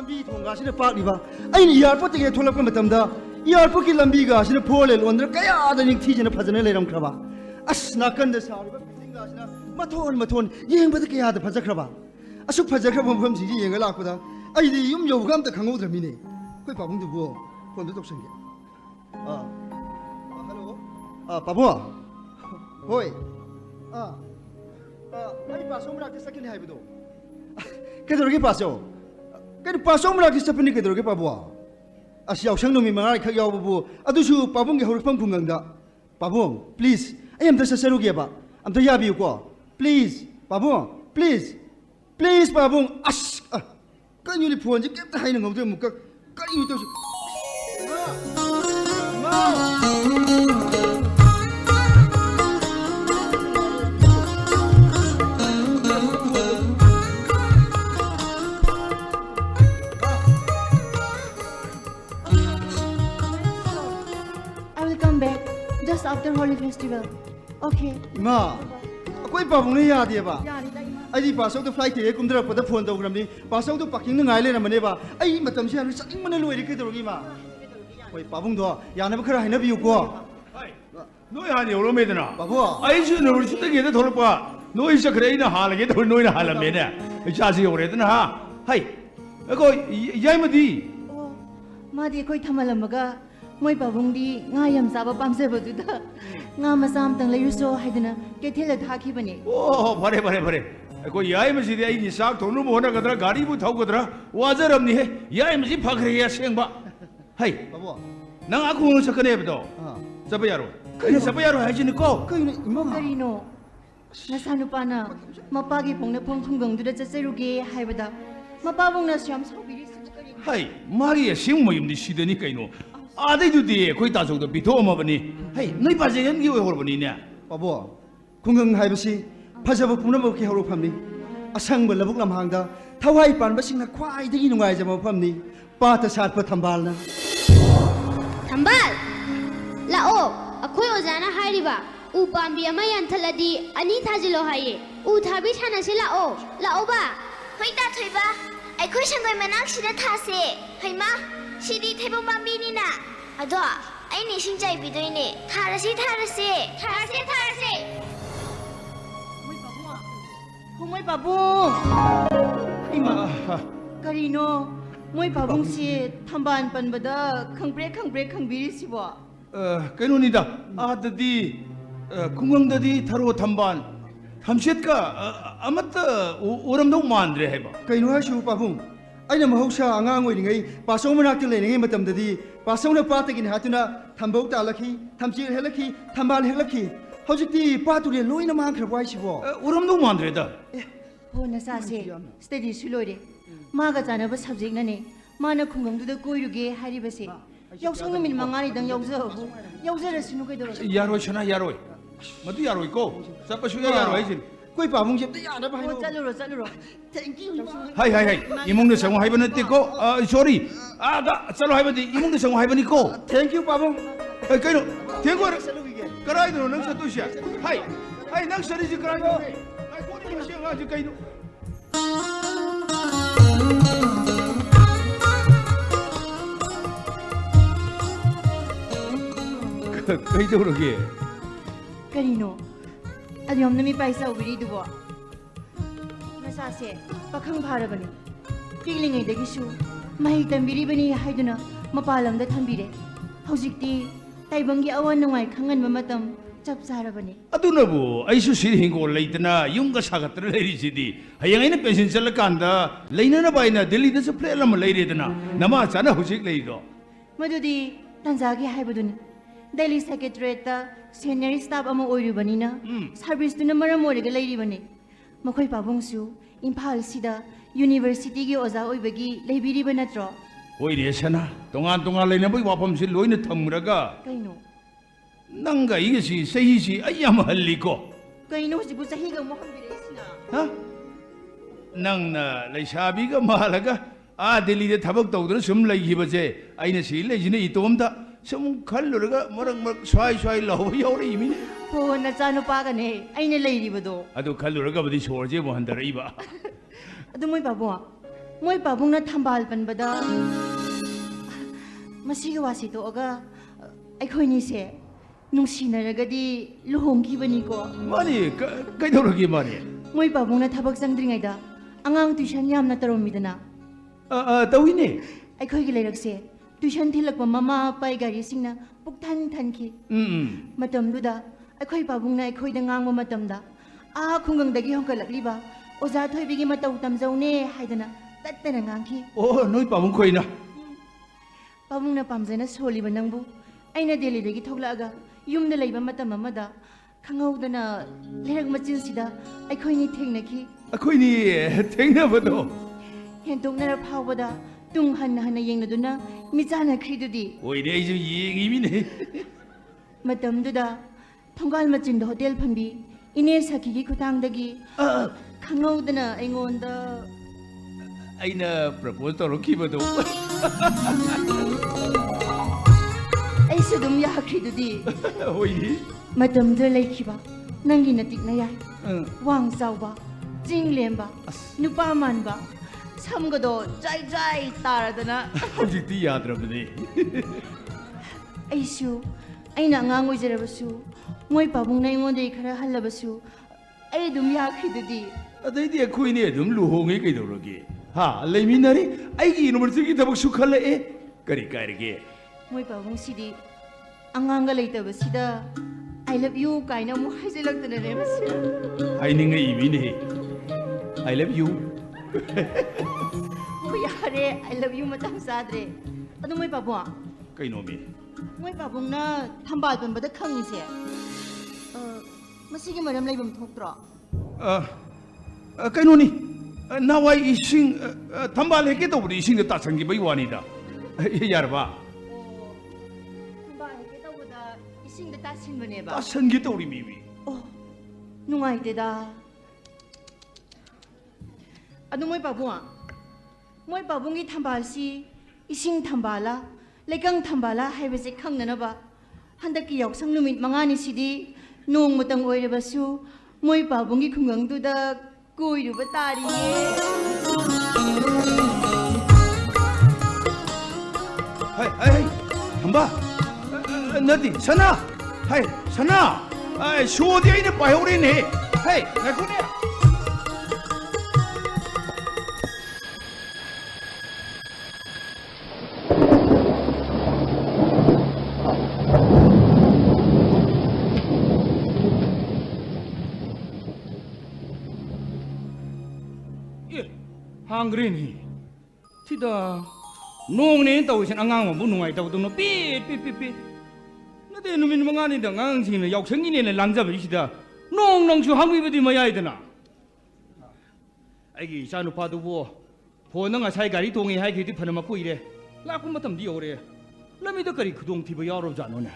lambi thonga sina pakliba ain airport ge tholakpa matamda airport ki lambi ga sina phole londra kaya da ning thijena phajana leiram khraba as nakan da sariba building ga sina mathon yeng bada kaya da phajakraba asuk phajakraba pham si yenga lakpada ai di yum yo gam ta khangau dramine koi pabung du bo phone du toksange hello pabu hoi ai pasom rak sakini haibido kedorge paso cái pasom ra kis tapni ke dorge pabwa asia sang no mi mangai khak yaw bu adusu pabung ge horpang phungang da pabung please I am the sasaru ge ba am to yabi ko please pabung please pabung as ka nyuli phone je ke ta hai ngom de muk ka yu to Just after Holy Festival. Okay. Ma, koi pabung ne ya dia ba. Ya ni dai ma. Ai pasau to flight ke kumdra pada phone to gram ni pasau to parking na ngai le na mane ba ai matam se anu saking mane loi ke dorogi ma koi pabung do ya na ba khara haina biu ko ai no ya ni ro me dana babu ai su no su te ge de thol pa no is khare ina hal ge thol no ina hal me ne cha si ore dana ha hai ko yai ma di Oh, ma di koi thamalamaga moi pabung di nga yam saba pamse badu da nga masam tang layu so haidana ke thela thaki bane oh bare ko yai ma si de ai ni sak thonu mo na gadra gari bu thau gadra wajaram ni he yai ma si phagre ya seng ba hai babu nang aku no sakane ba do sabayaro kai sabayaro hai ji ni ko kai ne imam karino nasanu pana mapagi pongna phong khunggang du da chaseruge haibada mapabung na syam sobiri sukari hai mari ya sing mo yum di si de ni kai no adai du di koi ta jog do bitho ma bani hai noi ba je yan gi hor bani ne babu khungang haibasi phajaba punam ki horo phamni asang ba labuk lam hangda thawai pan ba singna khwai dagi nungai jama phamni pa ta sat pa thambal na Thambal lao akhoi ojana hairiba u pambi ama yanthaladi ani thajilo haye u thabi thana se lao ba hoi ta thoiba akhoi sangoi manak sida thase haima sidi thebong pambi ni na ado ai ni singjai bidoine tharase moi pabung ima karino moi pabung si thamban panbada khangbre khangbiri sibo kaino ni da adadi kungang da di tharo thamban thamset ka amata oram do mandre hai ba kaino ha shu pabung aina mahausa angang oi ringai pasau manak te le ngai matam dadi pasau na pa ta gin hatuna thambau ta lakhi thamchi helakhi thambal helakhi hojikti pa tu le loina ma khra bai sibo oram do mandre da ho na sa se study sulore maga jana ba subject na ne mana khunggang du da koiruge hari ba se yausang min mangani dang yausara sinu kai doro yaroi chana yaroi madu yaroi ko sapa shu yaroi jin koi pabung je ta ya na ba ho chaluro thank you hai imong de sang hai ba nate ko sorry da chalo hai ba di imong de sang hai ba ni ko thank you pabung kaino tengo salugi ge karai no nang sa tu sha hai nang sari ji karai no hai ko ni shi nga ji kaino kai do ro ge karino adyom nami paisa ubiri dubo nasa se pakhang bharabani piglingai dagi su mai tambiri bani haiduna mapalam da thambire hojikti taibangi awan nungai khangan mamatam chap sarabani aduna bu aisu sir hingo leitna yunga sagatra leiri sidi hayang ina pension chal kanda leina na baina delhi da se plam leire dana nama chana hujik leido madudi tanjagi haibudun Delhi Secretariat ta senior staff ama oirubani na service tuna maram origa leiribani makhoi pabung su Imphal sida university gi oza oibagi leibiriba natro oire sana tongan leina boi wapam si loina thamraga kaino nanga igi si sahi si ayam halli ko kaino sibu sahi ga mo hambire sina ha nangna leisabi ga malaga a delhi de thabak tawdra sum leigiba je aina si leijine itomda sum khalluraga marak swai law yore imine ho na chanu paga ne aine leiribado adu khalluraga badi sorje mo handara iba adu moi babu ꯃꯣꯏ ꯄꯥꯕꯨꯡꯅ ꯊꯝꯕꯥꯜ ꯄꯟꯕꯗ ꯃꯁꯤꯒꯤ ꯋꯥꯁꯤ ꯇꯣꯛꯑꯒ ꯑꯩꯈꯣꯏꯅꯤꯁꯦ ꯅꯨꯡꯁꯤꯅꯔꯒꯗꯤ ꯂꯨꯍꯣꯡꯈꯤꯕꯅꯤꯀꯣ 마니 그대로기 마니 ꯃꯣꯏ ꯄꯥꯕꯨꯡꯅ ꯊꯕꯛ ꯆꯪꯗ꯭ꯔꯤꯉꯩꯗ ꯑꯉꯥꯡ ꯇ꯭ꯌꯨꯁꯟ ꯌꯥꯝꯅ ꯇꯧꯔꯝꯃꯤꯗꯅ 더위니 ꯑꯩꯈꯣꯏꯒꯤ ꯂꯩꯔꯛꯁꯦ ꯇ꯭ꯌꯨꯁꯟ ꯊꯤꯜꯂꯛꯄ ꯃꯃꯥ ꯃꯄꯥꯒꯤ ꯒꯥꯔꯤꯁꯤꯡꯅ ꯄꯨꯛꯊꯟ ꯊꯟꯈꯤ ꯃꯇꯝꯗꯨꯗ ꯑꯩꯈꯣꯏ ꯄꯥꯕꯨꯡꯅ ꯑꯩꯈꯣꯏꯗ ꯉꯥꯡꯕ ꯃꯇꯝꯗ ꯈꯨꯡꯒꯪꯗꯒꯤ ꯍꯣꯡꯒꯠꯂꯛꯂꯤꯕ ꯑꯣꯖꯥ ꯊꯣꯏꯕꯤꯒꯤ ꯃꯇꯧ ꯇꯝꯖꯧꯅꯦ 하이ꯗꯅ ꯇꯠꯇꯅ ꯉꯥꯡꯈꯤ 너희 빠분 거이나 ꯄꯥꯕꯨꯡꯅ ꯄꯥꯝꯖꯅ ꯁꯣꯜꯂꯤꯕ ꯅꯪꯕꯨ ꯑꯩꯅ ꯗꯦꯜꯂꯤꯗꯒꯤ ꯊꯣꯛꯂꯛꯑꯒ ꯌꯨꯝꯗ ꯂꯩꯕ ꯃꯇꯝ ꯑꯃꯗ ꯈꯪꯍꯧꯗꯅ ꯂꯩꯔꯛ ꯃꯆꯤꯟꯁꯤꯗ ꯑꯩꯈꯣꯏꯅꯤ ꯊꯦꯡꯅꯈꯤ 거이니 땡나봐도 ꯍꯦꯟꯗꯣꯛꯅꯔ ꯐꯥꯎꯕꯗ ꯇꯨꯡ ꯍꯟꯅ ꯍꯟꯅ ꯌꯦꯡꯅꯗꯨꯅ 미자ꯅꯈ꯭ꯔꯤꯗꯨꯗꯤ 오히려 이제 얘기미네 ꯃꯇꯝꯗꯨꯗ ꯊꯣꯡꯒꯥꯜ ꯃꯆꯤꯟꯗ ꯍꯣꯇꯦꯜ ꯐꯝꯕꯤ 이네 사키기 구당덕이 강호드나 앵온다 아이나 프로포즈 떨어키버도 아이스 좀 야크리두디 오이니 마덤들 레이키바 nangi natiknaya wang sauba jinglemba nupamanba samgado jai jai taradana hꯧ직ꯇꯤ ꯌꯥꯗ꯭ꯔꯕꯅꯦ 아이슈 아이나 ngang oijarabasu moi pabungna ingondei khara hallabasu ai dum yakhridudi ꯑꯗꯩꯗꯤ ꯑꯩꯈꯣꯏꯅꯤ ꯑꯗꯨꯝ ꯂꯨꯍꯣꯡꯉꯦ ꯀꯩꯗꯧꯔꯒꯦ ꯍꯥ ꯂꯩꯃꯤꯟꯅꯔꯤ ꯑꯩꯒꯤ ꯌꯨꯅꯤꯚꯔꯁꯤꯇꯤꯒꯤ ꯊꯕꯛꯁꯨ ꯈꯜꯂꯛꯑꯦ ꯀꯔꯤ ꯀꯥꯏꯔꯒꯦ moi pabung sidi anganga leitabasida I love you kaina mu haijelakdana re basi 하이닝의 I love you mo yare I love you matam sadre adu moi pabu ꯀꯩꯅꯣꯃꯤ moi pabung na thambal banbada khangi se masigi maram leibam thoktro ꯀꯩꯅꯣꯅꯤ ꯅꯍꯥꯟꯋꯥꯏ ꯏꯁꯤꯡ ꯊꯝꯕꯥꯜ ꯍꯦꯛꯀꯦ ꯇꯧꯕꯗ ꯏꯁꯤꯡꯗ ꯇꯥꯁꯟꯈꯤꯕꯒꯤ ꯋꯥꯅꯤꯗ ꯌꯥꯔꯕ thambal ke tawda ising da tasin bane ba ꯇꯥꯁꯟꯒꯦ ꯇꯧꯔꯤ ꯃꯤꯃꯤ oh nungai te da adu moi pabungi thambal si ising thambala lekang thambala haibase khangnana ba handaki yaksang numit mangani sidi nong mutang oirebasu moi pabungi khungang du da koiruba tari 하이 담바 너디 선아 하이 선아 쇼디에 있는 바이올린이 하이 나코네 한그레니 티다 농네 따오신 안강은 뭐 농아이 따오던 삐삐삐삐 너데 놈이 뭐가니다 안강신은 역생이네 랑잡이시다 농농주 한국이버디 뭐야 되나 아이기 자누파도 뭐 보능아 사이가리 동에 하이기디 파나마고 이래 라군 마탐 디 오래 라미도 거리 그동 티버 여러 자노네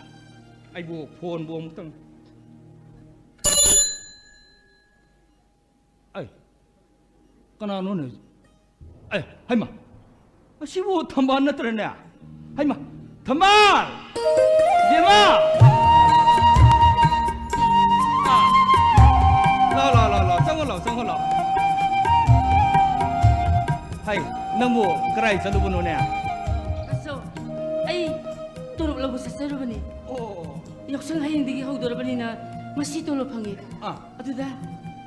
아이고 폰 뭐 먹던 아이 까나노네 아이 하이마 시부 탐반 나더네 하이마 탐반 예마 라라라라 정글라 하이 너무 그라이 저도보노네 아서 아이 돌아보려고 샀어러버니 오 역성 하인되기 하우더러버니나 마시 돌아팡이 아 아두다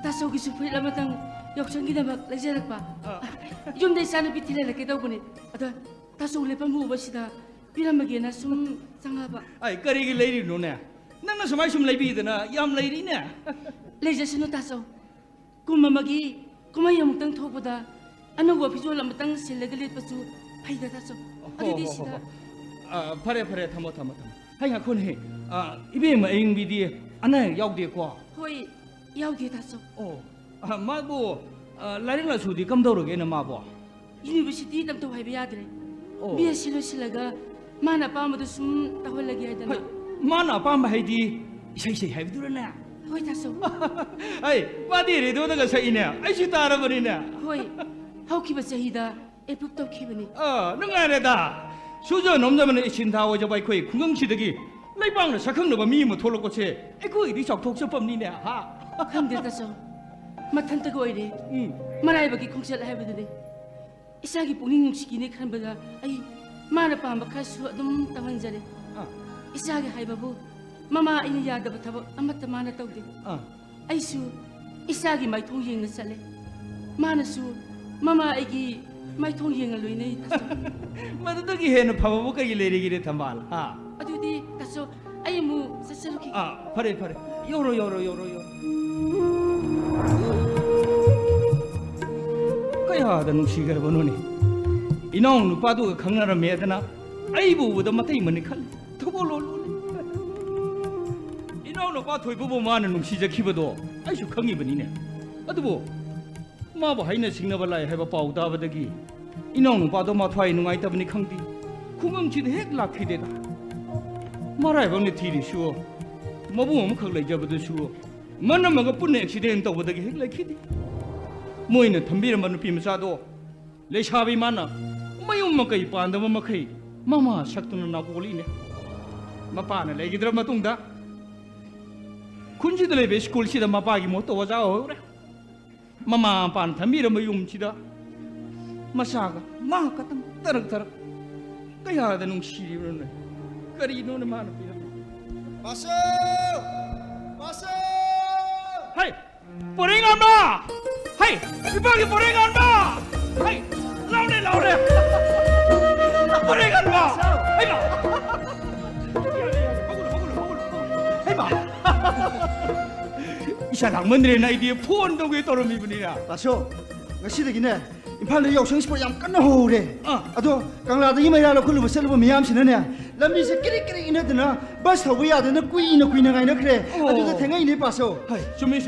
다소기수 풀라마당 역성기다막 레제락바 좀내 사는 비틀레라게 더보니 아다 다소 레pan 무버시다 비람마게나 숨 상하바 아이 거리기 레이리 노네 너는 서마이 숨 레비드나 얌 레이리네 레제스노 다소 꿈마마기 꿈마이 아무땅 토보다 아노고 비주얼 아무땅 실레글릿바수 파이다 다소 어디디시다 아 파레 타모 하이 하콘해 아 이베 마잉 비디 아나 야우디고 호이 야우디 다소 오 아 마보 라링라 수디 감도르게나 마보 유니버시티 담도 하이베 야드레 오 비에 실로실라가 마나 빠마도 숨 따홀라게 하이다나 마나 빰바 하이디 이세이세이 하이드르네 호이 다소 아이 마디리 도다가 사이네 아이시 따라버리네 호이 하우키바 사히다 에프도 키바니 능아래다 수저 넘자면 이신다오 저바이 코이 궁금시득이 레방을 사坑너바 미모 톨로코체 에코이 리적 독서법니네 하 칸데 다소 마탄타고 오이레 마라이바기 콩실 하이바드네 이사기 뽕ning 뭉치기네 칸보다 아이 마나 빰바 카수 좀 따만자래 이사기 하이바부 마마 이니 야다바 타바 아마타 마나 떠우데 아이수 이사기 마이 통행을 살래 마나수 마마 아이기 마이 통행을 로이네 마두더기 해는 파바보 까기 레리기래 담발 어디디 가서 아이 뭐 사사로키 파래 요로 kaya dan sigar banoni inong nu padu khangna medana ai bu bu da matai mani khal thobo lo inong nu pa thoi bu bu ma na nu si jakhi bado ai su khangi bani ne adu bu ma ba haina singna balai hai ba pau da badagi inong nu pa do ma thwai nu ngai tabni khangdi khungam chi hek la khi de da marai bang ne thiri shu mabu am khak lai jabadu shu manam ga punne accident to badagi hek lai khi di moina thambiramba nupi machado lechabi mana mayum makai pandaba makai mama shaktuna na poli ne mapana legidra matungda kunji dele be school sida mapa gi moto waja hore mama pan thambiramba yum sida masaga ma katam tarak kaya da nung shiri ne kari no ne mana pi Paso! hai porengan ba hai ibagi porengan ba hai laude porengan ba hai ba hai ba isa langmenre na idea phone dong ge torom ibni ya Paso, ngasidagine imphal yausang sport yam kanna hore ado kangla da yimai la khulu basel ba miyam sinane lambi se kiri inadna bus thawi adna kuina ngai na khre adu da thengai ne Paso hai sumi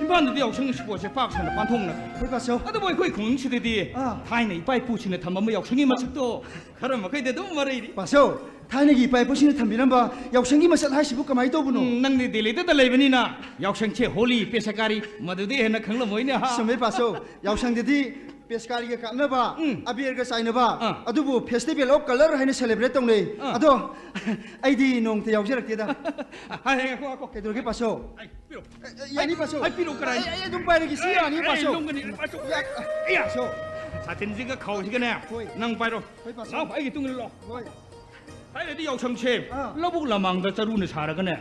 impan de yausang sport se pak sana pan thong na hoi Paso ado boy khoi khung si de thai nei pai pu sine thamma yausang gi masak to kharam kai de dum marai ri Paso थाने पाइप थम्बीरंबा यावसंगी मसल हासिबु कमाई तोबुनो नंगनि दिल्ली द लेबनिना यावसंग छे होली पेशकारी मदुदे हेन खंगलमोइने हा समय पासो यावसंग देदी पेशकारी के कानबा अबीर के साइनबा अदुबु फेस्टिवल ऑफ कलर हाइने सेलिब्रेट तोंले अदो आइदी नोंते यावजरक्तेदा हाय को केदोगे पासो आई पिरो यानी पासो आई पिरो कराई आई दुम पाइरगी सी यानी पासो लुंगनि पासो या सो साथिनजिगा खाउजिगने नंग पाइरो लाउ आइगी तुंगनि लो हाइदि यावसंग छे लबुक लमांग द चरुने सारगने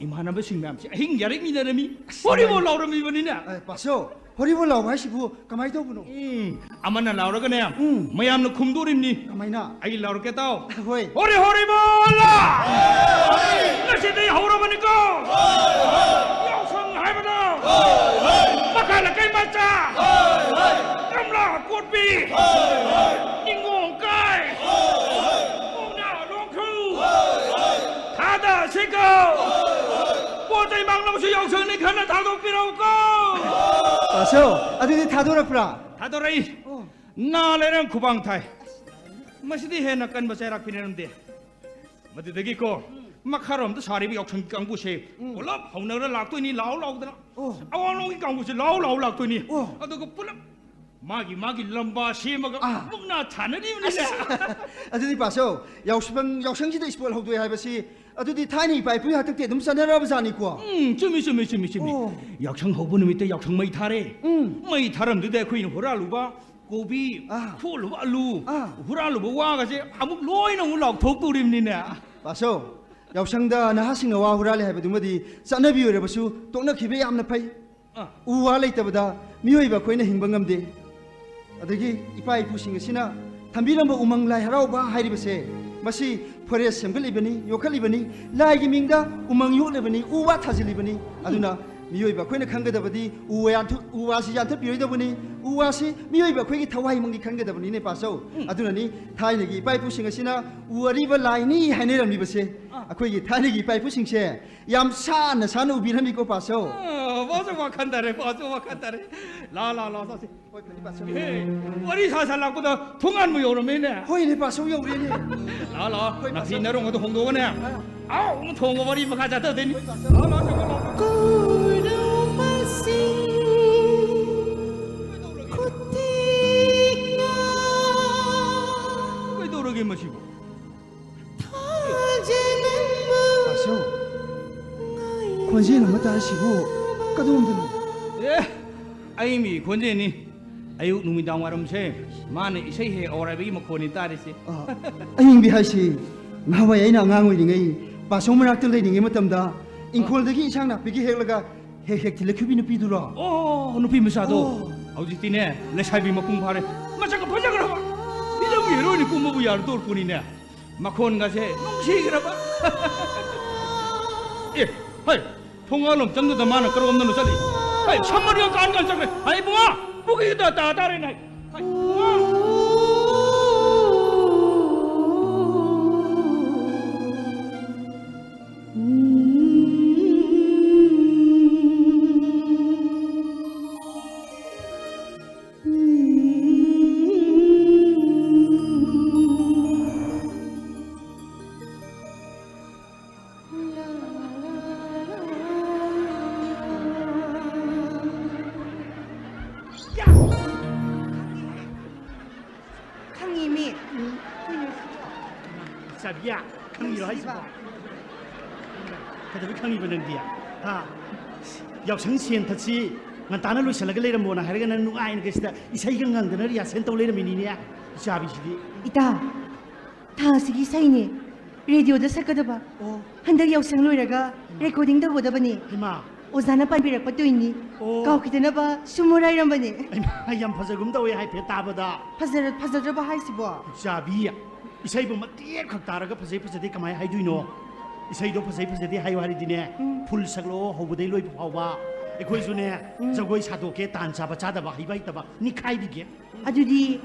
इमानबे सिंग मैम से हिंग यारिक मिनरमी होरिबो लाउरमी बनिना पासो होरिबो लाउ हासिबु कमाई तोबुनो अमना लाउरगने मयाम न खुमदोरिमनी कमाइना आई लाउरके ताओ होय होरिबो ला नसिदे हौरबनिको यावसंग हाइबनो मखाला कै माचा कमला कोटबी इंगों काय Siko, potai manglam su yausang ni khana thadok pirau ko. Paso, adu di thadorak pra. Thadorai. Na lerang khubang thai. Masidi he na kan basarak pineram de. Madi dagi ko. Makharom to sari bi yausang kangbu se. Olap hauna ra lak toi ni lau dana. Awang long kangbu se lau lak toi ni. Adu ko pulap. Magi lamba se maga mukna thanani ni la. Adu di paso, yausang ji de sport hok doi hai basi. अदुदी थानी पाइप हातक दम सनरब जानी को चुमी यावसंग होबो निमिते यावसंग मै थारे मै थारम दुदे खोइन होरालुबा कोबी फुलुबा आलु होरालुबा वागासे अमुक लोइन अमु लाक थोक तुरिमनि ने पासो यावसंग दा नहासिंग वा होराले हाबे दुमदी सनबी ओरेबसु तोकना खिबे यामना फै उवा लेतबदा मियोइबा खोइन हिंबा ngamde अदगी इपाइ पुसिंग सिना थंबिरंबा उमंग लाइ हराउबा हाइरिबसे मसी फॉरेस्ट सेमगलिबनी योखलिबनी लाइगी मिंगदा उमंग योलेबनी उवा थाजिलिबनी अदुना मियोइबा खोइना खंगदबदी उवासी यान्थ पिरोइदबनी उवासी मियोइबा खोइगी थवाइ मंगी खंगदबनी ने पासौ अदुनानी थाइनेगी पाइपुसिंग असिना उवरिबा लाइनी हाइनेरमनिबसे अखोइगी थाइनेगी पाइपुसिंगसे याम साना उबिरहमिको पासौ बाजो वाखंदारे ला सासे होय फनि पासौ वरि सासा लाकोदा थुंगान मु योरमेने होय ने पासौ योरेने ला नाथि नरंगो होंदोगने आउ मु थोंगो वरि मखा जाता देनि ला 거기 마시고 पासौ 권지는 뭐다 하시고 까도움들 예 아이미 권제니 อายุนุ่มดาววารมเช่มาเนี่ยใช่เหตุอะไรไปมาคนนี้ตาดิสิ อันยิงบิหายสิงาไว้ไอ้น่างางไว้ยังไงป่าสงมันรักตัวเลยยังไงมาทำได้อิงคนเด็กอีช่างน่ะไปกี่เฮกแล้วก็เฮกที่เล็กพี่นุปีดูรอ โอ้นุ่มพี่ไม่ทราบตัวเอาจริงๆเนี่ยเลชายบีมาพุ่งพาเลยมาจากกับพ่อจากเราพี่จะมีรู้นี่กูมาบุยาร์ตัวกูนี่เนี่ยมาคนกันเช่นุ่งชีกันปะเอ๊ะเฮ้ยทงอารมณ์จังตัวมานะกระวมนั่นรู้จักดิเฮ้ยช่างมันยังการกันจังเลยเฮ้ยบัวบุกี้ตาตาเลยไงเฮ้ยบัว ข้างนี้มี Sabia, kami lo hai ba. Kada bi kami banang dia. Ha. Yaw sang sien that si ngan ta na lu sala ga le ram bona har ga na nu ai na ga sta isai ga ngang da na ya sen to le ram ni ne. Sabi si di. 이따 다스기 사이니 라디오도 섞어봐. 한dak 영상 로이라가 레코딩도 보다보니 Ai ma. 오자나 빨비락바 또 있니? 오. 가오키드나 봐 수모라이란 바니 Ai ma yam phasa gum da we hai phe ta ba da. 파자르 봐 하이시 봐. Sabi ya. Isai bu ma tiek khak ta ra ga phasai phasai kamai hai dui no. Isai do phasai phasai hai wari di ne. Phul saklo ho bu dei loi phau ba. Ai khoi su ne jagoi sa do ke tan sa ba cha da ba hai bai ta ba ni khai bi ge. 아주디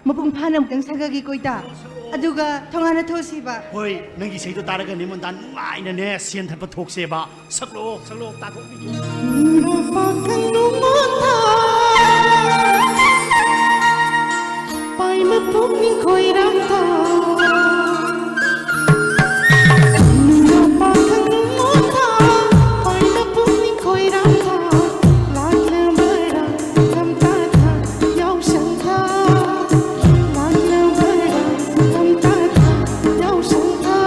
머풍 파남 강 사각이 꼬이다. 아두가 통 하나 토시 봐. Hoi nang isai do ta ra ga ne mon dan ai na ne sien that pa thok se ba. Saklo ta thok bi. Pai mà phúc mình khôi răng thọ Nụ ba khăn mô thọ Pai mà phúc mình khôi răng thọ Lạc lơ bơ răng Thầm ta thà Dạo sẵn thà Lạc lơ bơ răng Thầm ta thà Dạo sẵn thà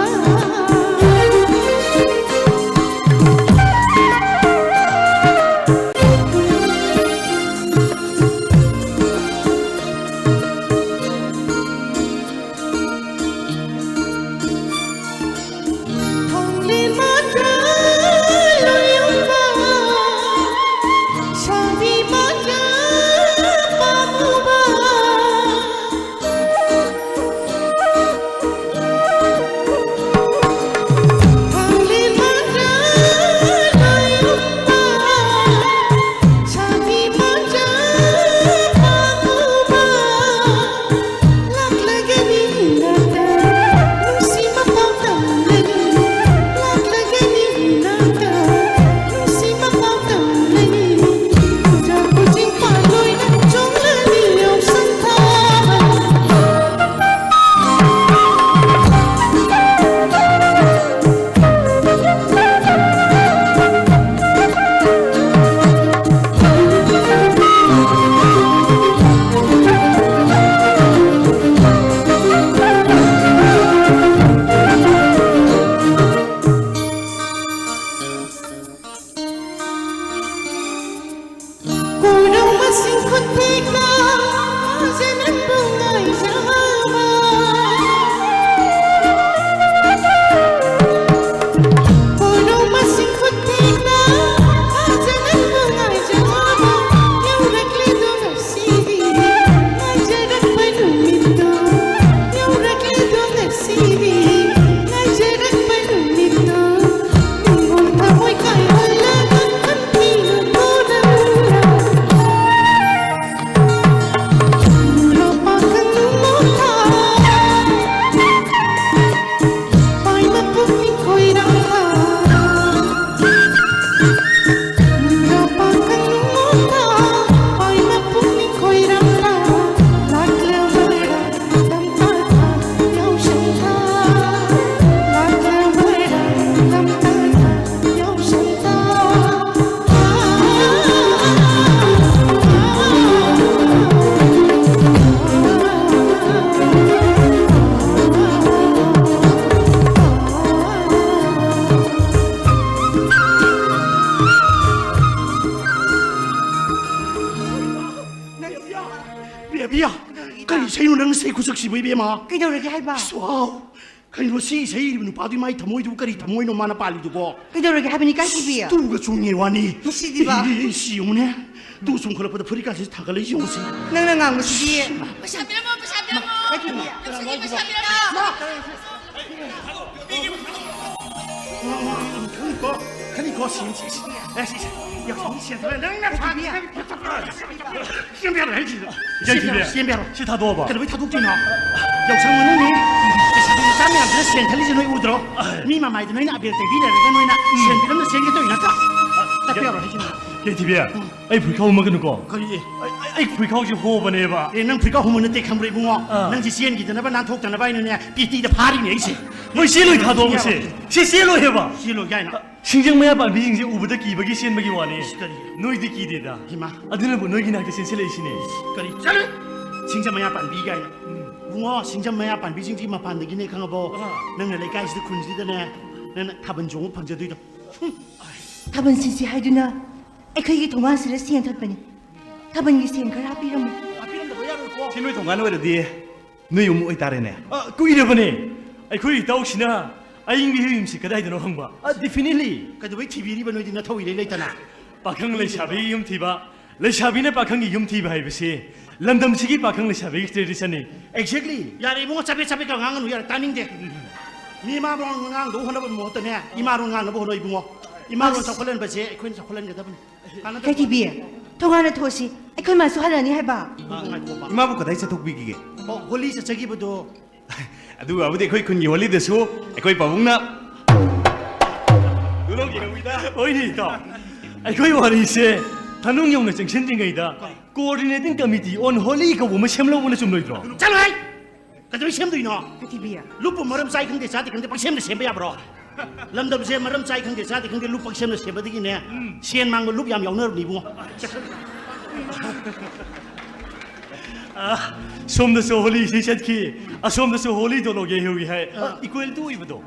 이베마 그대로게 해봐. 와우 그리고 시세이 누파도 마이 타모이도 그리 타모이노 마나 빨리두고 그대로게 하니까 집이야. 두가 중에 와니 시디바. 시용네 두 손가락보다 프리까지 타갈래 용시 너는 안 무시지. 그니까 신치 역시现在能差别先别来记了先别了是他多吧？ 그래 왜 타독지나 역창문은 니 사람이 앞에서 센탈리지 너희 우드러 니마 마이드 너희는 앞에 대비를 너희는 센비는 센게 또 있나까 답변을 해주는给 TV， 哎，陪考我们跟那个， 거기 哎，陪考就好吧呢吧？ 능 불가 호문은 때 감부리 붕어 능 지시엔 기드나 봐난 톡잖아 봐이는 비티의 파리네 이제 我写了他多么些，写了些吧？ 실로 야이나 新疆没有办，毕竟是我不得记不给写没给我呢， 그리 我一定记得的。 희마 啊，对了不，我给那个先写了一些呢。 그리 자르 싱자마야 반비가 이나 붕어 싱자마야 반비 싱지마 반드기네 강아보 능내 레가이스도 군지드네 는 답은 종우 방제도이다 답은 신시 하이두나. 그게 동안스레 시엔 탔더니 답은 이 시엔 걸 하비라모. 신우이 동안 왜러디 너희 뭐 있다래네 아, 그 이래버니, 아, 그 이따 혹시나, 아, 인기 음식 그다 이드노 항바. 아, definitely. 그래도 왜 TV리 번호디나 토이래 있다나 박항 레샤비 юм티바, 레샤비네 박항이 юм티바 해보시. 람담치기 박항 레샤비 트레디션이. exactly 야래 붕어 잡에 강강은 우야 따닝데 니마로 강도 하나도 못 떠네 이마로 강도 못 너희 붕어 이마로 저콜렌 버지 코인 저콜렌 게다 분 KTV 동안의 도시. 그만 소하라니 해봐. 이마부터 다이사 독비기게 홀리서 저기부터 아두 아버지 거의 큰 열리대수 거의 바봉나 누렁이랍니다 어이니 있다. 아, 그 말이세. 단웅용의 정신증이다. Coordinating Committee on Holy 그我们签了我们좀 너희들아. 잘라이 그래도 시험도 이노 KTV야. 루프 머름 사이 근데 사디 근데 박 시험도 시험 야브로 람담세 머름 사이 근데 사디 근데 루프 시험도 시험 되기네 시엔 망고 루프 얌 영너 니부 아, somd서 Holy 시샷키. 아, somd서 Holy 도로게 해오기 해. equal to 이거도.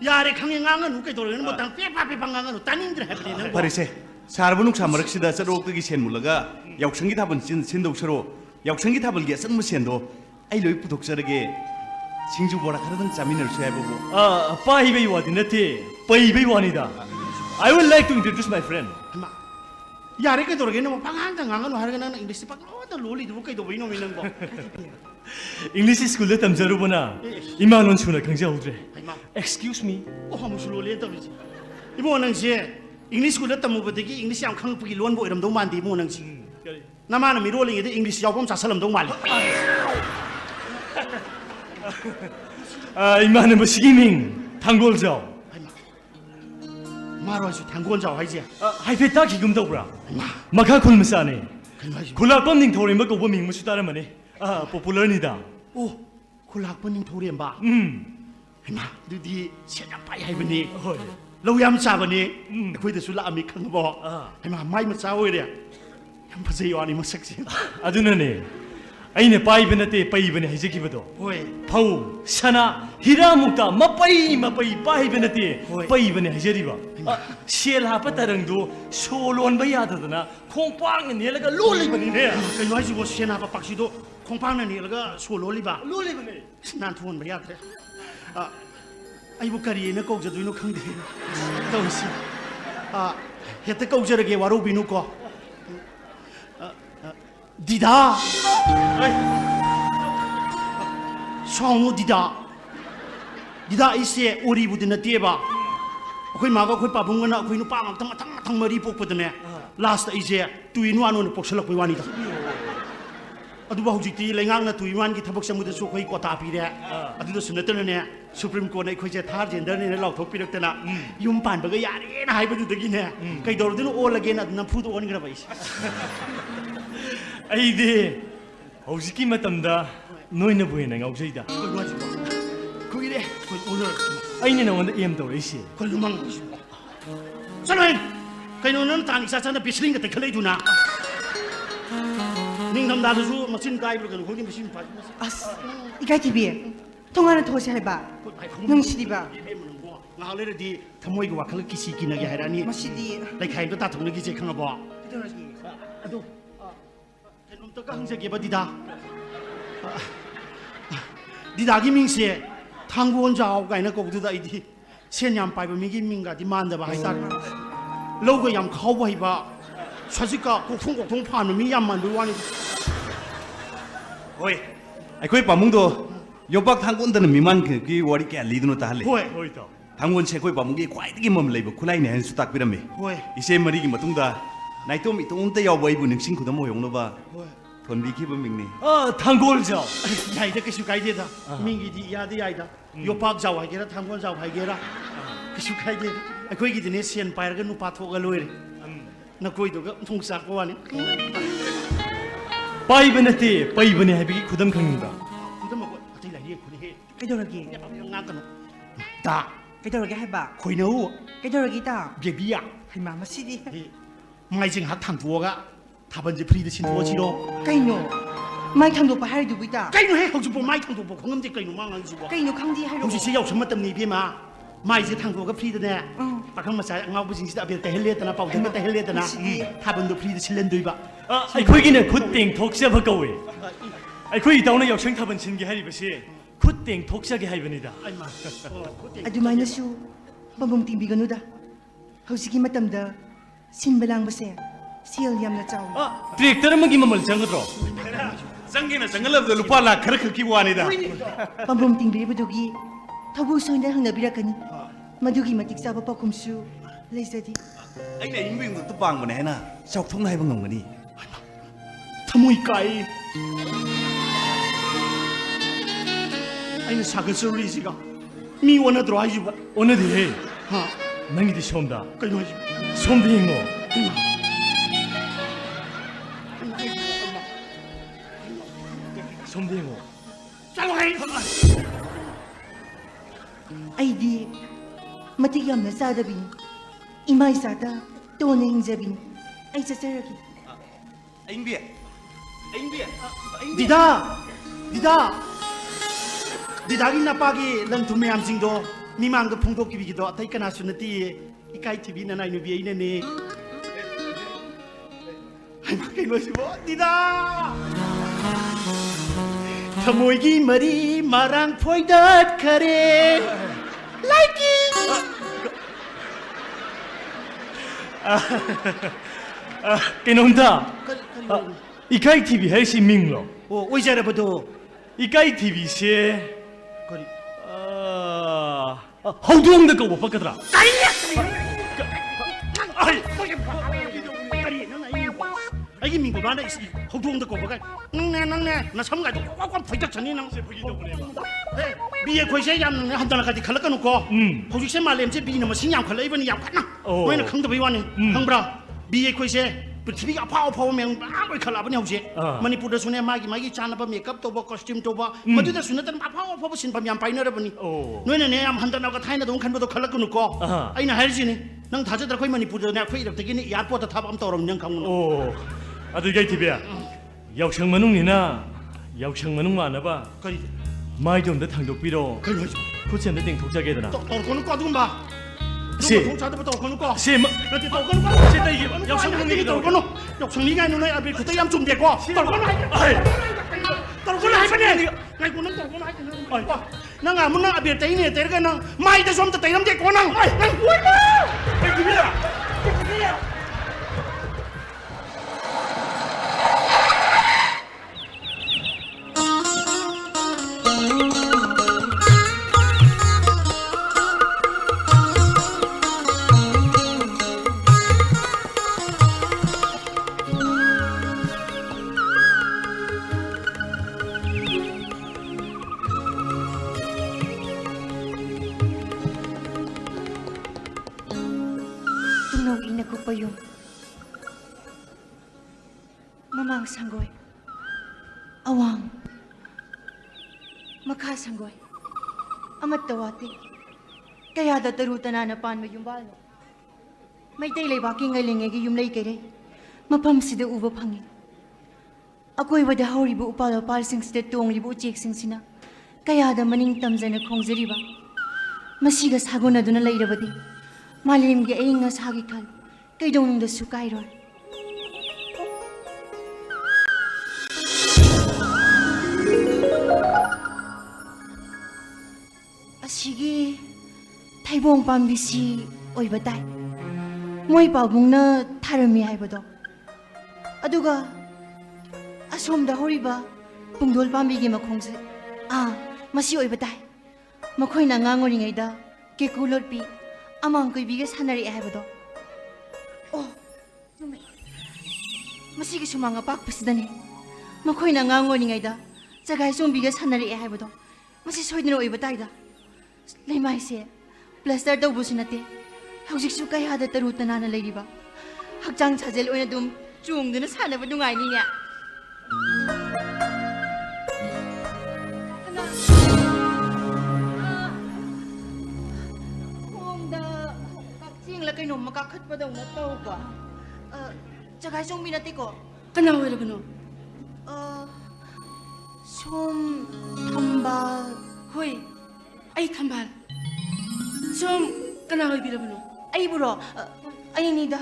야래 강에 강은 웃게 돌아가는 뭐땅 빼빠빼 방강은 따님들 해버리는 거 파리세 사르분욱 사마락시다 서로ꯛ뜨기 시엔 물러가 역성기 답은 신독서로 역성기 답을 게 쓴무 시엔도 아이 로이 부독서르게 징주보라 하르던 자민을 수해보고 아, 빠이베이 와디네티. 빠이베이 와니다. I would like to introduce my friend. 야래 그 돌아가는 뭐 방한강 강은 하르가는 잉글리시 박 어디 롤리도 못 가도 보이노 있는 거 잉글리시 스쿨에 담자르보나. 이만원 수나 강자우드래. 아이마 Excuse me. 어 무슨 롤리 떠비지 이모는 시 잉글리시 굴렸다 뭐버되기 잉글리시 양 강북이 론보 이름도 만디 이모는 시 나만은 미롤링에도 잉글리시 야범 자살람도 말리 아, 이만은 뭐 시기밍 단골자오. 마로 아주 당구원자 와이지 아, 하이페 딱 기금다구라. 마카 콜무사네. 그래가지고 콜라 뻔닝 도리 먹고 보밍 무수 따르머니. 아, 포퓰러니다. 오 콜락번님 도리엠바 이마 너디 세장 빠이 하이버니 헐. 러우얌 짜버니 그이데수 라미 칸보 이마 마이 마짜 오이래 ям 파세요 아니 마삭지 아두나네. 아이네 빠이베나테 빠이베네 해제기버도. 오이 파우, 샤나, 히라묵다, 마빠이 빠이베나테 헐. 빠이베네 해제리바. 아, 시엘하파 따릉도 소론바 야다드나 콩빵에 내려가 롤리버니네. 그 와이지고 시에나바 박시도 콩팡는 일가 소롤리바 롤리버네. 난 투원 봐야 돼 아, 아이고 까리에는 꼭저도이노 강대 또시 아, 해때 꼭저르게 와로비누고 디다 성우 디다 디다 이세 오리부드나 띠에바 아코이 마가 아코이 빠붕거나 아코이 누빠 마탕 머리 뽑거든요 라스트 이제 두이누아노는 복설럭 보이와니다 aduba hujikti lengang na tuiwan ki thabak samuda su khoi kota pire aduda sunatana ne supreme court nei khoi je thar gender ne law thok piraktana yum pan baga yare na haibu dagi ne kai dordinu o lage na na fu do on gra bai 아이디 hꯧ지기 마탐다 너희는 보이네 ngaujaida. koi wa ji koi re koi oner 아이네 나원데 em tawreisi. koi lumang saloi kai no nan tan sa sana bisling ka khalai duna ning nam da su machine kai bro kan khoi machine pa 아스. KTV 동안의 도시 해봐. 능시디바. ngao le di thamoi ga wakhal kisi kinage hairani 마시디. lai khai do ta thong gi je khangabo 그대로기. 놈 또가 항상 개버디다 디다기 밍세 탕구원 자오 가이나 거기다 이디 세냠 파이브 미기 밍가 디만다 바 하이사 로가 얌 카우바 하이바 사실까 꼭통 파는 미얌만 루와니 oi ai pamungdo yobak thangkon dan miman ki wari ke lidno ta hale 호이 호이다 thangwon che koi pamungi kwai gi mom leibo khulai ne han su tak pirame 호이 ise mari gi matungda naitom itom ta yaw bai bu ningsing khudam hoyong no ba 호이 thon bi ki ba mingni 탕골자. 야이다 그슈 가이데다 민기디 야디 야이다 요박 자오 하게라 탕권 자오 하게라 그슈 가이데 아코이기 드네 시엔 파이르가 누파 토가 로이레 나 코이도가 통사 고와니 빠이브네티 빠이브네 해비기 구담 강입니다. 근데 뭐 어떻게 라이에 코니 Kaitoragi, 해 ngakano 다 kaitoragi haiba, 코이노 kaitoragi ta, 베비야 hai mama sidi. 마이징 학탕 두어가 다번지 프리드 신두어 지로 Kaino, mai thang do pa hai du bita. 까이노 해 혹시 뭐 마이 탕도 뭐 공음지 까이노 망한 지고 Kaino khangdi hai ro. 혹시 제 역시 맞담 니 비마 마이지 탕도가 프리드네 아까 마사 ngau부징시 아베 테헬레드나 파우드 테헬레드나 다번도 프리드 칠렌도이바 아이코이기는 굿땡 독샤바 거위. 아이코이 다운의 역생 타번 진게 하리버시 굿땡 독샤게 하이버니다. 아이마 Adumai na su, pabong timbigan da. Hausigi matamda, sinbalang base, seal yam na chaw. 트랙터는 먹이 몸을 장거로. sangina sangalab da lupa la khar khar ki wani da Pabong timbiri budugi, tabu so na hang nabirakani. Madugi matik sa pa kumsu, laisadi. ai na ying bing tu bang ne na sok thong nai bang ngam ni 타모이 까이 아이는 사근 솔리지가 미원에 들어와지고 오늘이 하 낭이디 시험다. 까이노 시험도 행어. 시험도 행어. 짤와이 Ay matik yam na sa dabin. Imay sata, to na hingjabin. Ay sa saraki. aing bi 디다 디다기 나빠기 런투메 암징도 미망도 풍도 기비기도 타이카나 수나티 이카이 티비나 나이누 비에이네네 아이마 깨노시 뭐 디다 타모이기 머리 마랑 포이덧 카레 라이키 깨놈다. 이카이 TV 헬시 밍로. 오 오이자라버도 이카이 TV 시. 거리 하우두엉드 거못 바꿔더라. 아이 민고 나나 호두엉도 거버가 낭내 나 삼가도 꽉꽉 포이덧 전이 낭 비에 거이세 얌 한다나까지 칼락가 놓고 혹시 세 말렘제 비는 뭐 신양 칼라 이번이 양 갔나 왜는 강도 비와니 강브라 비에 거이세 पृथ्वी अफाव अफाव में आगोय खलाबने हौजे मणिपुर सुने मागी चानब मेकअप तोब कॉस्ट्यूम तोब मदुदा सुनतन अफाव अफाव सिनपम याम पाइनरबनी नोइने ने याम हंदनागा थाइना दम खनबदो खलकनुको आइना हाइरजिनि नंग थाजदर खै मणिपुर ने खै इरक्तगिनि एयरपोर्ट थाब अम तोरम नंग खांगु 오, 아들 이카이 TV야. 역생 만웅이나 역생 만웅 많아봐. करि 마이 좀더 당독비로. करि होइज 고치는데 땡 독자게 되나. तोरकोनु कदुम बा 시. 통차도 तोरकोनु को 시 마. नति तोरकोनु को 시다 이게 역생 만웅이 तोरकोनु 역성니 गाइ नुनै अबे खुतै याम जुम देखो तोरकोनु तोरकोनु हाइ बने गाइ कुन तोरकोनु हाइ नंग आमुन अबे तैने तेरगा नंग माइ द सोम त तैरम देखो नंग नंग ओइ बा ए किबिरा Tunaw ina ko pa yung mamang sanggoy. Awang. Makasanggoy. Amat tawati. Kaya da taruta na napan mo yung balo. May taylay baki ngaylingay yung lay kere. Mapam sida uva pangin. Ako'y wada horibu upala palsing sida tuong libu uchik sing sina. Kaya da maning tamza na kong zariba. Masiga sago na doon na layrabadi. Malim gi ay nga sagikal. Kay daw nung dasu kairol. ꯑꯁꯤꯒꯤ ꯊꯩꯕꯣꯡ ꯄꯥꯝꯕꯤꯁꯤ ꯑꯣꯏꯕ ꯇꯥꯏ ꯃꯣꯏ ꯄꯥꯕꯨꯡꯅ ꯊꯥꯔꯝꯃꯤ ꯍꯥꯏꯕꯗꯣ ꯑꯗꯨꯒ ꯑꯁꯣꯝꯗ ꯍꯧꯔꯤꯕ ꯄꯨꯡꯗꯣꯜ ꯄꯥꯝꯕꯤꯒꯤ ꯃꯈꯣꯡꯁꯦ ꯃꯁꯤ ꯑꯣꯏꯕ ꯇꯥꯏ ꯃꯈꯣꯏꯅ ꯑꯉꯥꯡ ꯑꯣꯏꯔꯤꯉꯩꯗ ꯀꯦꯀꯨ ꯂꯣꯠꯄꯤ ꯑꯃꯥꯡ ꯀꯣꯏꯕꯤꯒ ꯁꯥꯟꯅꯔꯛꯑꯦ ꯍꯥꯏꯕꯗꯣ ꯑꯣ ꯆꯨꯝꯃꯦ ꯃꯁꯤꯒꯤ ꯁꯨꯃꯥꯡ ꯑꯄꯥꯛꯄꯁꯤꯗꯅꯦ ꯃꯈꯣꯏꯅ ꯑꯉꯥꯡ ꯑꯣꯏꯔꯤꯉꯩꯗ ꯆꯒꯥꯏ ꯆꯣꯡꯕꯤꯒ ꯁꯥꯟꯅꯔꯛꯑꯦ ꯍꯥꯏꯕꯗꯣ ꯃꯁꯤ ꯁꯣꯏꯗꯅ ꯑꯣꯏꯕ ꯇꯥꯏꯗ ꯂꯩꯃꯥꯏꯁꯦ ꯄ꯭ꯂꯁꯇꯔ ꯇꯧꯕꯁꯨ ꯅꯠꯇꯦ ꯍꯧꯖꯤꯛꯁꯨ ꯀꯌꯥꯗ ꯇꯔꯨ ꯇꯅꯥꯟꯅ ꯂꯩꯔꯤꯕ ꯍꯛꯆꯥꯡ ꯁꯥꯖꯦꯜ ꯑꯣꯏꯅ ꯑꯗꯨꯝ ꯆꯣꯡꯗꯨꯅ ꯁꯥꯟꯅꯕ ꯅꯨꯡꯉꯥꯏꯅꯤꯅꯦ ꯈꯣꯡꯗ ꯀꯛꯆꯤꯡꯂ ꯀꯩꯅꯣꯝꯃ ꯀꯥꯈꯠꯄꯗꯧꯅ ꯇꯧꯕ ꯆꯒꯥꯏ ꯆꯣꯡꯕꯤ ꯅꯠꯇꯦꯀꯣ ꯀꯅꯥ ꯑꯣꯏꯔꯕꯅꯣ ꯁꯣꯝ ꯊꯝꯕꯥꯜ ꯍꯣꯏ ꯑꯩ ꯊꯝꯕꯥꯜ ꯁꯣꯝ ꯀꯅꯥ ꯑꯣꯏꯕꯤꯔꯕꯅꯣ ꯑꯩꯕꯨꯔꯣ ꯑꯩꯅꯤꯗ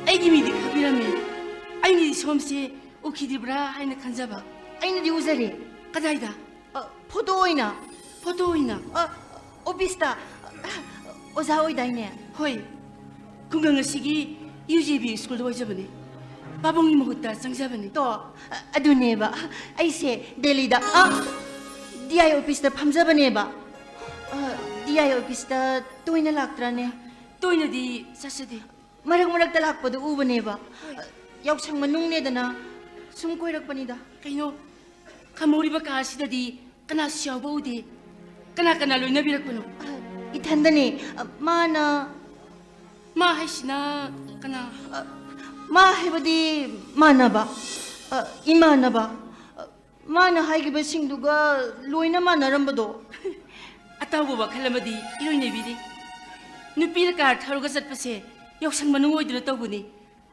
ꯑꯩꯒꯤ ꯃꯤꯗꯤ ꯈꯪꯕꯤꯔꯝꯃꯦ ꯑꯩꯅꯗꯤ ꯁꯣꯝꯁꯦ ꯎꯈꯤꯗ꯭ꯔꯤꯕ꯭ꯔꯥ ꯍꯥꯏꯅ ꯈꯟꯖꯕ ꯑꯩꯅꯗꯤ ꯎꯖꯔꯦ ꯀꯗꯥꯏꯗ ꯐꯣꯇꯣ ꯑꯣꯏꯅ ꯐꯣꯇꯣ ꯑꯣꯏꯅ ꯑꯣꯐꯤꯁꯇ ꯑꯣꯖꯥ ꯑꯣꯏꯗꯥꯏꯅꯦ ꯍꯣꯏ ꯈꯨꯡꯒꯪ ꯑꯁꯤꯒꯤ UJB ꯁ꯭ꯀꯨꯜꯗ ꯑꯣꯏꯖꯕꯅꯦ ꯄꯥꯕꯨꯡꯒꯤ ꯃꯍꯨꯠꯇ ꯆꯪꯖꯕꯅꯦ ꯇꯣ ꯑꯗꯨꯅꯦꯕ ꯑꯩꯁꯦ ꯗꯦꯜꯂꯤꯗ DI ꯑꯣꯐꯤꯁꯇ ꯐꯝꯖꯕꯅꯦꯕ DI ꯑꯣꯐꯤꯁꯇ ꯇꯣꯏꯅ ꯂꯥꯛꯇ꯭ꯔꯅꯦ ꯇꯣꯏꯅꯗꯤ ꯆꯠꯆꯗꯦ ꯃꯔꯛ ꯃꯔꯛꯇ ꯂꯥꯛꯄꯗ ꯎꯕꯅꯦꯕ ꯌꯥꯎꯁꯪ ꯃꯅꯨꯡꯅꯦꯗꯅ ꯁꯨꯝ ꯀꯣꯏꯔꯛꯄꯅꯤꯗ ꯀꯩꯅꯣ ꯈꯝꯍꯧꯔꯤꯕ ꯀꯥ ꯑꯁꯤꯗꯗꯤ ꯀꯅꯥꯁꯨ ꯌꯥꯎꯕ ꯎꯗꯦ ꯀꯅꯥ ꯂꯣꯏꯅꯕꯤꯔꯛꯄꯅꯣ ꯏꯊꯟꯗꯅꯦ ꯃꯥꯅ ꯃꯥ ꯍꯥꯏꯁꯤꯅ ꯀꯅꯥ ꯃꯥ ꯍꯥꯏꯕꯗꯤ ꯃꯥꯟꯅꯕ 이만나봐 마나 하이기베싱두가 로이나 마나람바도 ꯑꯇꯥꯎꯕ ꯋꯥꯈꯜ ꯑꯃꯗꯤ ꯏꯔꯣꯏꯅꯕꯤꯔꯤ ꯅꯨꯄꯤꯅ ꯀꯥꯔ ꯊꯧꯔꯒ ꯆꯠꯄꯁꯦ ꯌꯥꯎꯁꯪ ꯃꯅꯨꯡ ꯑꯣꯏꯗꯨꯅ ꯇꯧꯕꯅꯤ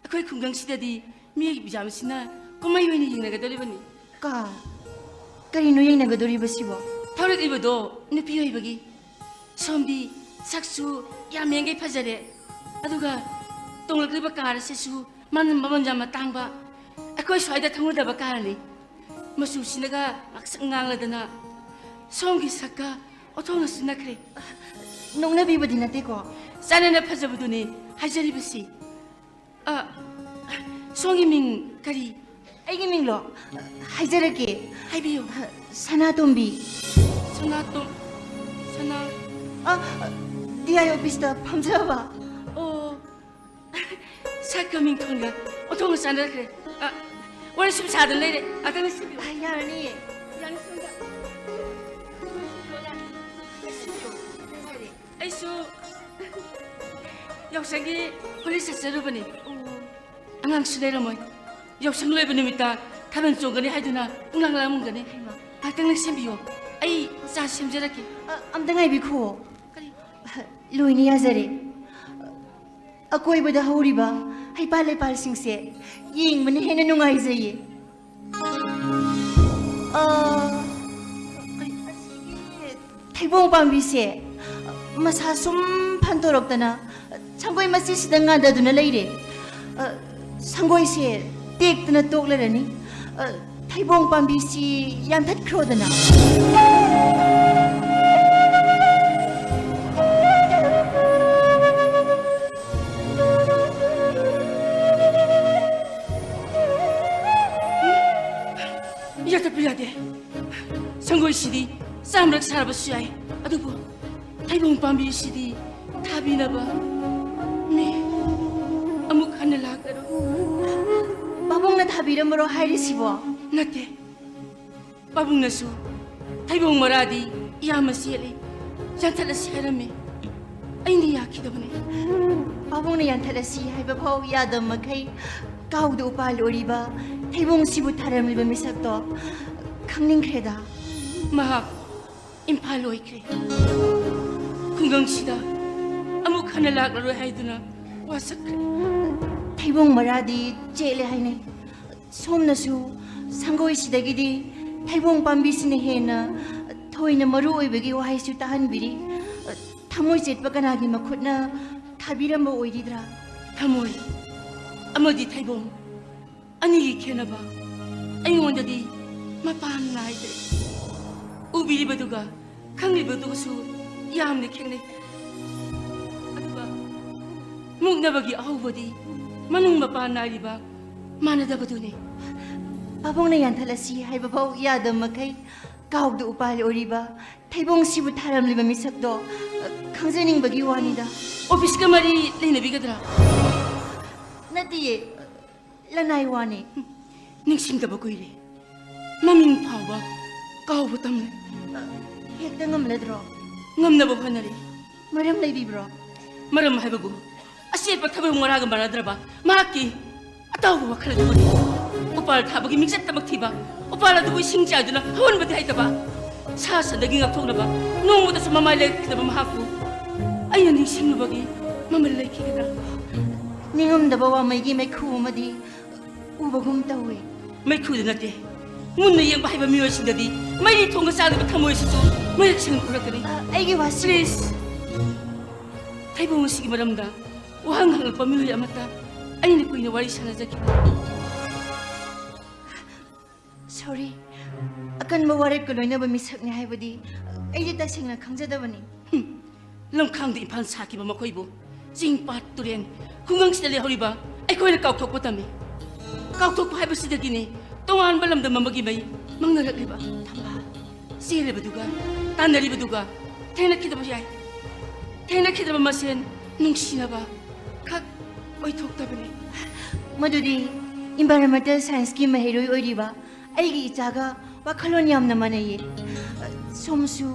ꯑꯩꯈꯣꯏ ꯈꯨꯡꯒꯪꯁꯤꯗꯗꯤ ꯃꯤꯒꯤ ꯕꯤꯖꯥꯝꯁꯤꯅ ꯀꯨꯝꯍꯩ ꯑꯣꯏꯅ ꯌꯦꯡꯅꯒꯗꯧꯔꯤꯕꯅꯤ ꯀꯥ ꯀꯔꯤꯅꯣ ꯌꯦꯡꯅꯒꯗꯧꯔꯤꯕꯁꯤꯕꯣ ꯊꯧꯔꯛꯂꯤꯕꯗꯣ ꯅꯨꯄꯤ ꯑꯣꯏꯕꯒꯤ ꯁꯣꯝꯗꯤ ꯁꯛꯁꯨ ꯌꯥꯝ ꯌꯦꯡꯒꯩ ꯐꯖꯔꯦ ꯑꯗꯨꯒ ꯇꯣꯡꯂꯛꯂꯤꯕ ꯀꯥꯔ ꯑꯁꯤꯁꯨ ꯃꯃꯜ ꯌꯥꯝꯅ ꯇꯥꯡꯕ ꯑꯩꯈꯣꯏ ꯁ꯭ꯋꯥꯏꯗ ꯊꯧꯅꯗꯕ ꯀꯥꯔꯅꯤ ꯃꯆꯨꯁꯤꯅꯒ ꯉꯥꯛꯁꯪ ꯉꯥꯡꯂꯗꯅ ꯁꯣꯝꯒꯤ ꯁꯛꯀ 어떠나스 나크레 농나비버디 나대고 짜내나 파자부도니 하자리부시 송이민 가리 애기민로 하이자르게 하이비요 사나돔비 사나 디아요 비스타 밤자봐 사카민 톤가 어떠나 사나 그래 원래 좀 사들 내래 아까는 씹이 야니 양손가 아이수 역상이 홀리스 세르버니 안강 수레로 뭐 역상 로이브 누미타 타면 쪽거니 하이두나 웅랑랑문 거니 아땅랑 셈비요 아이 자 셈제라키 암당아이 비코 그래 로이니 야자리 아코이보다 하우리바 하이팔레팔 싱세 잉문이 해는 농아이자이 태봉 밤비세 마사 숨 판도록다나 창고이 마시시다 nga다두나 레이레 상고이세 떼ꯛꯇꯅ ꯇꯣꯛꯂꯔꯅꯤ 태봉 밤비시 ꯌꯥꯟꯊꯠꯈ꯭ꯔꯣꯗꯅ 야답해야돼 선거의 시디 쌈락 살아봤어야 해 아두고 태봉 밤비 시디 답이나봐 네 아무 하늘 나가로 바봉나 다비름으로 하이리시보 나때 바봉나수 태봉 머라디 야마시엘리 잔탈라시 하라메 아이니 야키더보네 바봉나 얀타라시 하이바포 야덤마카이 가우도 우팔오리바 태봉시부 타람일바 미삭도 강링크레다 마학 임팔로이크레 궁강시다 아무 하늘 나가로 하이드나 와삭크레 태봉 머라디 제레 하이네 솜나수 상고이시다기디 태봉 밤비시네 헤나 토이나 머루 오이베기 와이수 따한비리 타모이 젯바 가나기 마콧나 타비람보 오이디드라 타모이 아머디 태봉 아니기 캐나봐 아잉원다디 마판 나이들 우비리바두가 ꯈꯪꯂꯤꯕꯗꯨꯒꯁꯨ ꯌꯥꯝꯅ ꯈꯦꯠꯅꯩ ꯑꯗꯨꯒ ꯃꯨꯛꯅꯕꯒꯤ ꯑꯍꯧꯕꯗꯤ ꯃꯅꯨꯡ ꯃꯄꯥꯟ ꯅꯥꯏꯔꯤꯕ ꯃꯥꯟꯅꯗꯕꯗꯨꯅꯤ ꯄꯥꯕꯨꯡꯅ ꯌꯥꯟꯊꯠꯂꯁꯤ ꯍꯥꯏꯕ ꯐꯥꯎ ꯌꯥꯗꯕ ꯃꯈꯩ ꯀꯥꯎꯗ ꯎꯄꯥꯜ ꯑꯣꯏꯔꯤꯕ ꯊꯩꯕꯣꯡꯁꯤꯕꯨ ꯊꯥꯔꯝꯂꯤꯕ ꯃꯤꯁꯛꯇꯣ ꯈꯪꯖꯅꯤꯡꯕꯒꯤ ꯋꯥꯅꯤꯗ ꯑꯣꯐꯤꯁꯀ ꯃꯔꯤ ꯂꯩꯅꯕꯤꯒꯗ꯭ꯔꯥ ꯅꯠꯇꯤꯌꯦ ꯂꯅꯥꯏ ꯋꯥꯅꯤ ꯅꯤꯡꯁꯤꯡꯗꯕ ꯀꯨꯏꯔꯦ ꯃꯃꯤꯡ ꯐꯥꯎꯕ ꯀꯥꯎꯕ ꯇꯝꯂꯦ ꯍꯦꯛꯇ ꯉꯝꯂꯗ꯭ꯔꯣ ꯉꯝꯅꯕ ꯍꯣꯠꯅꯔꯤ ꯃꯔꯝ ꯂꯩꯕꯤꯕ꯭ꯔꯣ ꯃꯔꯝ ꯍꯥꯏꯕꯕꯨ ꯑꯆꯦꯠꯄ ꯊꯕꯛ ꯃꯔꯥꯒ ꯃꯥꯟꯅꯗ꯭ꯔꯕ ꯃꯍꯥꯛꯀꯤ ꯑꯇꯥꯎꯕ ꯋꯥꯈꯜ ꯑꯗꯨꯕꯨꯅꯤ ꯎꯄꯥꯜ ꯊꯥꯕꯒꯤ ꯃꯤꯡꯆꯠꯇꯃꯛ ꯊꯤꯕ ꯎꯄꯥꯜ ꯑꯗꯨꯕꯨ ꯏꯁꯤꯡ ꯆꯥꯏꯗꯨꯅ ꯍꯧꯍꯟꯕꯗꯤ ꯍꯩꯇꯕ ꯁꯥ ꯁꯟꯗꯒꯤ ꯉꯥꯛꯊꯣꯛꯅꯕ ꯅꯣꯡꯃꯗꯁꯨ ꯃꯃꯥꯏ ꯂꯩꯈꯤꯗꯕ ꯃꯍꯥꯛꯄꯨ ꯑꯩꯅ ꯅꯤꯡꯁꯤꯡꯂꯨꯕꯒꯤ ꯃꯃꯜ ꯂꯩꯈꯤꯒꯗ꯭ꯔꯥ ꯅꯤꯡꯉꯝꯗꯕ ꯋꯥꯃꯩꯒꯤ ꯃꯩꯈꯨ ꯑꯃꯗꯤ ꯎꯕꯒꯨꯝ ꯇꯧꯋꯦ ꯃꯩꯈꯨꯗ ꯅꯠꯇꯦ ꯃꯨꯟꯅ ꯌꯦꯡꯕ ꯍꯩꯕ ꯃꯤꯑꯣꯏꯁꯤꯡꯗꯗꯤ ꯃꯩꯔꯤ ꯊꯣꯡꯒ ꯆꯥꯗꯕ ꯊꯃꯣꯏꯁꯤꯁꯨ ꯃꯌꯦꯛ ꯁꯦꯡꯅ ꯎꯔꯛꯀꯅꯤ ꯑꯩꯒꯤ ꯋꯥꯁꯤ ꯄ꯭ꯂꯤꯖ ꯊꯩꯕꯣꯡ ꯑꯁꯤꯒꯤ ꯃꯔꯝꯗ ꯋꯥꯍꯪ ꯍꯪꯂꯛꯄ ꯃꯤꯑꯣꯏ ꯑꯃꯠꯇ ꯑꯩꯅ ꯀꯨꯏꯅ ꯋꯥꯔꯤ ꯁꯥꯟꯅꯖꯈꯤꯕ ꯁꯣꯔꯤ ꯑꯀꯟꯕ ꯋꯥꯔꯦꯞꯀ ꯂꯣꯏꯅꯕ ꯃꯤꯁꯛꯅꯤ ꯍꯥꯏꯕꯗꯤ ꯑꯩꯗꯤ ꯇꯁꯦꯡꯅ ꯈꯪꯖꯗꯕꯅꯤ ꯂꯝꯈꯥꯡꯗ ꯏꯝꯐꯥꯜ ꯁꯥꯈꯤꯕ ꯃꯈꯣꯏꯕꯨ ꯆꯤꯡ ꯄꯥꯠ ꯇꯨꯔꯦꯟ ꯈꯨꯡꯒꯪꯁꯤꯗ ꯂꯩꯍꯧꯔꯤꯕ ꯑꯩꯈꯣꯏꯅ ꯀꯥꯎꯊꯣꯛꯄ ꯇꯝꯃꯤ ꯀꯥꯎꯊꯣꯛꯄ ꯍꯥꯏꯕꯁꯤꯗꯒꯤꯅꯤ ꯇꯣꯉꯥꯟꯕ ꯂꯝꯗꯝ ꯑꯃꯒꯤ ꯃꯩ ꯃꯪꯅꯔꯛꯂꯤꯕ ꯊꯝꯕꯥꯜ ꯆꯦꯜꯂꯤꯕꯗꯨꯒ ꯇꯥꯟꯅꯔꯤꯕꯗꯨꯒ ꯊꯦꯡꯅꯈꯤꯗꯕ ꯌꯥꯏ ꯊꯦꯡꯅꯈꯤꯗꯕ ꯃꯁꯦꯟ ꯅꯨꯡꯁꯤꯅꯕ ꯈꯛ ꯑꯣꯏꯊꯣꯛꯇꯕꯅꯤ ꯃꯗꯨꯗꯤ ꯏꯟꯚꯥꯏꯔꯣꯟꯃꯦꯟꯇꯦꯜ ꯁꯥꯏꯟꯁꯀꯤ ꯃꯍꯩꯔꯣꯏ ꯑꯣꯏꯔꯤꯕ ꯑꯩꯒꯤ ꯏꯆꯥꯒ ꯋꯥꯈꯜꯂꯣꯟ ꯌꯥꯝꯅ ꯃꯥꯟꯅꯩꯌꯦ ꯁꯣꯝꯁꯨ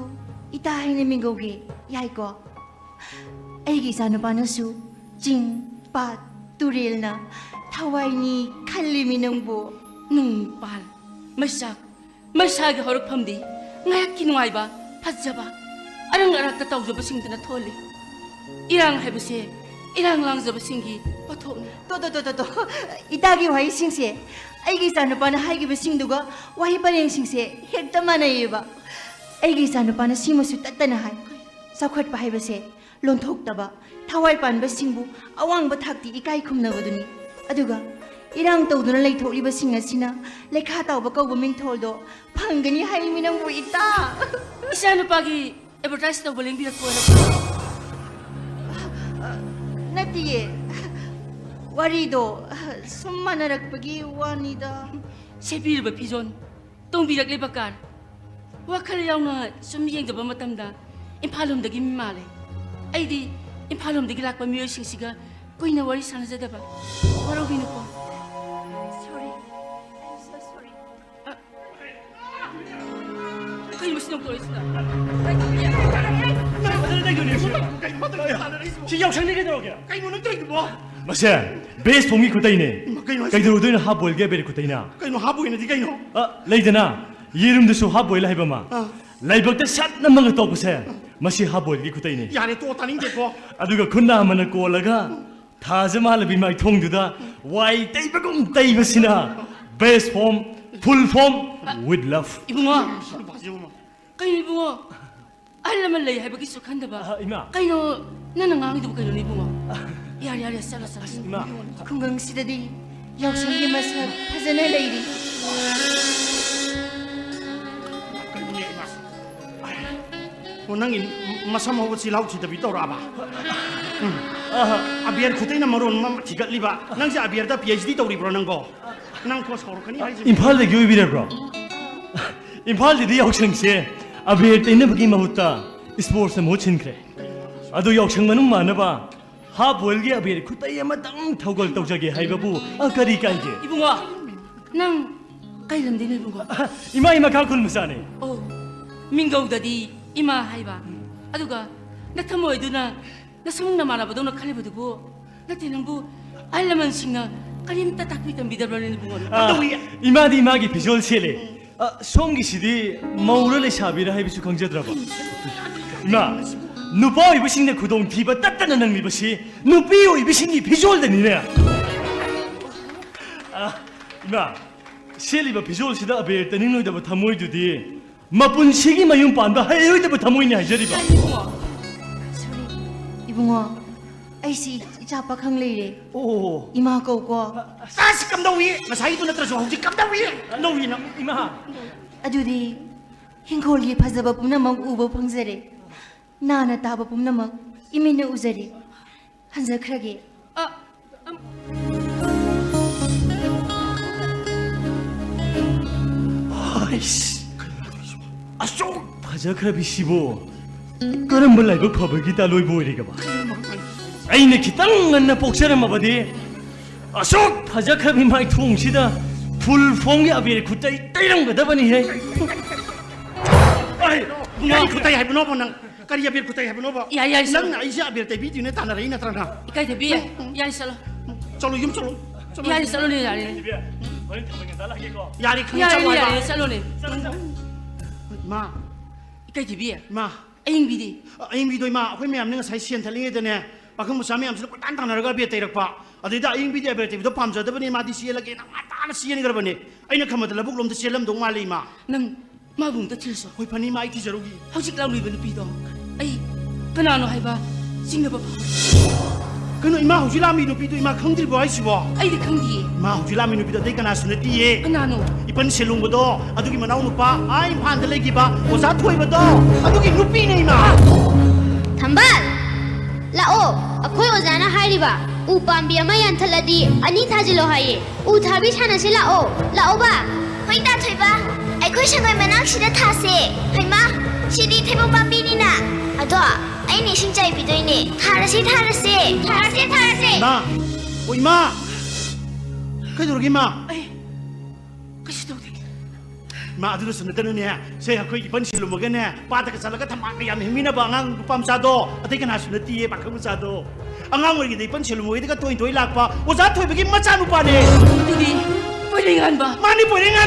ꯏꯇꯥ ꯍꯥꯏꯅ ꯃꯤꯡꯒꯧꯒꯦ ꯌꯥꯏꯀꯣ ꯑꯩꯒꯤ ꯏꯆꯥꯅꯨꯄꯥꯅꯁꯨ ꯆꯤꯡ ꯄꯥꯠ ꯇꯨꯔꯦꯜꯅ ꯊꯋꯥꯏꯅꯤ ꯈꯜꯂꯤꯃꯤ ꯅꯪꯕꯨ ꯅꯨꯡ ꯄꯥꯜ ꯃꯩꯁꯥꯛ ꯃꯩꯁꯥꯒꯤ ꯍꯧꯔꯛꯐꯝꯗꯤ ꯉꯥꯏꯍꯥꯛꯀꯤ ꯅꯨꯡꯉꯥꯏꯕ ꯐꯖꯕ ꯑꯔꯪ ꯑꯔꯥꯛꯇ ꯇꯧꯖꯕꯁꯤꯡꯗꯨꯅ ꯊꯣꯜꯂꯤ ꯏꯔꯥꯡ ꯍꯥꯏꯕꯁꯦ ꯏꯔꯥꯡ ꯂꯥꯡꯖꯕꯁꯤꯡꯒꯤ ꯄꯣꯠꯊꯣꯛꯅꯤ ꯇꯣ ꯏꯇꯥꯒꯤ ꯋꯥꯍꯩꯁꯤꯡꯁꯦ ꯑꯩꯒꯤ ꯏꯆꯥꯅꯨꯄꯥꯅ ꯍꯥꯏꯈꯤꯕꯁꯤꯡꯗꯨꯒ ꯋꯥꯍꯩ ꯄꯔꯦꯡꯁꯤꯡꯁꯦ ꯍꯦꯛꯇ ꯃꯥꯟꯅꯩꯌꯦꯕ ꯑꯩꯒꯤ ꯏꯆꯥꯅꯨꯄꯥꯅ ꯁꯤꯃꯁꯨ ꯇꯠꯇꯅ ꯍꯥꯏ ꯆꯥꯎꯈꯠꯄ ꯍꯥꯏꯕꯁꯦ ꯂꯣꯟꯊꯣꯛꯇꯕ ꯊꯋꯥꯏ ꯄꯥꯟꯕꯁꯤꯡꯕꯨ ꯑꯋꯥꯡꯕ ꯊꯥꯛꯇꯤ ꯏꯀꯥꯏ ꯈꯨꯝꯅꯕꯗꯨꯅꯤ ꯑꯗꯨꯒ ꯏꯔꯥꯡ ꯇꯧꯗꯨꯅ ꯂꯩꯊꯣꯛꯂꯤꯕꯁꯤꯡ ꯑꯁꯤꯅ ꯂꯩꯈꯥ ꯇꯥꯎꯕ ꯀꯧꯕ ꯃꯤꯡꯊꯣꯜꯗꯣ ꯐꯪꯒꯅꯤ ꯍꯥꯏꯃꯤ ꯅꯪꯕꯨ ꯏꯇꯥ ꯏꯆꯥꯅꯨꯄꯥꯒꯤ ꯑꯦꯗꯚꯔꯇꯥꯏꯁ ꯇꯧꯕ ꯂꯦꯡꯕꯤꯔꯛꯄ ꯑꯣꯏꯔꯕ꯭ꯔꯥ ꯅꯠꯇꯤꯌꯦ ꯋꯥꯔꯤꯗꯣ ꯁꯨꯝ ꯃꯥꯟꯅꯔꯛꯄꯒꯤ ꯋꯥꯅꯤꯗ ꯁꯦꯠꯄꯤꯔꯤꯕ ꯐꯤꯖꯣꯜ ꯇꯣꯡꯕꯤꯔꯛꯂꯤꯕ ꯀꯥꯔ ꯋꯥꯈꯜ ꯌꯥꯎꯅ ꯁꯨꯝ ꯌꯦꯡꯖꯕ ꯃꯇꯝꯗ ꯏꯝꯐꯥꯜ ꯂꯣꯝꯗꯒꯤ ꯃꯤ ꯃꯥꯜꯂꯦ ꯑꯩꯗꯤ ꯏꯝꯐꯥꯜ ꯂꯣꯝꯗꯒꯤ ꯂꯥꯛꯄ ꯃꯤꯑꯣꯏꯁꯤꯡꯁꯤꯒ ꯀꯨꯏꯅ ꯋꯥꯔꯤ ꯁꯥꯟꯅꯖꯗꯕ ꯋꯥꯔꯧꯕꯤꯅꯨꯀꯣ ꯁꯣꯔꯤ so sorry ꯀꯩ ꯃꯁꯤꯅ ꯇꯧꯔꯤꯁꯤꯅ ꯁꯤ ꯌꯥꯎꯁꯪꯅꯤ ꯀꯩꯗꯧꯔꯒꯦ ꯀꯩꯅꯣ ꯅꯪ ꯇꯧꯔꯤꯗꯨꯕꯣ ꯃꯁꯦ ꯕꯦꯁ ꯊꯣꯡꯒꯤ ꯈꯨꯇꯩꯅꯦ ꯀꯩꯅꯣ ꯍꯥꯏꯁꯦ? ꯀꯩꯗꯧꯗꯣꯏꯅꯣ ꯍꯥꯞ ꯕꯣꯏꯜꯒꯤ ꯑꯕꯦꯔ ꯈꯨꯇꯩꯅ ꯀꯩꯅꯣ ꯍꯥꯞꯄꯨꯒꯦꯅꯗꯤ ꯀꯩꯅꯣ ꯂꯩꯗꯅ ꯌꯦꯔꯨꯝꯗꯁꯨ ꯍꯥꯞ ꯕꯣꯏꯜ ꯍꯥꯏꯕ ꯑꯃ ꯂꯥꯏꯕꯛꯇ ꯁꯠ ꯅꯝꯃꯒ ꯇꯧꯕꯁꯦ ꯃꯁꯤ ꯍꯥꯞ ꯕꯣꯏꯜꯒꯤ ꯈꯨꯇꯩꯅꯦ ꯌꯥꯔꯦ ꯇꯣ ꯇꯥꯅꯤꯡꯗꯦꯀꯣ ꯑꯗꯨꯒ ꯈꯨꯟꯅ ꯑꯃꯅ ꯀꯣꯜꯂꯒ ꯊꯥꯖ ꯃꯥꯜꯂꯕꯤ ꯃꯥꯏꯊꯣꯡꯗꯨꯗ ꯋꯥꯏ ꯇꯩꯕꯒꯨꯝ ꯇꯩꯕꯁꯤꯅ ꯕꯦꯁ ꯐꯣꯝ ꯐꯨꯜ ꯐꯣꯝ ꯋꯤꯠ ꯂꯚ 이붕어 ꯅꯨꯄꯥꯁꯤꯕꯨ 그냥 이붕어 알라만 레이 해보기수 칸다봐 이마. 그냥 나는 앙이도 그냥 이붕어 야야야 살아 살아 이마. ꯈꯨꯡꯒꯪꯁꯤꯗꯗꯤ ꯌꯥꯎꯁꯪꯒꯤ ꯃꯁꯛ ꯐꯖꯅ ꯂꯩꯔꯤ ꯀꯩꯅꯣꯅꯦ ꯏꯃꯥ ꯑꯣ ꯅꯪꯒꯤ ꯃꯁꯝ ꯍꯧꯕ ꯆꯤꯜꯍꯥꯎ ꯊꯤꯗꯕꯤ ꯇꯧꯔꯛꯑꯕ ꯑꯕꯤꯌꯔ ꯈꯨꯇꯩꯅ ꯃꯔꯣꯟ ꯑꯃ ꯊꯤꯒꯠꯂꯤꯕ ꯅꯪꯁꯦ ꯑꯕꯤꯌꯔꯗ PhD ꯇꯧꯔꯤꯕ꯭ꯔꯣ ꯅꯪꯀꯣ ꯅꯪ ꯀꯣ ꯁꯥꯎꯔꯛꯀꯅꯤ ꯍꯥꯏꯁꯦ ꯏꯝꯐꯥꯜꯗꯒꯤ ꯑꯣꯏꯕꯤꯔꯕ꯭ꯔꯣ ꯏꯝꯐꯥꯜꯗꯗꯤ ꯌꯥꯎꯁꯪꯁꯦ ꯑꯕꯦꯔ ꯇꯩꯅꯕꯒꯤ ꯃꯍꯨꯠꯇ ꯏꯁꯄꯣꯔꯠꯁꯅ ꯃꯍꯨꯠ ꯁꯤꯟꯈ꯭ꯔꯦ ꯑꯗꯨ ꯌꯥꯎꯁꯪ ꯃꯅꯨꯡ ꯃꯥꯟꯅꯕ ꯍꯥꯞ ꯕꯣꯏꯜꯒꯤ ꯑꯕꯦꯔ ꯈꯨꯇꯩ ꯑꯃꯇꯪ ꯊꯧꯒꯜ ꯇꯧꯖꯒꯦ 하이바부 ꯀꯔꯤ ꯀꯥꯏꯒꯦ 이붕어 난 까이런데는 이붕어 이마이 마카 굴무사네 어 민가우다디 이마 하이바 아두가 나 타모에두나 나 성나 말아보도나 칼리보두고 나 때는부 알라만 싱나 까림따 딱비던 미더러는 이붕어 이마디 이마기 비주얼 셀레 송기시디 머우르레 샤비라 하이비수 강제드라바 이마 누파 이브싱네 구동 디바 따따나 능리버시 누피오 이비싱이 비주얼 데니네 이마 셀리바 비주얼 시다 아베 때닝노이다바 타모이두디 마뿐 시기 마용 반바 하이오이다바 타모이니 하이저리바 이붕어 ꯁꯣꯔꯤ ꯏꯕꯨꯡꯉꯣ ꯑꯩꯁꯤ ꯏꯆꯥ ꯄꯥꯈꯪ ꯂꯩꯔꯦ 오 ꯏꯃꯥ ꯀꯧꯀꯣ ꯑꯁ ꯀꯝꯗꯧꯏ ꯉꯁꯥꯏꯗꯨ ꯅꯠꯇ꯭ꯔꯁꯨ ꯍꯧꯖꯤꯛ ꯀꯝꯗꯧꯏ ꯅꯧꯏ ꯅꯪ 이마 ꯑꯗꯨꯗꯤ హింగోల్ꯒꯤ ꯐꯖꯕ ꯄꯨꯝꯅꯃꯛ ꯎꯕ ꯐꯪꯖꯔꯦ ꯅꯥꯅ ꯇꯥꯕ ꯄꯨꯝꯅꯃꯛ 이민을 우자리 한적하게 아이씨, 아쇼 바자크라비 시보 그런 걸 알고 퍼버기다 로이 보이리가 봐. 아이네 기땅 안나 복사를 마바디 아쇼 바자크라비 마이 통시다 불풍이 아비를 굿다이 따이랑 거다 보니 해. 아이 나 그때 해 보노 보는 까리 아비를 그때 해 보노 봐. 야야 있어. 난 아이시 아비를 때 비디오네 따나래 이나 따라나. 이까이 대비 야리 살로 쫄로 좀 쫄로. 야리 살로네 야리 어린 타방에 달라게고. 야리 큰 야리 쫄로 야리 봐. 살로네 마, 이까이 대비 마. 아잉 비디 아잉 비디오 마. 회매 없는 사이 시엔 탈링에 되네. 바큰 무사미 암스는 꿀단 따나라가 비에 때려 봐. 어디다 아잉 비디오 아비를 때 비도 밤저더니 마디 시엘라게 나 마따나 시엔이 그러더니 아이나 카마들 라북롬도 시엘람 동말리 마. 능 마붕도 칠소 회 파니 마이 티저로기. hꯧ직 라우리ꯕ 누피도 ꯑꯩ ꯀꯅꯥꯅꯣ ꯍꯥꯏꯕ ꯆꯤꯡꯅꯕ ꯐꯥꯎ 그노 이마 후지라미 누피도 이마 컹들보 아이시보. ꯑꯩꯗꯤ ꯈꯪꯗꯤꯌꯦ 마 후지라미 누피도 데이 까나 수네티예. ꯀꯅꯥꯅꯣ 이번 실롱보도 아두기 만나오 누빠 아이 판들 레기바 오사 토이보도 아두기 누피네 이마. 담발 라오 아코이 오자나 하이리바 우 ꯄꯥꯝꯕꯤ ꯑꯃ ꯌꯥꯟꯊꯠꯂꯗꯤ ꯑꯅꯤ ꯊꯥꯖꯤꯜꯂꯣ ꯍꯥꯏꯌꯦ ꯎ ꯊꯥꯕꯤ ꯁꯥꯟꯅꯁꯤ ꯂꯥꯛꯑꯣ ꯂꯥꯛꯑꯣꯕ ꯍꯣꯏꯗ ꯊꯣꯏꯕ ꯑꯩꯈꯣꯏ ꯁꯪꯒꯣꯏ ꯃꯅꯥꯛꯁꯤꯗ ꯊꯥꯁꯦ ꯍꯩꯃꯥ ꯁꯤꯗꯤ ꯊꯩꯕꯣꯡ ꯄꯥꯝꯕꯤꯅꯤꯅ ꯑꯗꯣ ꯑꯩꯅ ꯏꯁꯤꯡ ꯆꯥꯏꯕꯤꯗꯣꯏꯅꯦ ꯊꯥꯔꯁꯤ 마, 오 이마. 그래도 마. ꯑꯩ ꯀꯩꯁꯨ ꯇꯧꯗꯦ 마 아들로서 너는 세야 그 이번 실로 먹겠네. 바다가 살아가 다 막이 안 힘이나 방황 밤사도 어떻게 나수는 뒤에 방금사도 안강 우리 이번 실로 먹이다가 또이 락바 오자 토이백이 맞자 누빠네. ꯑꯗꯨꯗꯤ ꯄꯣꯏꯔꯤꯡ ꯍꯥꯟꯕ 많이 보행한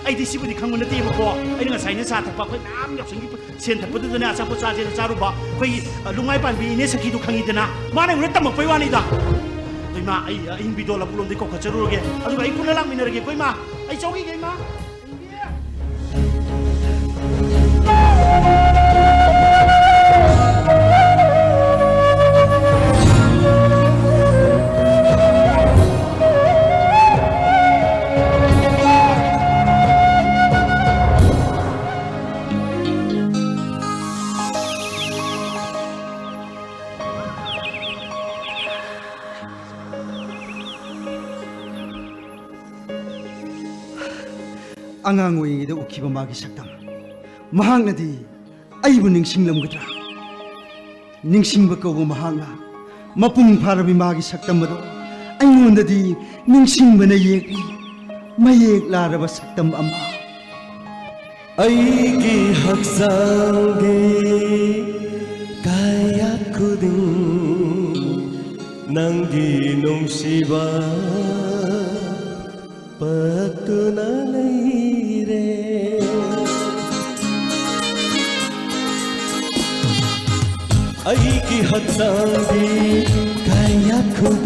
아이디 시부디 강문에 띄고 아이는 사이는 사탁바 거의 남 역성기 센터부터는 아사포 사제는 자루바 거의 룽아이 반비네 스키도 강이드나 만에 우리 땀 먹고 와니다 마 아이 인비도라 불론데 꼭 같이로게 아주 아이 불러랑 미너게 거의 마 아이 저기 게 마. 아강 오잉이도 웃기고 마기 시작담 마항나디 아이부 닝싱lâm 그더라 닝싱부 거고 마항나 마뿡 바람이 마기 시작담마도 아이몬다디 닝싱부나 예기 마예ꯛ 라라바 시작담 아마 아이기 학상게 가야 쿠딩 낭기 농시바 빠뜨나네 아이기 학상기 가야 쿠딩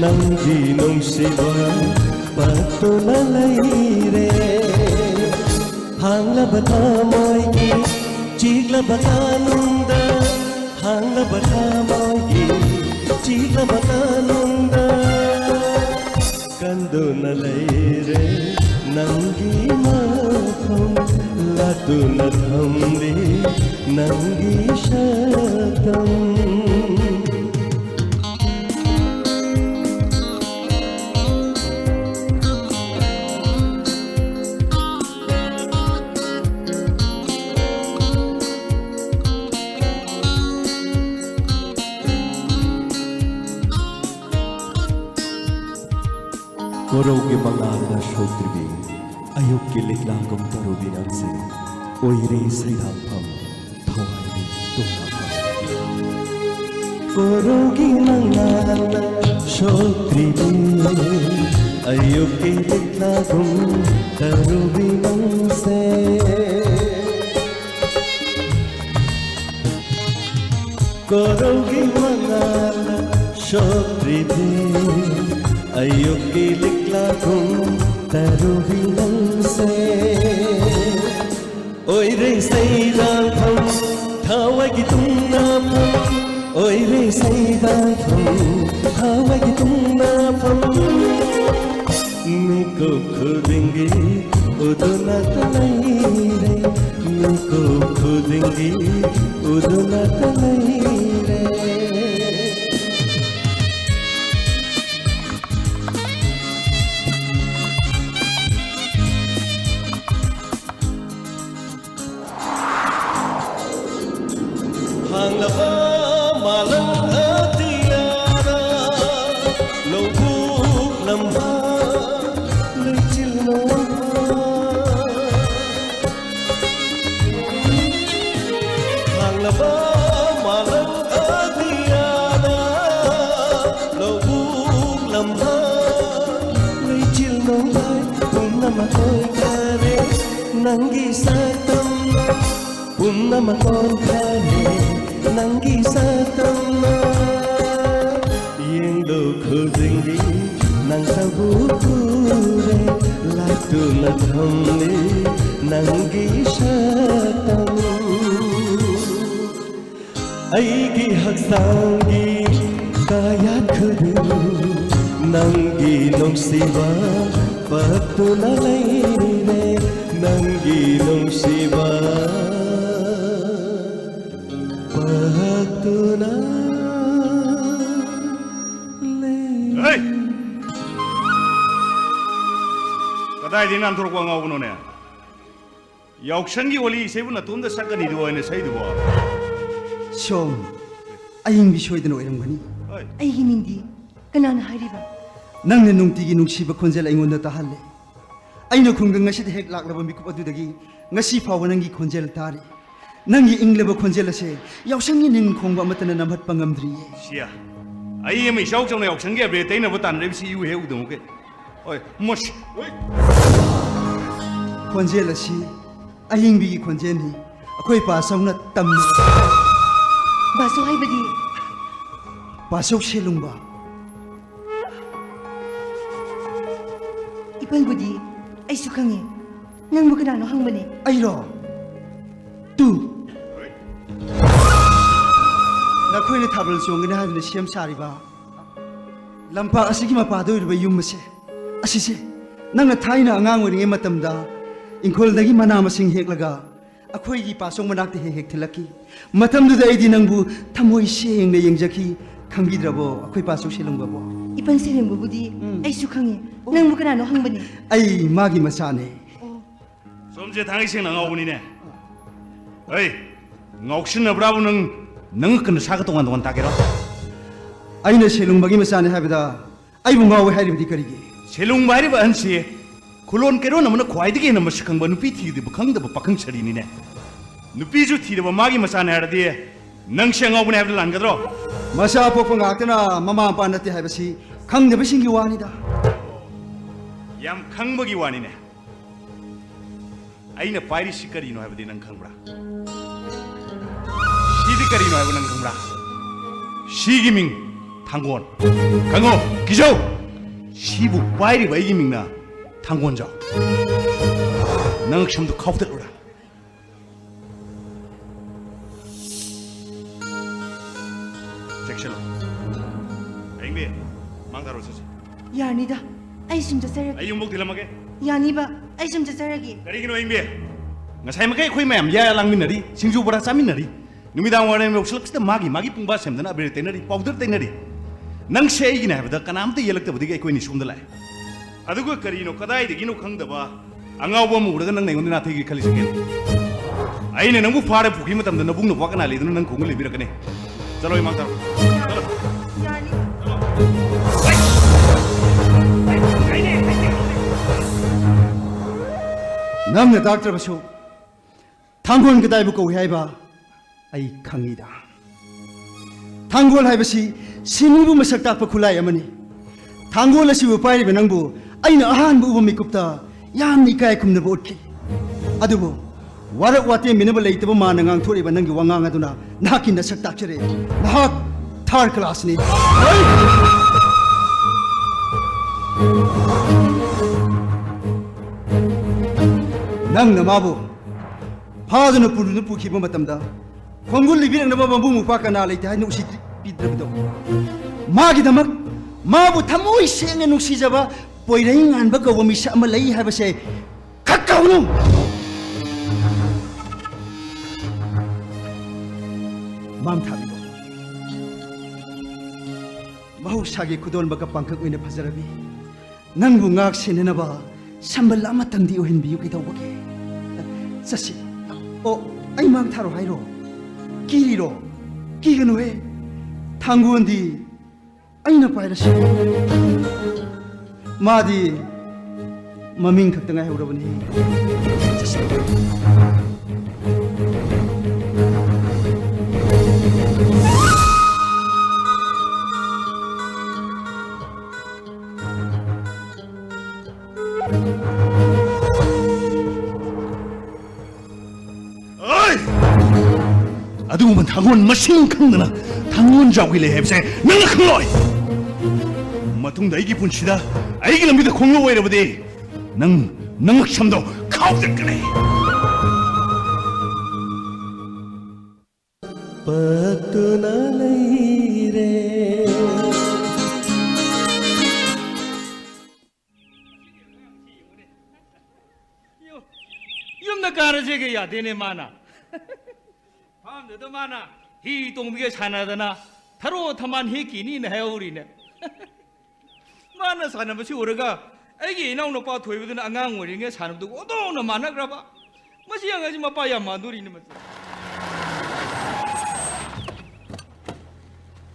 낭기 농시바 빠뜨나네 항라 바타모이기 지글라 바타눈다 항라 바타모이기 지글라 바타눈다 간도나 레이레 낭기 마품 라두나 탐리 낭기 샤담 Korauge mangana shotribi ayukki liklangam tarubi nangse oire saidapam thawai tumapam Korauge mangana shotribi ayukki liklangam tarubi nangse Korauge mangana shotribi ayukki liklagum taruhinangse oire saidapam thawagi tumnapam oire saidapam thawagi tumnapam miko khudinge uduna talaire nuko khudingi uduna talaire hanglaba malang atiyara lobuk lamba lechil nawa hanglaba malang atiyara lobuk lamba lechil nawa punnama koi kare nangi satam punnama kon kare nangi satama yang lo khudingi nang sabukure latu na thamne nangi satam aigi haksangi kaya khudu nangi nongsiba patu na laire nangi nongsiba Hey! Kadai nan thor ko ngau no ne. Yaukshang gi wali sebu na tunda sakani do ne sai do. som aying bi soidana oiramgani ꯑꯩꯒꯤ ꯃꯤꯡꯗꯤ ꯀꯅꯥꯅ ꯍꯥꯏꯔꯤꯕ ꯅꯪꯅ ꯅꯨꯡꯇꯤꯒꯤ ꯅꯨꯡꯁꯤꯕ ꯈꯣꯟꯖꯦꯜ ꯑꯩꯉꯣꯟꯗ ꯇꯥꯍꯜꯂꯦ ꯑꯩꯅ ꯈꯨꯡꯒꯪ ꯑꯁꯤꯗ ꯍꯦꯛ ꯂꯥꯛꯂꯕ ꯃꯤꯀꯨꯞ ꯑꯗꯨꯗꯒꯤ ꯉꯁꯤ ꯐꯥꯎꯕ ꯅꯪꯒꯤ ꯈꯣꯟꯖꯦꯜ ꯇꯥꯔꯤ ꯅꯪꯒꯤ ꯏꯪꯂꯕ ꯈꯣꯟꯖꯦꯜ ꯑꯁꯦ ꯌꯥꯎꯁꯪꯒꯤ ꯅꯤꯡ ꯈꯣꯡꯕ ꯑꯃꯠꯇꯅ ꯅꯝꯍꯠꯄ ꯉꯝꯗ꯭ꯔꯤꯌꯦ Sia. Ai em isau chong ne yaukshang gi abre tai na batan re si yu he udong ke. Oi, mosh. Oi. ꯈꯣꯟꯖꯦꯜ ꯑꯁꯤ ꯑꯌꯤꯡꯕꯤꯒꯤ ꯈꯣꯟꯖꯦꯜꯅꯤ ꯑꯩꯈꯣꯏ ꯄꯥꯁꯧꯅ ꯇꯝꯃꯤ ꯕꯥꯁꯨ ꯍꯥꯏꯕꯗꯤ ꯄꯥꯁꯧ ꯁꯦꯂꯨꯡꯕ ꯏꯄꯟꯕꯨꯗꯤ ꯑꯩꯁꯨ ꯈꯪꯉꯦ ꯅꯪꯕꯨ ꯀꯅꯥꯅꯣ ꯍꯪꯕꯅꯦ ꯑꯩꯔꯣ ꯇꯨ ꯅꯈꯣꯏꯅ ꯊꯥꯕꯜ ꯆꯣꯡꯒꯅꯤ ꯍꯥꯏꯗꯨꯅ ꯁꯦꯝ ꯁꯥꯔꯤꯕ ꯂꯝꯄꯥꯛ ꯑꯁꯤꯒꯤ ꯃꯄꯥꯗ ꯑꯣꯏꯔꯤꯕ ꯌꯨꯝ ꯑꯁꯦ ꯑꯁꯤꯁꯦ ꯅꯪꯅ ꯊꯥꯏꯅ ꯑꯉꯥꯡ ꯑꯣꯏꯔꯤꯉꯩ ꯃꯇꯝꯗ ꯏꯪꯈꯣꯜꯗꯒꯤ ꯃꯅꯥ ꯃꯁꯤꯡ ꯍꯦꯛꯂꯒ ꯑꯩꯈꯣꯏꯒꯤ ꯄꯥꯁꯣꯡ ꯃꯅꯥꯛꯇ ꯍꯦꯛ ꯍꯦꯛ ꯊꯤꯜꯂꯛꯈꯤ ꯃꯇꯝꯗꯨꯗ ꯑꯩꯗꯤ ꯅꯪꯕꯨ ꯊꯃꯣꯏ ꯁꯦꯡꯅ ꯌꯦꯡꯖꯈꯤ ꯈꯪꯕꯤꯗ꯭ꯔꯕꯣ ꯑꯩꯈꯣꯏ ꯄꯥꯁꯧ ꯁꯦꯂꯨꯡꯕꯕꯣ 이번 세рем부부디 아이수 강해 낭부 그나노 항번이 ꯑꯩ ꯃꯥꯒꯤ ꯃꯆꯥꯅꯦ Somje thangi sing na ngau ni ne. Oi, ngaukshin na bravo nang kan sa ka tongan tongan ta kero. ꯑꯩꯅ ꯁꯦꯂꯨꯡꯕꯒꯤ ꯃꯆꯥꯅꯦ ꯍꯥꯏꯕꯗ ꯑꯩꯕꯨ ꯉꯥꯎꯋꯦ ꯍꯥꯏꯔꯤꯕꯗꯤ ꯀꯔꯤꯒꯤ Selung bari ba ansi. Kulon kero na mana khwai dige na masikang ba nupi thi de bakhang da pakhang chari ni ne. Nupi ju thi de ba magi masana har de nang se ngau ne ha lan gadro. ꯃꯆꯥ ꯄꯣꯛꯄ ꯉꯥꯛꯇꯅ ꯃꯃꯥ ꯃꯄꯥ ꯅꯠꯇꯦ ꯍꯥꯏꯕꯁꯤ ꯈꯪꯗꯕꯁꯤꯡꯒꯤ ꯋꯥꯅꯤꯗ Yam khang bagi wani ne. Aina pairi sikari no ha de nang khang bra. Sidi kari no ha nang khang bra. Sigi ming thanggon. Kango kijo. Sibu pairi ba igi ming na thanggon ja. Nang sham du khawt ra. Section. Aingbe mangdaro sasi. 야니다 아이숨 저사라기 Ayung mok dilamage. 야니바 아이숨 저사라기 Karigino aingbe. Ngasai makai khoi mayam ya langminari singju bara chaminari. Numidang waran me ukslak sta magi pungba semdana abir tenari powder tenari. Nang sei gina habda kanam te yelak tabdi kai koi ni sumda lai. Adugo karino kadai de gino khangdaba angau bo mu urga nang nei undina thegi khali singen. Aine nangbu phare pukhi matam da nabung no wakana le dun nang khong le birakane. Chalo imang tar. Chalo. 야니 ꯅꯪꯅ ꯇꯥꯛꯇ꯭ꯔꯕꯁꯨ ꯊꯥꯡꯒꯣꯜ ꯀꯗꯥꯏꯕꯨ ꯀꯧꯏ ꯍꯥꯏꯕ ꯑꯩ ꯈꯪꯏꯗ ꯊꯥꯡꯒꯣꯜ ꯍꯥꯏꯕꯁꯤ ꯁꯤꯅꯤꯕꯨ ꯃꯁꯛ ꯇꯥꯛꯄ ꯈꯨꯠꯂꯥꯏ ꯑꯃꯅꯤ ꯊꯥꯡꯒꯣꯜ ꯑꯁꯤꯕꯨ ꯄꯥꯏꯔꯤꯕ ꯅꯪꯕꯨ ꯑꯩꯅ ꯑꯍꯥꯟꯕ ꯎꯕ ꯃꯤꯀꯨꯞꯇ ꯌꯥꯝꯅ ꯏꯀꯥꯏ ꯈꯨꯝꯅꯕ ꯎꯠꯈꯤ ꯑꯗꯨꯕꯨ ꯋꯥꯔꯛ ꯋꯥꯇꯦꯝꯕꯤꯅꯕ ꯂꯩꯇꯕ ꯃꯥꯅ ꯉꯥꯡꯊꯣꯔꯛꯏꯕ ꯅꯪꯒꯤ ꯋꯥꯉꯥꯡ ꯑꯗꯨꯅ ꯅꯍꯥꯛꯀꯤ ꯅꯁꯛ ꯇꯥꯛꯆꯔꯦ ꯅꯍꯥꯛ ꯊꯥꯔ ꯀ꯭ꯂꯥꯁꯅꯤ ꯅꯪꯅ ꯃꯥꯕꯨ ꯐꯥꯗꯨꯅ ꯄꯨꯗꯨꯅ ꯄꯨꯈꯤꯕ ꯃꯇꯝꯗ ꯈꯣꯡꯒꯨꯜ ꯂꯤꯕꯤꯔꯛꯅꯕ ꯃꯕꯨꯡ ꯃꯧꯄ꯭ꯋꯥ ꯀꯅꯥ ꯂꯩꯇꯦ ꯍꯥꯏꯅ ꯎꯁꯤꯠꯄꯤꯗ꯭ꯔꯕꯗꯣ ꯃꯥꯒꯤꯗꯃꯛ ꯃꯥꯕꯨ ꯊꯃꯣꯏ ꯁꯦꯡꯅ ꯅꯨꯡꯁꯤꯖꯕ ꯄꯣꯏꯔꯩ ꯉꯥꯟꯕ ꯀꯧꯕ ꯃꯤꯁꯛ ꯑꯃ ꯂꯩ ꯍꯥꯏꯕꯁꯦ ꯈꯛꯀ ꯇꯧꯒꯅꯨ ꯃꯥꯡ ꯊꯥꯕꯤꯌꯣ ꯃꯍꯧꯁꯥꯒꯤ ꯈꯨꯗꯣꯜꯃꯒ ꯄꯥꯡꯈꯛ ꯑꯣꯏꯅ ꯐꯖꯔꯕꯤ ꯅꯪꯕꯨ ꯉꯥꯛ ꯁꯦꯟꯅꯅꯕ ꯁꯝꯕꯜ ꯑꯃꯇꯪꯗꯤ ꯑꯣꯏꯍꯟꯕꯤꯌꯨ ꯀꯩꯗꯧꯕꯒꯦ ꯆꯠꯁꯤ ꯑꯣ ꯑꯩ ꯃꯥꯡ ꯊꯥꯔꯣ ꯍꯥꯏꯔꯣ ꯀꯤꯔꯤꯔꯣ ꯀꯤꯒꯅꯨꯍꯦ ꯊꯥꯡꯒꯣꯟꯗꯤ ꯑꯩꯅ ꯄꯥꯏꯔꯁꯤ 마디 마밍 각등아 여러분이 아두면 당원 마신 강느나 당원 자위래 heb세 너가 큰로이 마퉁 나이기 분치다 아이기 남기다 공로와 이러버디 능 참도 가오들 거네 पतुना नहीं रे yumna karajege ya dene mana pamde mana hi tongbi게 산하다나 타로 타만 해기니 해오리네 mana 산하면서 우리가 애기 이나오는 빠 도입으든 안강 오리게 산업도 오도나 많아 그러봐 뭐지 양아지 마빠야 마누리는 뭐지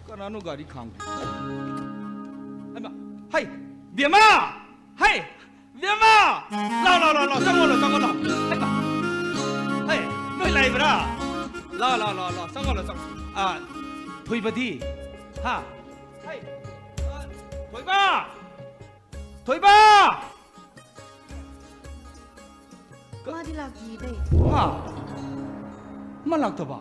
까나노 가리 강 아마 하이 비마 하이 비마 라라라라 상관라 하이까 하이 너희 라이브라 라라라라 상관라 아 도입어디 하 하이 도입아 마디 락기 데 아 말락도 봐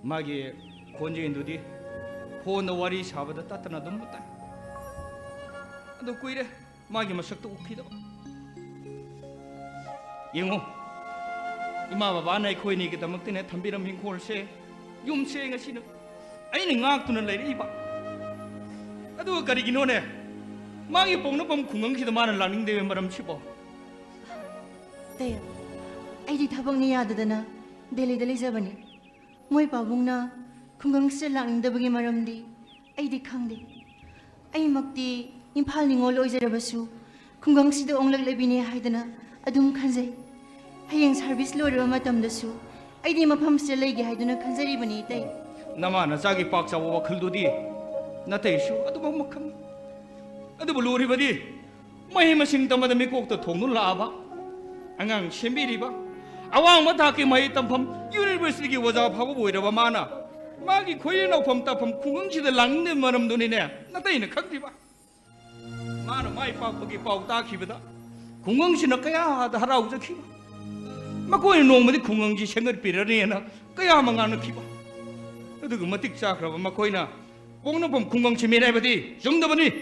마기 곤지인도디 호노 와리 샤바다 따따나 돈 못다 너 꾸이래 마기 마석도 웃기다 잉호 이마 바바나 코이니 기다먹더네 담비람 흰콜세 юм세 ngasi는 아이는 ngaktu는 레리 이봐 아도 가리기노네 마기 뽕노 봄 궁강시도 많은 라닝대회 마람 치보 데 아이디 타방니 야드다나 델리델리 자바니 모이 바봉나 궁강스 랑인다버기 마람디 아이디 캉데 아이막디 임팔 닝올 오이자라바수 궁강시도 옹락레비니 하이드나 아둠 칸제 하영 서비스 로르바 마tamdasu 아이디 마팜스 레기 하이드나 칸자리바니 데 나마나 자기 박자와 클도디 나테이슈 아도 막막함 아도 볼로리바디 마히마싱 담마다 미국도 통눈 라바 안강 셴비리바 아왕 마타키 마이 땀팜 유니버시티기 와자 파고 보이라바 마나 마기 코이나 펌따팜 궁응시데 랑네 마름 눈이네 나타이네 칸디바 마나 마이 파고기 파우다 키베다 궁응시나 까야 하다 하라우자 키바 마코이 농마디 궁응지 생을 비라리나 까야 망하는 키바 어디 그 마틱 자크라바 마코이나 뽕노폼 궁강치 미래바디 정답하니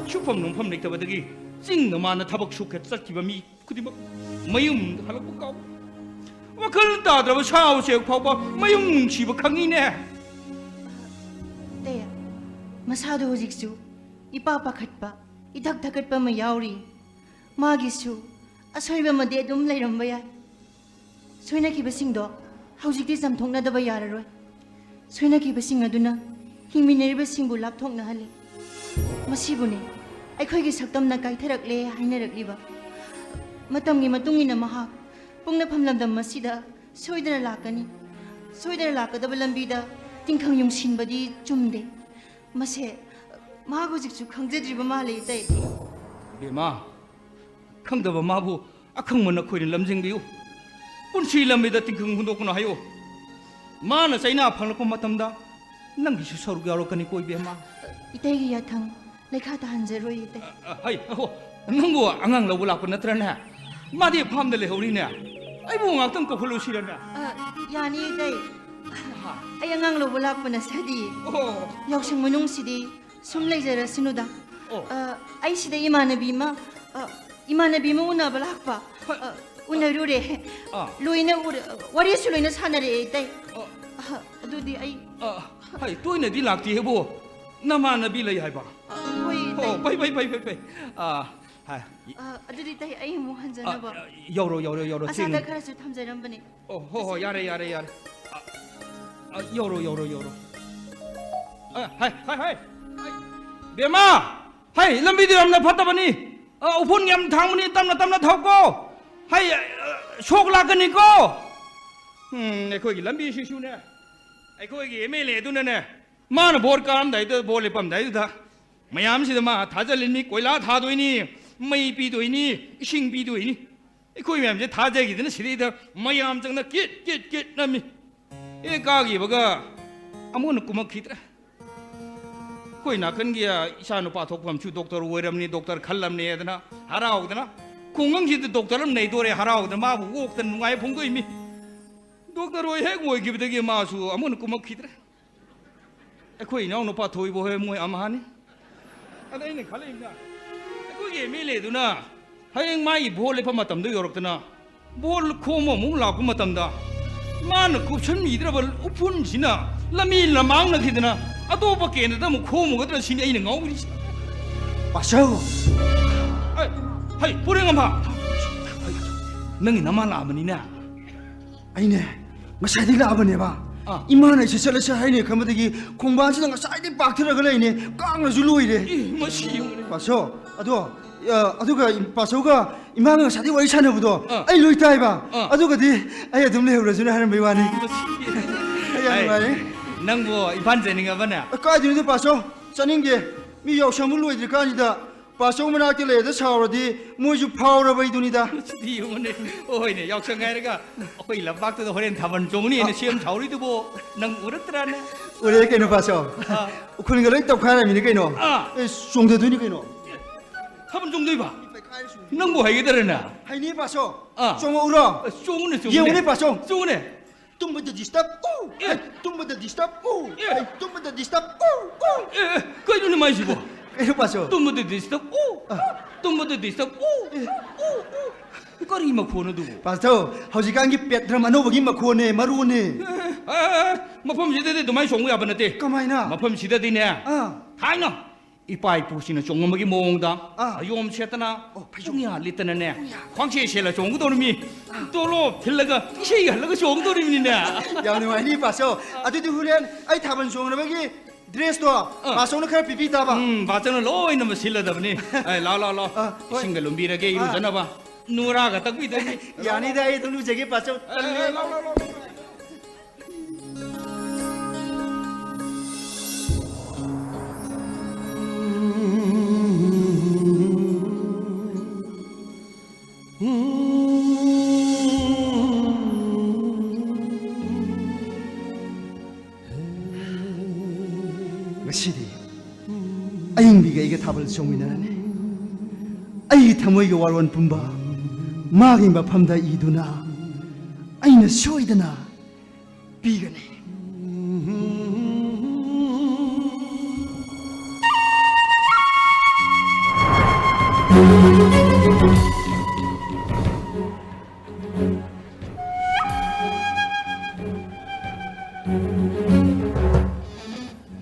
슈펌 농펌 렉터바디기 찡너마나 타박 슈켓 쌀기바미 그디마 마용 할라고 까오 와 걸다드라바 샤오세 파바 마용 치바 강이네 데 마사도 호직수 이빠빠 갓빠 이닥 닥갓빠 마 야우리 마기수 아설바 마데 좀 레이럼바야 소이나키바싱도 하우직디 잠통나다바 야라로이 소이나키바싱 아두나 ꯍꯤꯡꯃꯤꯟꯅꯔꯤꯕꯁꯤꯡꯕꯨ ꯂꯥꯞꯊꯣꯛꯅꯍꯜꯂꯤ ꯃꯁꯤꯕꯨꯅꯤ ꯑꯩꯈꯣꯏꯒꯤ ꯁꯛꯇꯝꯅ ꯀꯥꯏꯊꯔꯛꯂꯦ ꯍꯥꯏꯅꯔꯛꯂꯤꯕ ꯃꯇꯝꯒꯤ ꯃꯇꯨꯡ ꯏꯟꯅ ꯃꯍꯥꯛ ꯄꯣꯛꯅꯐꯝ ꯂꯝꯗꯝ ꯑꯁꯤꯗ ꯁꯣꯏꯗꯅ ꯂꯥꯛꯀꯅꯤ ꯁꯣꯏꯗꯅ ꯂꯥꯛꯀꯗꯕ ꯂꯝꯕꯤꯗ ꯇꯤꯡꯈꯪ ꯌꯨꯡꯁꯤꯟꯕꯗꯤ ꯆꯨꯝꯗꯦ ꯃꯁꯦ ꯃꯍꯥꯛ ꯍꯧꯖꯤꯛꯁꯨ ꯈꯪꯖꯗ꯭ꯔꯤꯕ ꯃꯥꯜꯂꯦ ꯏꯇꯩ ꯕꯦꯃꯥ ꯈꯪꯗꯕ ꯃꯥꯕꯨ ꯑꯈꯪꯕꯅ ꯑꯩꯈꯣꯏꯅ ꯂꯝꯖꯤꯡꯕꯤꯌꯨ ꯄꯨꯟꯁꯤ ꯂꯝꯕꯤꯗ ꯇꯤꯡꯈꯪ ꯍꯨꯟꯗꯣꯛꯀꯅꯨ ꯍꯥꯏꯌꯨ ꯃꯥꯅ ꯆꯩꯅꯥ ꯐꯪꯂꯛꯄ ꯃꯇꯝꯗ ꯅꯪꯒꯤꯁꯨ ꯁꯔꯨꯛ ꯌꯥꯎꯔꯛꯀꯅꯤ ꯀꯣ ꯏꯕꯦꯝꯃ 이때기 야탕 내가 다 한제로이 이때 하이 ꯅꯪꯕꯨ ꯑꯉꯥꯡ ꯂꯧꯕ ꯂꯥꯛꯄ ꯅꯠꯇ꯭ꯔꯅꯦ 마디 팜ꯗ ꯂꯩꯍꯧꯔꯤꯅꯦ ꯑꯩꯕꯨ ꯉꯥꯛꯇꯪ ꯀꯧꯈꯠꯂꯨꯁꯤꯔꯅꯦ 야니 이때 ꯑꯩ ꯑꯉꯥꯡ ꯂꯧꯕ ꯂꯥꯛꯄꯅ ꯁꯗꯤ ꯌꯥꯎꯁꯪ ꯃꯅꯨꯡꯁꯤꯗꯤ ꯁꯨꯝ ꯂꯩꯖꯔꯁꯤꯅꯨꯗ ꯑꯩ ꯁꯤꯗ ꯏꯃꯥꯟꯅꯕꯤ ꯑꯃ ꯎꯅꯕ ꯂꯥꯛꯄ ꯎꯅꯔꯨꯔꯦ ꯂꯣꯏꯅ ꯋꯥꯔꯤꯁꯨ ꯂꯣꯏꯅ ꯁꯥꯟꯅꯔꯛꯑꯦ ꯏꯇꯩ ꯑꯗꯨꯗꯤ ꯑꯩ hai tôi này đi lạc thì bố nam mà nó bị lấy hai ba ꯍꯣꯏ oh pai hai ꯑꯗꯨꯗꯤ ꯇꯥꯏ ꯑꯩ ꯑꯃꯨꯛ ꯍꯟꯖꯅꯕ yoro ꯑꯁꯥꯗ ꯈꯔꯁꯨ ꯊꯝꯖꯔꯝꯕꯅꯤ oh ho yare yoro hai bema hai lambi di amna phata bani upun yam thang bani tamna thau ko hai shok la kani ko ai gi lambi shu ne ai gi emele du ne ma na bor kam dai to bol pam dai da mayam si da ma tha jalin ni koila tha doi ni mai pi doi ni ising pi doi ni ai mayam je tha je gi da siri da mayam jang na kit na mi e ka gi ba ga amun kumak khitra कोई नाकन गया ईशा नुपा थोकम छु डॉक्टर ओरमनी डॉक्टर खल्लमने एदना हराउदना कुंगंग जि डॉक्टर हम नहीं दोरे हराउदना माबु ओक्तन नुगाय फुंगदोइमी डॉक्टर ओय हेग ओय गिबदगे मासु अमुन कुमक खिद्रे एखोइ नाउ नुपा थोइबो हे मोय अमहानी अदैने खलेइना एखोइ गे मेले दुना हयेंग माई बोल लेफा मतम दो योरक्तना बोल खोमो मु लाकु मतमदा मान कुपसन मिद्रबल उफुन सिना लमी लमांग नखिदना अतोप केंद्र दा खोमुगद्र सिनि अइना गाउरि पासौ हाय पुरेंग अमा नंगी नमा लाबनिना ꯑꯩꯅꯦ ꯉꯁꯥꯏꯗꯒꯤ ꯂꯥꯛꯑꯕꯅꯦꯕ ꯏꯃꯥꯅ ꯑꯩꯁꯦ ꯆꯠꯂꯁꯦ ꯍꯥꯏꯅꯦ ꯈꯟꯕꯗꯒꯤ ꯈꯣꯡꯕꯥꯟꯁꯤꯗ ꯉꯁꯥꯏꯗꯒꯤ ꯄꯥꯛꯊꯔꯒ ꯂꯩꯅꯦ ꯀꯥꯡꯅꯁꯨ ꯂꯣꯏꯔꯦ ꯃꯁꯤ ꯄꯥꯁꯣ ꯑꯗꯨꯒ ꯄꯥꯁꯣꯒ ꯏꯃꯥꯒ ꯉꯁꯥꯏꯗꯒꯤ ꯋꯥꯔꯤ ꯁꯥꯟꯅꯕꯗꯣ ꯑꯩ ꯂꯣꯏ ꯇꯥꯏꯕ ꯑꯗꯨꯒꯗꯤ ꯑꯩ ꯑꯗꯨꯝ ꯂꯩꯍꯧꯔꯁꯨꯅ ꯍꯥꯏꯔꯝꯕꯩ ꯋꯥꯅꯤ ꯑꯩ ꯌꯥꯝ ꯅꯨꯡꯉꯥꯏꯔꯦ ꯅꯪꯕꯨ ꯏꯝꯐꯥꯜ ꯆꯠꯅꯤꯡꯉꯕꯅꯦ ꯀꯥꯏꯗꯩꯅꯣꯗ ꯄꯥꯁꯣ ꯆꯠꯅꯤꯡꯗꯦ ꯃꯤ ꯌꯥꯎꯁꯪꯕꯨ ꯂꯣꯏꯗ꯭ꯔꯤꯀꯥꯟꯁꯤꯗ ꯄꯥꯁꯣ ꯃꯅꯥꯛꯇ ꯂꯩꯔꯗ ꯁꯥꯎꯔꯗꯤ ꯃꯣꯏꯁꯨ ꯐꯥꯎꯔꯕꯩꯗꯨꯅꯤꯗ ꯍꯣꯏꯅꯦ ꯌꯥꯎꯁꯪ ꯍꯥꯏꯔꯒ ꯑꯩꯈꯣꯏ ꯂꯝꯄꯥꯛꯇꯨꯗ ꯍꯣꯔꯦꯟ ꯊꯥꯕꯜ ꯆꯣꯡꯅꯤꯅ ꯁꯦꯝ ꯁꯥꯎꯔꯤꯗꯨꯕꯨ ꯅꯪ ꯎꯔꯛꯇ꯭ꯔꯥꯅꯦ ꯎꯔꯦ ꯀꯩꯅꯣ ꯄꯥꯁꯣ ꯎꯈꯨꯜꯒ ꯂꯣꯏ ꯇꯧꯈꯥꯏꯔꯝꯃꯤꯅꯤ ꯀꯩꯅꯣ ꯆꯣꯡꯊꯗꯣꯏꯅꯤ ꯀꯩꯅꯣ ꯊꯥꯕꯜ ꯆꯣꯡꯗꯣꯏꯕ ꯅꯪꯕꯨ ꯍꯩꯒꯗ꯭ꯔꯥꯅꯦ ꯍꯩꯅꯤ ꯄꯥꯁꯣ ꯆꯣꯡꯉꯛꯎꯔꯣ ꯆꯣꯡꯉꯨꯅꯦ ꯌꯦꯡꯉꯨꯅꯦ ꯄꯥꯁꯣ ꯆꯣꯡꯉꯨꯅꯦ tumbuda disturb tumbuda disturb tumbuda disturb ꯀꯩꯅꯣꯅꯦ ꯃꯥꯏꯁꯤꯕꯣ ꯀꯩꯅꯣ ꯄꯥꯁꯣ tumbuda disturb ꯀꯔꯤ ꯃꯈꯣꯟ ꯑꯗꯨꯕꯨ ꯄꯥꯁꯣ ꯍꯧꯖꯤꯛꯀꯥꯟꯒꯤ ꯄꯦꯠ ꯗ꯭ꯔꯝ ꯑꯅꯧꯕꯒꯤ ꯃꯈꯣꯟꯅꯦ ꯃꯔꯨꯅꯦ ꯃꯐꯝꯁꯤꯗꯗꯤ ꯑꯗꯨꯃꯥꯏꯅ ꯆꯣꯡꯕ ꯌꯥꯕ ꯅꯠꯇꯦ ꯀꯃꯥꯏꯅ ꯃꯐꯝꯁꯤꯗꯗꯤꯅꯦ ꯊꯥꯏꯅ ꯏꯄꯥ ꯏꯄꯨꯁꯤꯡꯅ ꯆꯣꯡꯉꯝꯕꯒꯤ ꯃꯑꯣꯡꯗ ꯑꯌꯣꯝ ꯁꯦꯠꯇꯅ ꯐꯩꯖꯣꯡꯌꯥ ꯂꯤꯠꯇꯅꯅꯦ ꯈ꯭ꯋꯥꯡꯁꯦ ꯁꯦꯠꯂ ꯆꯣꯡꯒꯗꯧꯔꯤꯃꯤ ꯇꯣꯂꯣꯞ ꯊꯤꯜꯂꯒ ꯏꯁꯩ ꯍꯜꯂꯒ ꯆꯣꯡꯒꯗꯧꯔꯤꯃꯤꯅꯦ ꯌꯥꯝ ꯅꯨꯡꯉꯥꯏꯅꯤ ꯄꯥꯁꯣ ꯑꯗꯨꯗꯤ ꯍꯣꯔꯦꯟ ꯑꯩ ꯊꯥꯕꯜ ꯆꯣꯡꯅꯕꯒꯤ ꯗ꯭ꯔꯦꯁꯇꯣ ꯄꯥꯁꯣꯅ ꯈꯔ ꯄꯤꯕꯤ ꯇꯥꯕ ꯕꯥꯆꯧꯅ ꯂꯣꯏꯅꯃꯛ ꯁꯤꯜꯂꯗꯕꯅꯤ ꯂꯥꯎ ꯏꯁꯤꯡꯒ ꯂꯨꯝꯕꯤꯔꯒꯦ ꯏꯔꯨꯖꯅꯕ ꯅꯨꯔꯥꯒ ꯇꯛꯄꯤꯗꯣꯏꯅꯤ ꯌꯥꯅꯤꯗ ꯑꯩ ꯑꯗꯨꯝ ꯂꯨꯖꯒꯦ ꯄꯥꯁꯣ ꯉꯁꯤꯗꯤ ꯑꯌꯤꯡꯕꯤꯒ ꯑꯩꯒ ꯊꯥꯕꯜ ꯆꯣꯡꯃꯤꯟꯅꯔꯅꯤ ꯑꯩꯒꯤ ꯊꯃꯣꯏꯒꯤ ꯋꯥꯔꯣꯜ ꯄꯨꯝꯕ ꯃꯥꯒꯤ ꯃꯐꯝꯗ ꯏꯗꯨꯅ ꯑꯩꯅ ꯁꯣꯏꯗꯅ ꯄꯤꯒꯅꯤ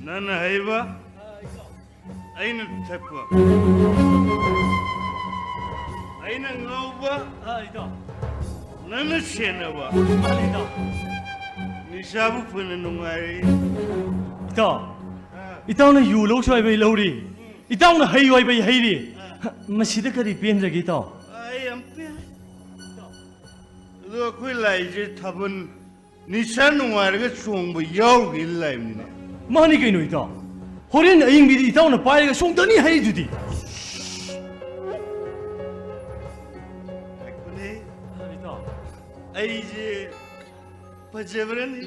ನನ್ನ ಹೈವ ಐನ ತಪ್ಪ ಐನ ngauವ ನನ್ನ ಸೇನವ ನಿಶಾಬು ಫನ ನುಂಗಾರಿ ꯏꯇꯥꯎꯅ ꯌꯨ ꯂꯧ ꯁ꯭ꯋꯥꯏꯕꯩ ꯂꯧꯔꯤ ꯏꯇꯥꯎꯅ ꯍꯩ ꯋꯥꯏꯕꯩ ꯍꯩꯔꯤ ꯃꯁꯤꯗ ꯀꯔꯤ ꯄꯦꯟꯖꯒꯦ ꯏꯇꯥꯎ ꯑꯩ ꯌꯥꯝ ꯄꯦ ꯑꯗꯣ ꯑꯩꯈꯣꯏ ꯂꯥꯏꯁꯦ ꯊꯥꯕꯜ ꯅꯤꯁꯥ ꯅꯨꯡꯉꯥꯏꯔꯒ ꯆꯣꯡꯕ ꯌꯥꯎꯒꯦ ꯂꯥꯏꯕꯅꯤꯅꯦ ꯃꯥꯅꯤ ꯀꯩꯅꯣ ꯏꯇꯥꯎ ꯍꯣꯔꯦꯟ ꯑꯌꯤꯡꯕꯤꯗꯤ ꯏꯇꯥꯎꯅ ꯄꯥꯏꯔꯒ ꯆꯣꯡꯊꯅꯤ ꯍꯩꯗꯨꯗꯤ ꯑꯩꯁꯦ ꯐꯖꯕ꯭ꯔꯅꯤ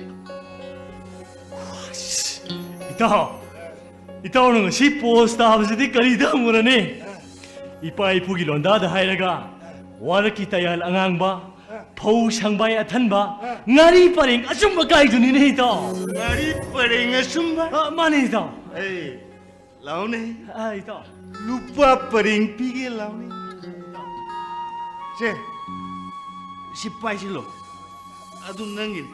ꯏꯇꯥꯎꯅ ꯉꯁꯤ ꯄꯣꯁ ꯇꯥꯕꯁꯤꯗꯤ ꯀꯔꯤꯗ ꯍꯪꯉꯨꯔꯅꯤ ꯏꯄꯥ ꯏꯄꯨꯒꯤ ꯂꯣꯟꯗꯥꯗ ꯍꯥꯏꯔꯒ ꯋꯥꯔꯛꯀꯤ ꯇꯌꯥꯜ ꯑꯉꯥꯡꯕ ꯐꯧ ꯁꯪꯕꯥꯏ ꯑꯊꯟꯕ ꯉꯥꯔꯤ ꯄꯔꯦꯡ ꯑꯆꯨꯝꯕ ꯀꯥꯏꯗꯨꯅꯤꯅꯦ ꯏꯇꯥꯎ ꯉꯥꯔꯤ ꯄꯔꯦꯡ ꯑꯆꯨꯝꯕ ꯃꯥꯅꯦ ꯏꯇꯥꯎ ꯑꯩ ꯂꯥꯎꯅꯦ ꯏꯇꯥꯎ ꯂꯨꯄꯥ ꯄꯔꯦꯡ ꯄꯤꯒꯦ ꯂꯥꯎꯅꯦ ꯁꯦ ꯁꯤ ꯄꯥꯏꯁꯤꯜꯂꯣ ꯑꯗꯨ ꯅꯪꯒꯤꯅꯤ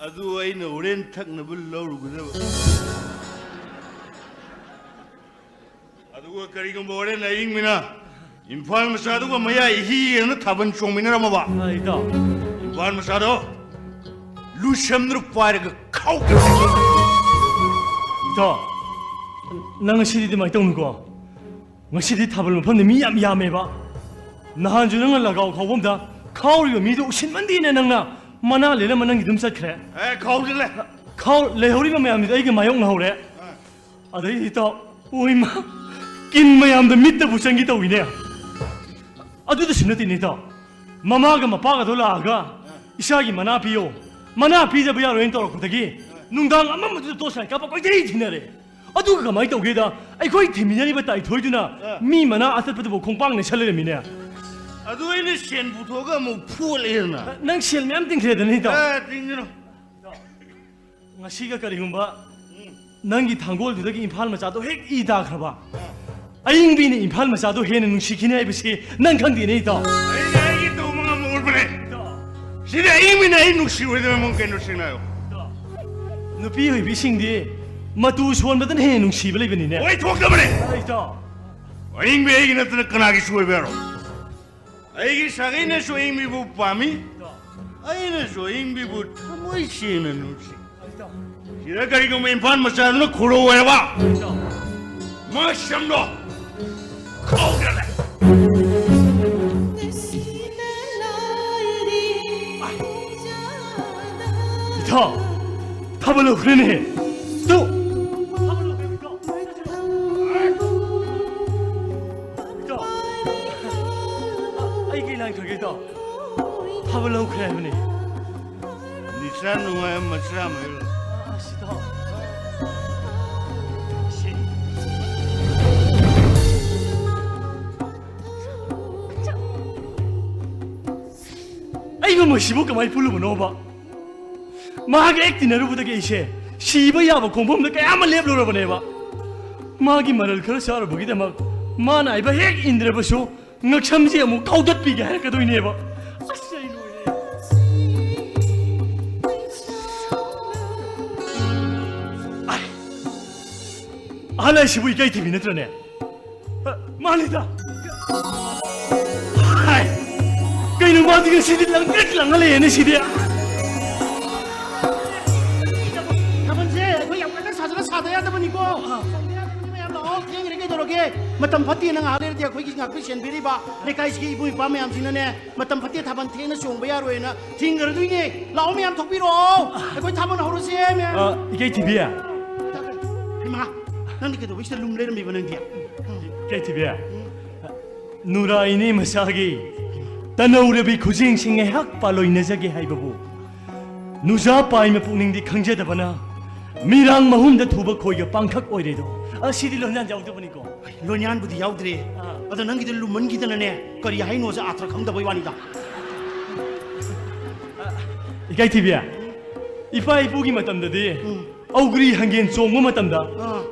ꯑꯗꯨ ꯑꯩꯅ ꯍꯣꯔꯦꯟ ꯊꯛꯅꯕ ꯂꯧꯔꯨꯒꯗꯕ ꯑꯗꯨꯒ ꯀꯔꯤꯒꯨꯝꯕ ꯍꯣꯔꯦꯟ ꯑꯍꯤꯡꯃꯤꯅ ꯏꯝꯐꯥꯜ ꯃꯆꯥꯗꯨꯒ ꯃꯌꯥꯏ ꯍꯤꯅ ꯊꯥꯕꯜ ꯆꯣꯡꯃꯤꯟꯅꯔꯝꯃꯕ ꯏꯇꯥꯎ ꯏꯝꯐꯥꯜ ꯃꯆꯥꯗꯣ ꯂꯨꯁꯝꯗꯨ ꯄꯥꯏꯔꯒ ꯈꯥꯎꯈ꯭ꯔꯦ ꯏꯇꯥꯎ ꯅꯪ ꯉꯁꯤꯗꯤ ꯑꯗꯨꯃꯥꯏꯅ ꯇꯧꯅꯨꯀꯣ ꯉꯁꯤꯗꯤ ꯊꯥꯕꯜ ꯃꯐꯝꯗ ꯃꯤ ꯌꯥꯝ ꯌꯥꯝꯃꯦꯕ ꯅꯍꯥꯟꯁꯨ ꯅꯪꯅ ꯂꯒꯥꯎ ꯈꯥꯎꯐꯝꯗ ꯈꯥꯎꯔꯤꯕ ꯃꯤꯗꯣ ꯎꯁꯤꯟꯃꯟꯗꯦꯅꯦ ꯅꯪꯅ ꯃꯅꯥ ꯂꯩꯔꯝꯃ ꯅꯪꯒꯤ ꯑꯗꯨꯝ ꯆꯠꯈ꯭ꯔꯦ ꯈꯥꯎꯖꯤꯜꯂꯦ ꯈꯥꯎ ꯂꯩꯍꯧꯔꯤꯕ ꯃꯌꯥꯝꯗꯨꯗ ꯑꯩꯒ ꯃꯥꯌꯣꯛꯅꯍꯧꯔꯦ ꯑꯗꯩ ꯏꯇꯥꯎ ꯑꯣꯏꯃ ꯀꯤꯟ ꯃꯌꯥꯝꯗ ꯃꯤꯠꯇꯕꯨ ꯆꯪꯒꯤ ꯇꯧꯏꯅꯦ ꯑꯗꯨꯗꯁꯨ ꯅꯠꯇꯦꯅꯦ ꯏꯇꯥꯎ ꯃꯃꯥꯒ ꯃꯄꯥꯒꯗꯣ ꯂꯥꯛꯑꯒ ꯏꯁꯥꯒꯤ ꯃꯅꯥ ꯄꯤꯌꯣ ꯃꯅꯥ ꯄꯤꯖꯕ ꯌꯥꯔꯣꯏꯅ ꯇꯧꯔꯛꯄꯗꯒꯤ ꯅꯨꯡꯗꯥꯡ ꯑꯃꯝꯕꯗꯨꯗ ꯇꯣꯁꯂꯥꯏꯠ ꯀꯥꯞꯄ ꯀꯣꯏꯊꯤ ꯊꯤꯅꯔꯦ ꯑꯗꯨꯒ ꯀꯃꯥꯏꯅ ꯇꯧꯒꯦꯗ ꯑꯩꯈꯣꯏ ꯊꯤꯃꯤꯟꯅꯔꯤꯕ ꯇꯥꯏꯊꯣꯏꯗꯨꯅ ꯃꯤ ꯃꯅꯥ ꯑꯇꯠꯄꯗꯨꯕꯨ ꯈꯣꯡꯄꯥꯡ ꯅꯩꯁꯜ ꯂꯩꯔꯝꯃꯤꯅꯦ ꯑꯗꯨ ꯑꯩꯅ ꯁꯦꯟ ꯄꯨꯊꯣꯛꯑꯒ ꯑꯃꯨꯛ ꯐꯨꯠꯂꯦꯗꯅ ꯅꯪ ꯁꯦꯜ ꯃꯌꯥꯝ ꯇꯤꯡꯈ꯭ꯔꯦꯗꯅ ꯏꯇꯥꯎ ꯇꯤꯡꯒꯅꯨ ꯉꯁꯤꯒ ꯀꯔꯤꯒꯨꯝꯕ ꯅꯪꯒꯤ ꯊꯥꯡꯒꯣꯜꯗꯨꯗꯒꯤ ꯏꯝꯐꯥꯜ ꯃꯆꯥꯗꯣ ꯍꯦꯛ ꯏ ꯇꯥꯈ꯭ꯔꯕ ꯑꯌꯤꯡꯕꯤꯅ ꯏꯝꯐꯥꯜ ꯃꯆꯥꯗꯣ ꯍꯦꯟꯅ ꯅꯨꯡꯁꯤꯈꯤꯅꯤ ꯍꯥꯏꯕꯁꯤ ꯅꯪ ꯈꯪꯗꯦꯅꯦ ꯏꯇꯥꯎ ꯑꯩꯅ ꯑꯩꯒꯤ ꯇꯧꯕ ꯉꯝꯕ ꯎꯠꯄꯅꯦ ꯁꯤꯗꯤ ꯑꯌꯤꯡꯕꯤꯅ ꯑꯩ ꯅꯨꯡꯁꯤꯔꯣꯏꯗꯕ ꯃꯨꯡ ꯀꯩꯅꯣ ꯁꯦꯡꯅꯌꯣ ꯅꯨꯄꯤ ꯑꯣꯏꯕꯤꯁꯤꯡꯗꯤ ꯃꯇꯨ ꯁꯣꯟꯕꯗꯅ ꯍꯦꯟꯅ ꯅꯨꯡꯁꯤꯕ ꯂꯩꯕꯅꯤꯅꯦ ꯑꯣꯏ ꯊꯣꯛꯇꯕꯅꯦ ꯏꯇꯥꯎ ꯑꯌꯤꯡꯕꯤ ꯑꯩꯒꯤ ꯅꯠꯇꯅ ꯀꯅꯥꯒꯤꯁꯨ ꯑꯣꯏꯕ ꯌꯥꯔꯣ ꯑꯩꯒꯤ ꯁꯥꯒꯩꯅꯁꯨ ꯑꯌꯤꯡꯕꯤꯕꯨ ꯄꯥꯝꯃꯤ ꯑꯩꯅꯁꯨ ꯑꯌꯤꯡꯕꯤꯕꯨ ꯊꯃꯣꯏ ꯁꯦꯡꯅ ꯅꯨꯡꯁꯤ ꯁꯤꯗ ꯀꯔꯤꯒꯨꯝꯕ ꯏꯝꯐꯥꯜ ꯃꯆꯥꯗꯨꯅ ꯈꯨꯔꯧ ꯑꯣꯏꯔꯕ ꯃꯥ ꯁꯝꯗꯣ ꯈꯥꯎꯖꯜꯂꯦ 이타 타블로 그러네 또 아이게 난 그게다 타블로 그래네 니산 누가야 맞사면 아시다 아이고 뭐 시보가 많이 불러보 넣어봐 마게 액티너르부다게 이제 시바야바 공범도 까야만 랩로러버네봐 마기 말을 그렇게 알아보게 되면 마나 이바 핵 인드려보쇼 넉참지에 뭐 가우덧비게 할까도 이네봐 아싸 이노에 알라 시부 이까이 TV네 들어네 말이다 하이 그이는 마디가 시들랑 끝랑 할래 얘네 시대야 사도야 되버니고 저렇게 마땅 파티는 아래를 대고 거기 생각 비신 비리바 내가 이게 이분이 밤에 암시는네 마땅 파티 타반 테는 송바야로에나 딩거도 이네 라오미 암 톡비로 거기 타반 하루세면 이게 TV야 이마 난 이게 왜 이렇게 룸레를 미버는 게야 이게 TV야 누라이니 마사기 따나우르비 고생싱의 학발로 인해서게 하이버부 누자 빠이며 뿌닝디 강제다바나 미랑 마훔다 두바 코이가 빵칵 오이래도 시디 런잔 자우도 보니까 런얀 부디 야우드리 어떤 ನಂ기들 룸먼 기드는네 거리 하이노자 아트라 강다 보이와니다 이게 TV야 이파이 보기 맞담다디 어그리 한겐 쫑모 맞담다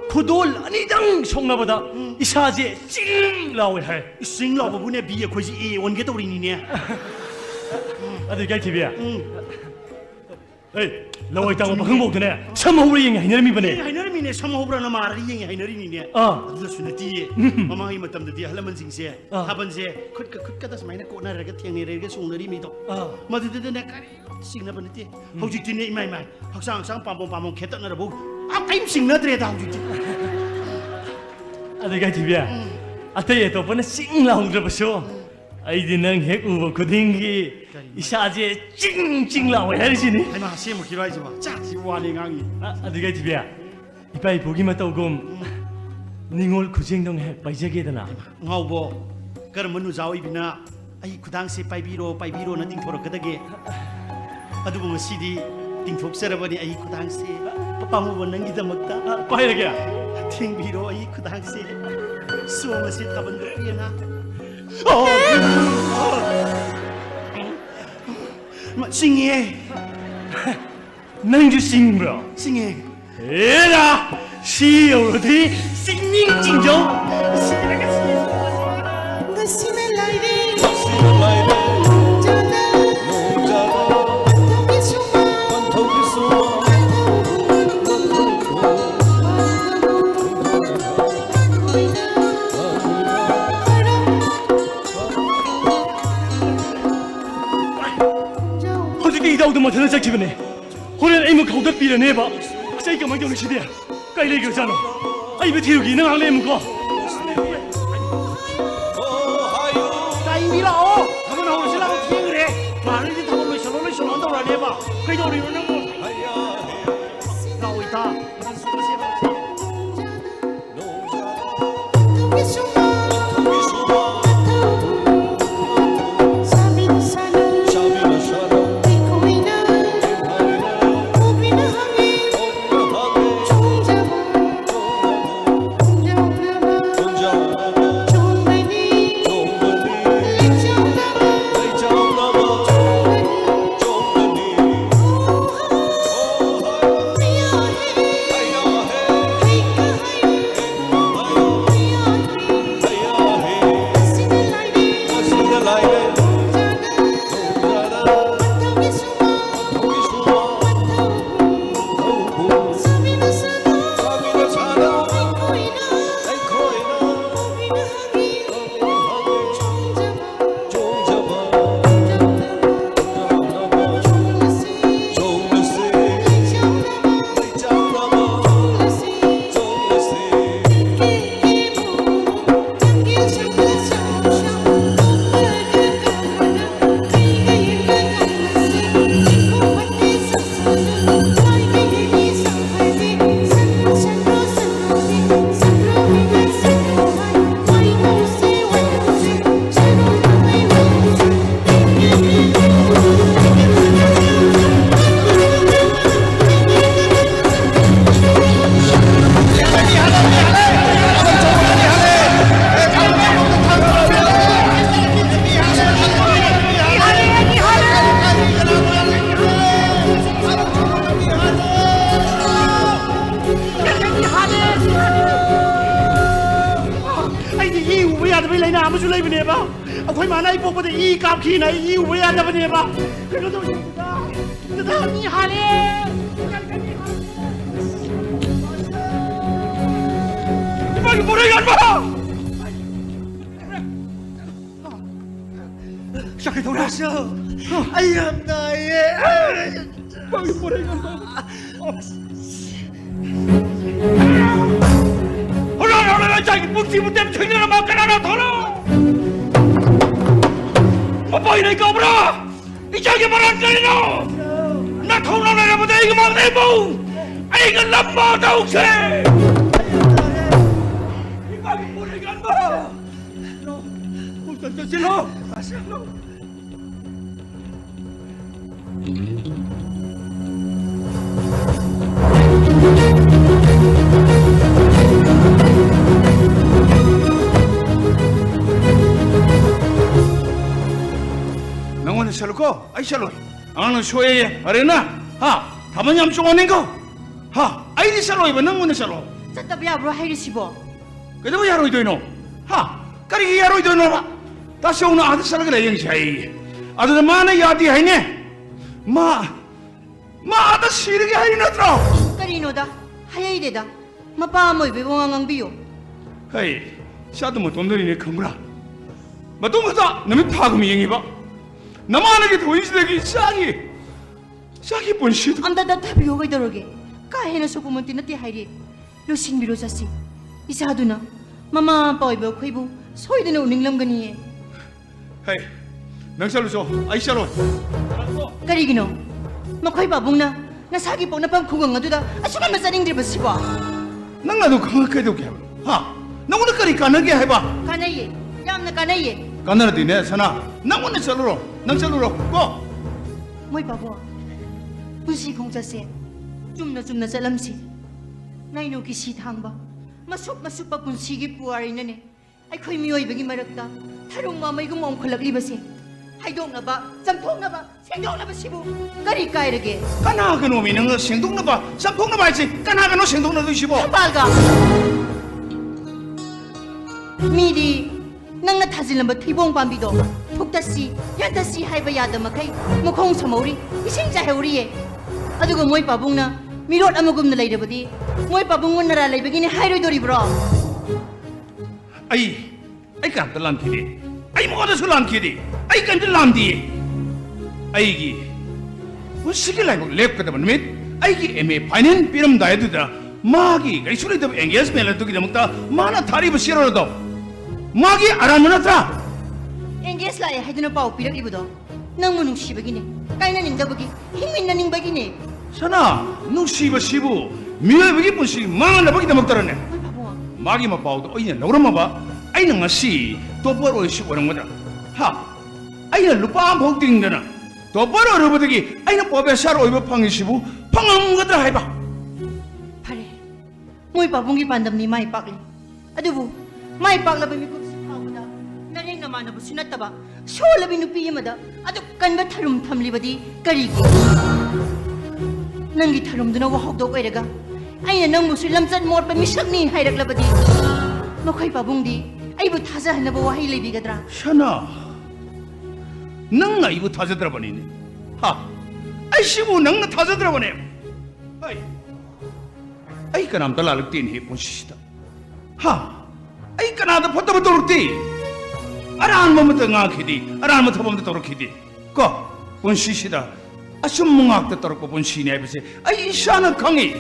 코돌 아니당 송나보다 이사제 찡 라오에 할 싱라고 분에 비에 거지 이 원게 떠오리니네 아들 이게 TV야 에이 라오이 땅 오빠 흥복드네 참호브리 잉 하이너미 버네 하이너미네 참호브라나 마르리 잉 하이너리니네 아들수나티 마마이 맞담다디 할라만싱세 하번세 컷까다 스마이나 꼬나라가 땡네레가 송너리미도 마드드네 까리 싱나버네티 호직티네 이마이마이 학상 빰빰빰 개떡나라보 아까임 싱나드레다 호직티 아들가 TV야 아따예 또 번에 싱 라오드려보쇼 아이디 능 핵 우버 고딩기 이사제 찡찡 라오에 하리시니 하이마 시에모 기라이지마 짜지 와링앙이 아들가 TV야 이빠이 보기만 떠오금 닝올 구쟁동 핵 바이제게다나 ngaubo karamanu jawi bina ai khudang se paibiro na tingthoro kadage adubu masidi tingthok sarabani ai khudang se papamu bonangi damakta 빠이라게 tingbiro ai khudang se suama se taban piena ma singye 낭주 싱브라 singye 에라 시오로디 싱닝 찡정 Nasime laire, Lai jana, nung jara tobi suma, Panthoki ꯃꯊꯟꯇ ꯆꯠꯈꯤꯕꯅꯦ ꯍꯣꯔꯦꯟ ꯑꯩ ꯑꯃꯨꯛ ꯍꯧꯒꯠꯄꯤꯔꯅꯦꯕ ꯑꯁ ꯑꯩ ꯀꯃꯥꯏꯅ ꯇꯧꯅꯤ ꯁꯤꯗꯤ ꯀꯥꯏ ꯂꯩꯈ꯭ꯔꯖꯥꯠꯅꯣ ꯑꯩꯕꯨ ꯊꯤꯔꯨꯈꯤ ꯅꯪ ꯉꯥꯏꯍꯥꯛ ꯂꯩ ꯑꯃꯨꯛꯀꯣ ꯀꯥꯏꯕꯤ ꯂꯥꯛꯑꯣ ꯊꯕꯛ ꯍꯧꯔꯁꯤ ꯂꯥꯛꯑꯣ ꯊꯦꯡꯈ꯭ꯔꯦ ꯃꯥꯅꯗꯤ ꯊꯕꯛ ꯂꯣꯏꯁꯜꯂꯣ ꯇꯧꯔꯛꯑꯅꯦꯕ ꯀꯩꯗꯧꯔꯤꯅꯣ ꯅꯪꯕꯨ ꯂꯥꯛꯑꯣ ꯏꯇꯥ ꯑꯩꯈꯣꯏ ꯃꯥꯅ ꯑꯩ ꯄꯣꯛꯄꯗ ꯏ ꯀꯥꯞꯈꯤꯅ ꯑꯩ ꯏ ꯎꯕ ꯌꯥꯗꯕꯅꯦꯕ ꯀꯩꯅꯣ ꯇꯧꯁꯤꯗ ꯃꯤ ꯍꯥꯜꯂꯦ 이빨이 뭐래 이거 시작해 돌아왔어 아이 나의 이빨이 뭐래 이거 올라 자기 묵지무 때문에 청년을 막가라나 더러 apa ini kau bro? Ijaki maran kali no. Nak tahu nak apa dah ini mau nebo. Ini kan lama tahu se. Ini bagi boleh kan bro? No, bukan tu lo. Asal lo. 샬로코 아이 샬로 아는 쇼에 아레나 하 다만 얌종 오는 거하 아이디 샬로 이번 능문의 샬로 sattabya bro hairisibo 그래도 야로 이도이노 하 까리 야로 이도이노 봐 다시 오늘 아들 샬로가 영시하이 아들 마나 야디 하이네 마 아들 시르게 하이나더라 karinoda hayaideda mapa moi bebongang biyo 헤이 샤도 뭐 돈들이네 큰구나 마동하다 너무 타금이 영이 봐 나만에게 도인시되기 샤기 본시도 amdada tabiyo gai daroge ka hena sokumonti nati hairi losin biro jasi isaduna mama pawibo khoibu soidena uninglamgani 헤이 맹살로 줘 아이샤로 karigino makhoi babungna nasagi pona pang khugang aduda asuka masaring dribasibo 낭나도 강하게도 하 너무나 까리 까나게 해봐 kanaye yamna kanaye 까나라디네 사나 나무는 샬로로 낭 샬로로 고 moi babo pusi khongchase chumna chalamsi naino ki si thangba masuk pa punsi gi puari nane ai khoi mioi bagi marakta tharung ma mai gum om khalakli base haidong na ba jamthong na ba sengdong na ba sibu kari kai rage 까나 그놈이 너가 생동나 봐 쌈통나 봐야지 까나 그놈 생동나 드시고 balga midi nangna thajilamba thibong pambido thukdasi yadasi haiba yadama kai mukhong samori ising jaheuri ye adugo moi pabungna mirot amagumna leirabadi moi pabungun nara leibagini hairoi dori bro ai kanta lamkidi ai moda su lamkidi ai kanta lamdi aigi ꯄꯨꯟꯁꯤꯒꯤ ꯂꯥꯏꯕꯛ ꯂꯦꯞꯀꯗꯕ ꯅꯨꯃꯤꯠ ꯑꯩꯒꯤ MA final ꯄꯤꯔꯝꯗꯥꯏꯗꯨꯗ ꯃꯥꯒꯤ ꯀꯔꯤꯁꯨ ꯂꯩꯇꯕ ꯑꯦꯡꯒꯦꯖꯃꯦꯟ ꯑꯗꯨꯒꯤꯗꯃꯛꯇ ꯃꯥꯅ ꯊꯥꯔꯤꯕ ꯁꯦꯔꯣꯜ ꯑꯗꯣ ꯃꯥꯒꯤ ꯑꯔꯥꯟꯕ ꯅꯠꯇ꯭ꯔꯥ engage ꯂꯥꯛꯑꯦ ꯍꯥꯏꯗꯨꯅ ꯄꯥꯎ ꯄꯤꯔꯛꯂꯤꯕꯗꯣ ꯅꯪꯕꯨ ꯅꯨꯡꯁꯤꯕꯒꯤꯅꯦ ꯀꯥꯏꯅꯅꯤꯡꯗꯕꯒꯤ ꯍꯤꯡꯃꯤꯟꯅꯅꯤꯡꯕꯒꯤꯅꯦ ꯁꯅꯥ ꯅꯨꯡꯁꯤꯕꯁꯤꯕꯨ ꯃꯤꯑꯣꯏꯕꯒꯤ ꯄꯨꯟꯁꯤ ꯃꯥꯡꯅꯕꯒꯤꯗꯃꯛꯇꯔꯅꯦ 마기 마빠오도 어이냐 너그러마봐 아이는 ngasi 똑바로 어이시 오는거다 하 아이는 루파 안 복딩잖아 똑바로 어르버득이 아이는 법에 살 오이버 팡이시부 팡함거다 해봐 फरे मोई पाबुंगी पांदमनी माई पाकली अदुबु माई पाकलबा मिकुप सिफावदा नरेंग नमानबु सुनत्तबा सोलबि नुपी यमदा अदु कनबा थरुम थमलिबदी करीगी नंगी थरुमदुना वहाउदो ओइरगा आइना नंगमुसु लमचत मोरपा मिसकनी हाइरकलबदी मखै पाबुंगी आइबु थाजाहनबा वाहै लेबिगद्रा 샤나 넌나 이거 타자들어버리네 하 아이시부 넌나 타자들어버네 아이 아이 까남다 랄럭띠니 본시시다 하 아이 까나다 포터부 도록띠 아라한 몸부터 ngak히디 아라한 몸부터 몸부터 도록히디 거 본시시다 아숨뭉악도 도록고 본시네 해보세 아이 샤나 강이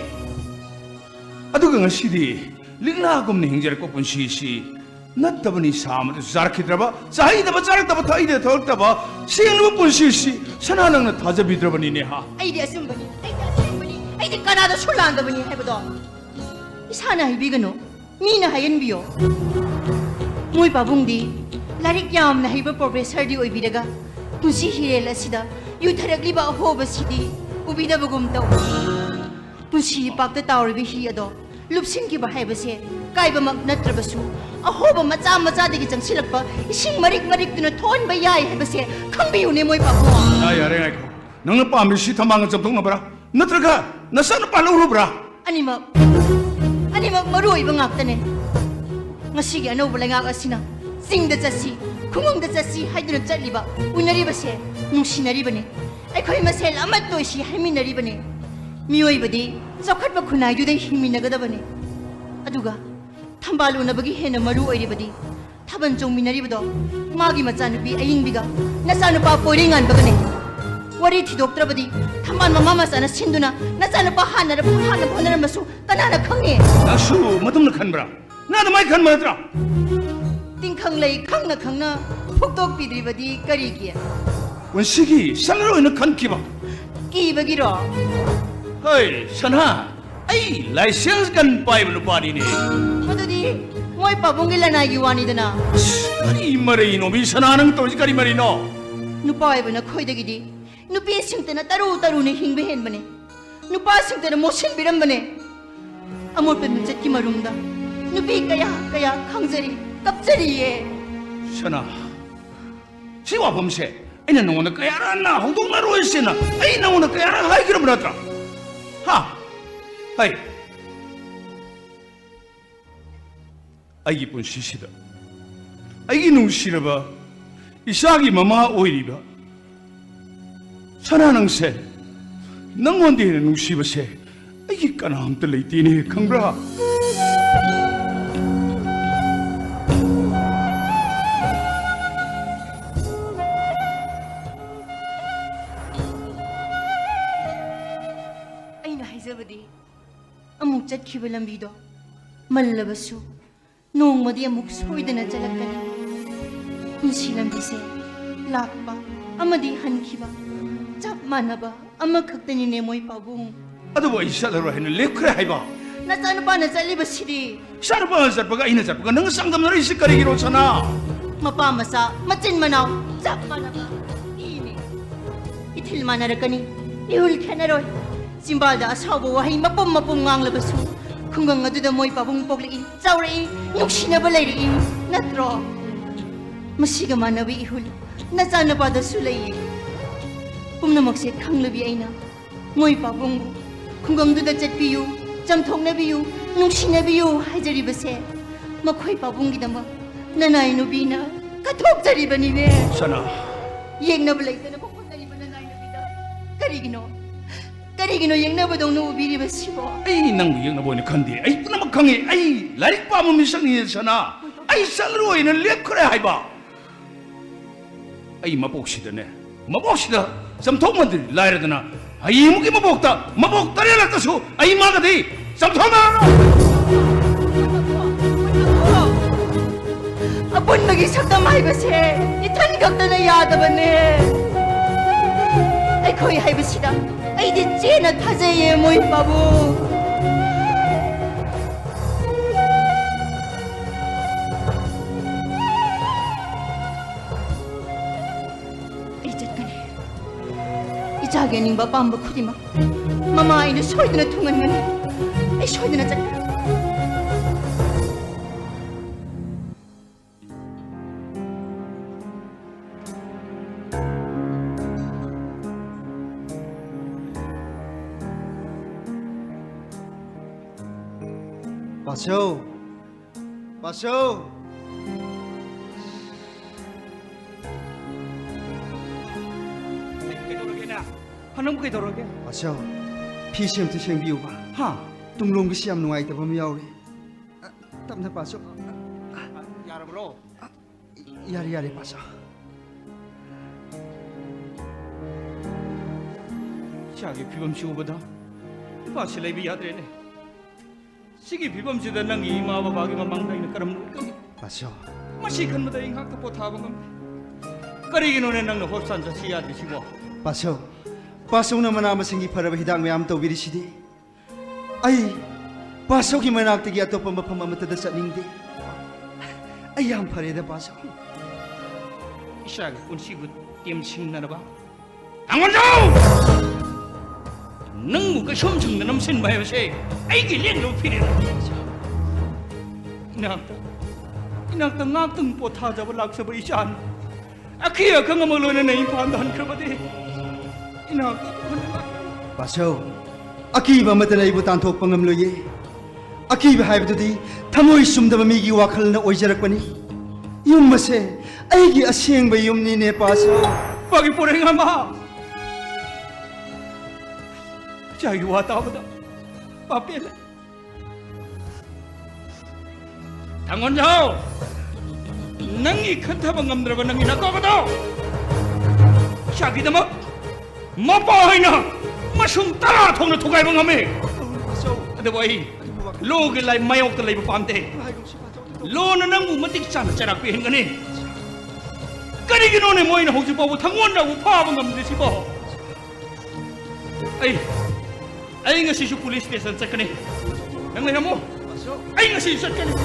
아두가 ngasi디 링라곰네 행제를 꼭 본시시 나타보니 사람도 자르키더봐 자이다봐 자르다봐 타이데 더럽다봐 시행로 본시시 선하는 타자비들어버니네 하 아이디 아슴버니 아이디 까나다 술라한다버니 해보도 이사나 이비가노 미나 하연비요 모이 바봉디 라릭 야엄나 하이버 프로페서디 오이비다가 부시 히렐라시다 유타락리바 호버시디 우비다버곰도 부시 박다 따오리비 히야도 룹신기바 하이버세 까이바막 너트러버수 अहोब मचा मचा देगी जंगसिलक प इसिंग मरिक मरिक तुन थोन बयाय हेबसे खंबियुने मोय पाबु 나 야래 아이고 너는 밤에 시타망을 좀 동나봐라 너들가 너서는 빨리 울어보라 아니막 머루이바 ngaktane ngasigi anoba lengak asina singda jasi khumungda jasi haiduna chatliba unaribase nungsinaribane aikhoi masel amat toisi haiminaribane miyoibadi chokhatba khunai dei hingminagadabane aduga ꯊꯝꯕꯥꯜ ꯎꯅꯕꯒꯤ ꯍꯦꯟꯅ ꯃꯔꯨ ꯑꯣꯏꯔꯤꯕꯗꯤ ꯊꯥꯕꯜ ꯆꯣꯡꯃꯤꯟꯅꯔꯤꯕꯗꯣ ꯃꯥꯒꯤ ꯃꯆꯥꯅꯨꯄꯤ ꯑꯌꯤꯡꯕꯤꯒ ꯅꯆꯥꯅꯨꯄꯥ ꯄꯣꯏꯔꯩꯉꯥꯟꯕꯒꯅꯦ ꯋꯥꯔꯤ ꯊꯤꯗꯣꯛꯇ꯭ꯔꯕꯗꯤ ꯊꯝꯕꯥꯜ ꯃꯃꯥ ꯃꯆꯥꯅ ꯁꯤꯟꯗꯨꯅ ꯅꯆꯥꯅꯨꯄꯥ ꯍꯥꯟꯅ ꯍꯣꯠꯅꯔꯝꯃꯁꯨ ꯀꯅꯥꯅ ꯈꯪꯉꯦ 나수 뭐듬나 칸브라 나도 많이 칸 뭐더라 띵ꯈꯪ ꯂꯩ ꯈꯪꯅ ꯈꯪꯅ ꯐꯨꯛꯇꯣꯛꯄꯤꯗ꯭ꯔꯤꯕꯗꯤ ꯀꯔꯤꯒꯤ 원식이 살로 있는 칸키바 ꯀꯤꯕꯒꯤꯔꯣ 허이 선하 아이 라이센스 간 바이블 바리네 ꯑꯗꯨꯗꯤ ꯃꯣꯏ ꯄꯥꯕꯨꯡꯒꯤ ꯂꯅꯥꯏꯒꯤ ꯋꯥꯅꯤꯗꯅ 아니 이 말에 이놈이 선하는 또지까리 말이노 ꯅꯨꯄꯥ ꯑꯣꯏꯕ ꯅꯈꯣꯏꯗꯒꯤꯗꯤ ꯅꯨꯄꯤꯁꯤꯡꯇꯅ ꯇꯔꯨ ꯇꯔꯨꯅ ꯍꯤꯡꯕ ꯍꯦꯟꯕꯅꯦ ꯅꯨꯄꯥꯁꯤꯡꯇꯅ ꯃꯣꯠꯁꯤꯟꯕꯤꯔꯝꯕꯅꯦ ꯑꯃꯣꯠꯄ ꯃꯤꯡꯆꯠꯀꯤ ꯃꯔꯨꯝꯗ ꯅꯨꯄꯤ ꯀꯌꯥ ꯀꯌꯥ ꯈꯪꯖꯔꯤ ꯀꯞꯆꯔꯤꯌꯦ 선하 지와 범세 아이는 너는 까야라 나 호동나로 했으나 아이 너는 까야라 하이기로 물었더라 하 하이 아이기 본시시다 아이기 농시르바 이삭이 마마 오이리바 선하능세 낭원디는 농시바세 아이기 까나함들 레이티니 강브라 ꯑꯩꯅ ꯍꯥꯏꯖꯕꯗꯤ ꯑꯃꯨꯛ ꯆꯠꯈꯤꯕ ꯂꯝꯕꯤꯗꯣ ꯃꯜꯂꯕꯁꯨ ꯅꯣꯡꯃꯗꯤ ꯑꯃꯨꯛ ꯁꯣꯏꯗꯅ ꯆꯠꯂꯛꯀꯅꯤ ꯄꯨꯟꯁꯤ ꯂꯝꯕꯤꯁꯦ ꯂꯥꯛꯄ ꯑꯃꯗꯤ ꯍꯟꯈꯤꯕ ꯆꯞ ꯃꯥꯟꯅꯕ ꯑꯃꯈꯛꯇꯅꯤꯅꯦ ꯃꯣꯏ ꯄꯥꯕꯨꯡ 아도 이살로 해는 레크레 하이바 ꯅꯆꯥꯅꯨꯄꯥꯅ ꯆꯠꯂꯤꯕꯁꯤꯗꯤ 샤르바 잡바가 이나 잡바가 능 쌍담나라 이식거리기로 잖아 ꯃꯄꯥ ꯃꯆꯥ ꯃꯆꯤꯟ ꯃꯅꯥꯎ ꯆꯞ ꯃꯥꯟꯅꯕ ꯏꯅꯦ ꯏꯊꯤꯜ ꯃꯥꯟꯅꯔꯛꯀꯅꯤ ꯏꯍꯨꯜ ꯈꯦꯠꯅꯔꯣꯏ ꯆꯤꯝꯕꯥꯜꯗ ꯑꯁꯥꯎꯕ ꯋꯥꯍꯩ ꯃꯄꯨꯝ ꯃꯄꯨꯝ ꯉꯥꯡꯂꯕꯁꯨ ꯈꯨꯡꯒꯪ ꯑꯗꯨꯗ ꯃꯣꯏ ꯄꯥꯕꯨꯡ ꯄꯣꯛꯂꯛꯏ ꯆꯥꯎꯔꯛꯏ ꯅꯨꯡꯁꯤꯅꯕ ꯂꯩꯔꯛꯏ ꯅꯠꯇ꯭ꯔꯣ ꯃꯁꯤꯒ ꯃꯥꯟꯅꯕ 이훌 ꯅꯆꯥꯅꯨꯄꯥꯗꯁꯨ ꯂꯩꯌꯦ ꯄꯨꯝꯅꯃꯛꯁꯦ ꯈꯪꯂꯕꯤ ꯑꯩꯅ ꯃꯣꯏ ꯄꯥꯕꯨꯡꯕꯨ ꯈꯨꯡꯒꯪꯗꯨꯗ ꯆꯠꯄꯤꯌꯨ ꯆꯝꯊꯣꯛꯅꯕꯤꯌꯨ ꯅꯨꯡꯁꯤꯅꯕꯤꯌꯨ ꯍꯥꯏꯖꯔꯤꯕꯁꯦ ꯃꯈꯣꯏ ꯄꯥꯕꯨꯡꯒꯤꯗꯃꯛ ꯅꯅꯥꯏ ꯅꯨꯕꯤꯅ ꯀꯠꯊꯣꯛꯆꯔꯤꯕꯅꯤꯅꯦ 선하 ꯌꯦꯡꯅꯕ ꯂꯩꯇꯅ ꯍꯣꯠꯅꯔꯤꯕ ꯅꯅꯥꯏ ꯅꯨꯕꯤꯗ ꯀꯔꯤꯒꯤꯅꯣ ꯌꯦꯡꯅꯕꯗꯧꯅ 우비리በ시고 아이 낭부 영나 보이네 컨디 아이 뿌나막 강해 아이 라릭 빠무 미성이 선하 아이 살로 있는 레크레 하이바 아이 마복시드네 마복시다 좀 통만들 라이르드나 아이 무기 마복다리라 떠서 아이 마가 돼 삼성아 Apun lagi sakta mai base. Ithan gakta na yada bane. Ay koi hai basida. Ay di chena thaje ye moi babu. Ay jatkane. Ijage ning ba pamba khudima. Mama ay na soidna thungan ngani. Ay soidna jat. Pasyo! Pasyo! kaitorage na. Anong kaitorage? Pasyo, PCM to siyang biyo ba? Ha? Tunglong ko siyam nung ay tabang yaw rin. Tam na pasyo. Yara bro. Yari pasyo. 자기 비범시오보다 바실레비 야드레네 시기 비범시다 낭 이마와 바기만 망다이는 까람 물거니 Pasyo, 마시 큰마다 인학도 보타본 겁니다 까리기 노네 낭는 홉산자 시야드시고 pasyo. Pasyo naman naman singi para ba hidang mayam to birisidi. Ay, pasyo ki manaktigi ato pamapamatada sa ningdi. Ayam pareda pasyo. 이샤기 운시구 띠엠칭나나 봐 당원장! 능무가 섬승나 남신 마요세 아이기 렌도 피리라 이낙다 낙등 포타자바 락서바 이잔 아키야 강아멀로네 임판도 한 크바디 이낙다 Pasyo, akiba mata na ibo tantok pangamloye. Akiba haibdudi tamoy sumdaba migi wakal na oijarakpani. Yung mase, aigi asyeng ba yung nine pasyo. 빠기 보랭아마 자기 왔다보다 빠삐래 당원자오 낭이 큰타방 감들어가 낭이 나까거든 자기다 뭐 빠하이나 마숨 따라 통나 토가이방 하메 근데 뭐이 로그 라이 마욕도 라이 밤대 로는 낭구 마틱 짠 짜락 비행 거니 까리기 노네 뭐이나 혹시 보고 당원자고 파방 감들 싶어 ay nga si police station sa kani. Nang lena mo. Ay nga si sa kani.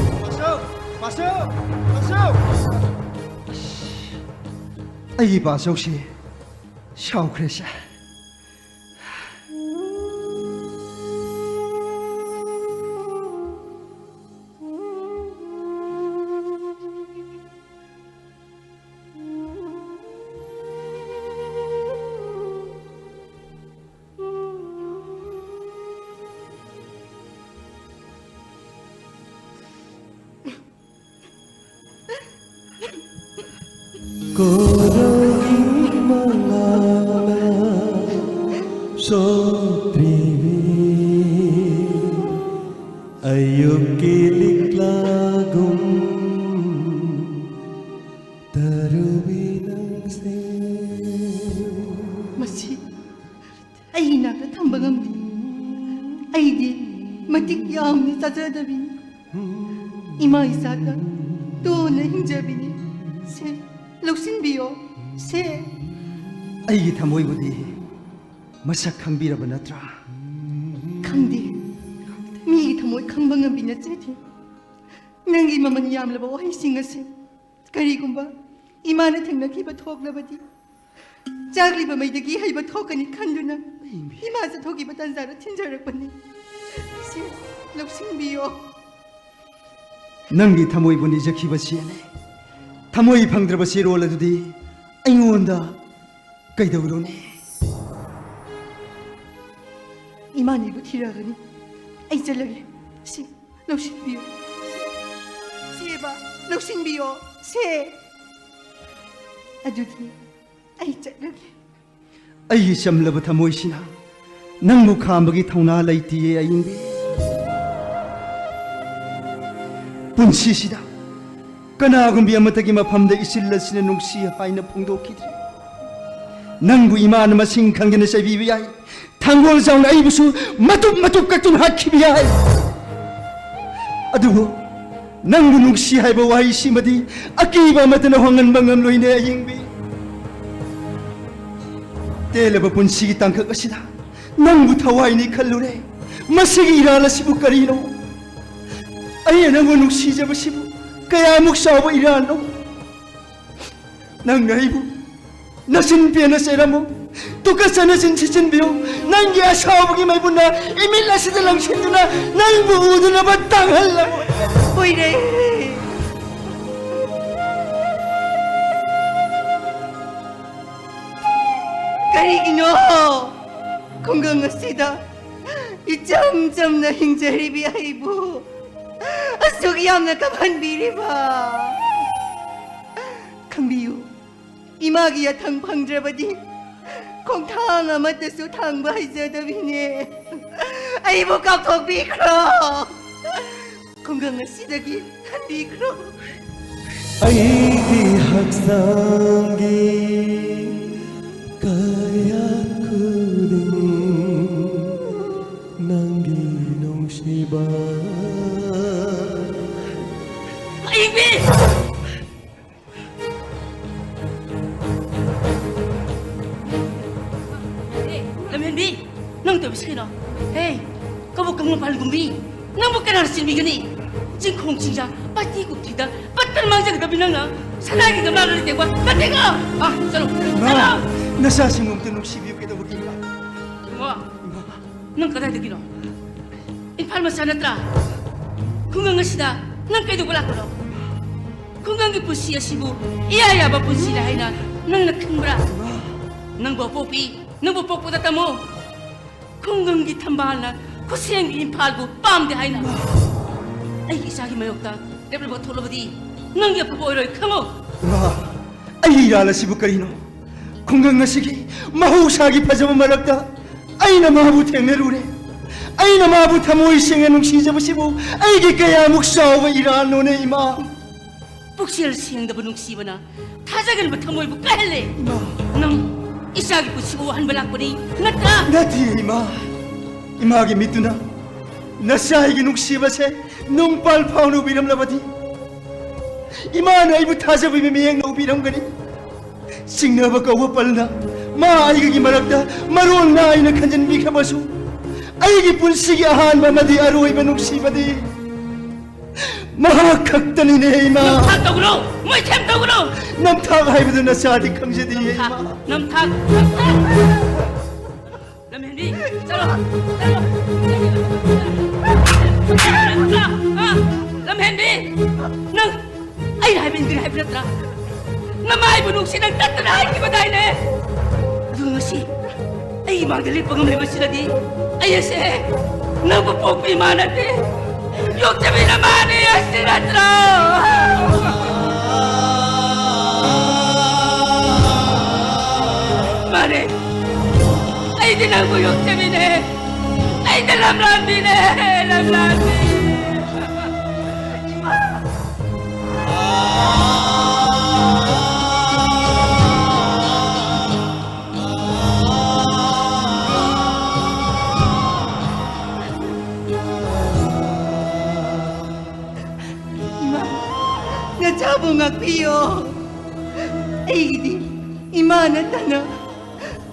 Pasyo! Pasyo! Ay pasyo si Xiao Kresha. Koroi mangala so trivi ayuk kilik lagum tarubi nang se Masi, ay hinakta tambangam di. Ay di, matik yam ni sajadabi. Ima isata, to na hinjabi ni. Se, loksin biyo, se. Ay tamoy budi masak kangbiraba natra. Kangdi, mi tamoy kangbangam binacheti. Nangi maman yamlaba wahay singase. Karigumba, imana tangnakiba thoklabadi. Jagliba maydagi hayba thokani khanduna. Imasa thokiba tanzara tinjarakpani. Se, loksin biyo. Nangi tamoy buni jakiba siyane. Tamoy pangdraba sirola dudi aingonda kaidawroni. Imani bu tiragani. Ay jalagi. Se, loksin biyo. Se ba, loksin biyo. Se. Adudi, ay jalagi. Ay samlaba tamoy sina nang mukhambagi thauna laitiye ayingbi. Punsisida kanagumbi amatagi maphamda isillasina nungsi haina phongdokidri. Nangbu imana masing khangena sabibi yai ꯊꯥꯡꯒꯣꯜ ꯆꯥꯎꯅ ꯑꯩꯕꯨꯁꯨ ꯃꯇꯨꯞ ꯃꯇꯨꯞ ꯀꯛꯇꯨꯅ ꯍꯥꯠꯈꯤꯕ ꯌꯥꯏ ꯑꯗꯨꯕꯨ ꯅꯪꯕꯨ ꯅꯨꯡꯁꯤ ꯍꯥꯏꯕ ꯋꯥꯍꯩꯁꯤꯃꯗꯤ ꯑꯀꯤꯕ ꯑꯃꯠꯇꯅ ꯍꯣꯡꯍꯟꯕ ꯉꯝꯂꯣꯏꯅꯦ ꯑꯌꯤꯡꯕꯤ ꯇꯦꯜꯂꯕ ꯄꯨꯟꯁꯤꯒꯤ ꯇꯥꯡꯀꯛ ꯑꯁꯤꯗ ꯅꯪꯕꯨ ꯊꯋꯥꯏꯅꯤ ꯈꯜꯂꯨꯔꯦ ꯃꯁꯤꯒꯤ ꯏꯔꯥꯜ ꯑꯁꯤꯕꯨ ꯀꯔꯤꯅꯣ ꯑꯩꯅ ꯅꯪꯕꯨ ꯅꯨꯡꯁꯤꯖꯕꯁꯤꯕꯨ ꯀꯌꯥꯃꯨꯛ ꯆꯥꯎꯕ ꯏꯔꯥꯜꯅꯣ ꯅꯪꯅ ꯑꯩꯕꯨ ꯅꯆꯤꯟ ꯄꯦꯟꯅ ꯆꯩꯔꯝꯃꯨ ꯇꯨꯀꯠꯆꯅ ꯆꯤꯟꯁꯤꯟꯕꯤꯌꯨ ꯅꯪꯒꯤ ꯑꯁꯥꯎꯕꯒꯤ ꯃꯩꯕꯨꯟꯅ ꯏꯃꯤꯠ ꯑꯁꯤꯗ ꯂꯪꯁꯤꯟꯗꯨꯅ ꯅꯪꯕꯨ ꯎꯗꯅꯕ ꯇꯥꯡꯍꯜꯂꯝꯃꯨ ꯑꯣꯏꯔꯦ ꯀꯔꯤꯒꯤꯅꯣ ꯈꯨꯡꯒꯪ ꯑꯁꯤꯗ 이점 점나 흰자리비 아이부 속이 없는 가만 비리바 강비유 이마기야 탕방드라바디 공탕 아마떼수 탕바이자다비네 아이부 깍톡 비크로 건강한 시덕이 한 비크로 아이기 학상기 가야쿠딩 낭기농 시바 아이비! lamhenbi nang to biskino hey kabu kang pal gumbi nang bukan harus silmi gani jing khong chingja pati ku thida patal mangja ga binanga sanai ga gamla ri tegwa patenga ah chalo chalo nasasin mong tanong sibiyo kita bukila wa nang kada degino in palma sanatra kungang asida nang kaido gula ko kungang gi pusi asibu iya ba pusi la haina nang nakhinbra nang bo popi nang bo pokpo datamo kungang gi thambalna kuseng gi impalgu pamde haina ai isagi mayokta level bo tholobadi nang gi pabo iroi khamo ai iralasibu karino kungang asigi mahusagi phajama marakta aina mabu thengnerure aina mabu thamoi senge nungsijabasibu aigi kayamuk sawa iranone ima 북시를 시행다부 눅시버나 타자글 못하모이부 까헬레 능 이사기 부치고 한발락보니 났다 나티 이마기 믿두나 나사이기 눅시바세 농빨 파우누 비람라바디 이마나 이부 타자부미 미행 노 비람거니 싱너바 거워 빨나 마 아이기 말았다 마롤 나이나 간전 미카바수 아이기 분식이 한바마디 아로이바 눅시바디 마학학단이네 이마 남탁덕으로 뭐이 템덕으로 남탁 하이브도 나 사디 강제디 이마 남탁 남현비 짜로 남현비 능 아이 하이빈들 하이브였더라 나마이 분홍시 능 따뜻한 하이기가 다이네 누구시 아이 망들리 뻥음리 버시라디 아이야세 너무 뽕비 많았대 욕심이나 많이 하시라더라 말해 아이들 하고 욕심이네 아이들 람람비네 람람비 Nacabungak piyo Aidi imana tana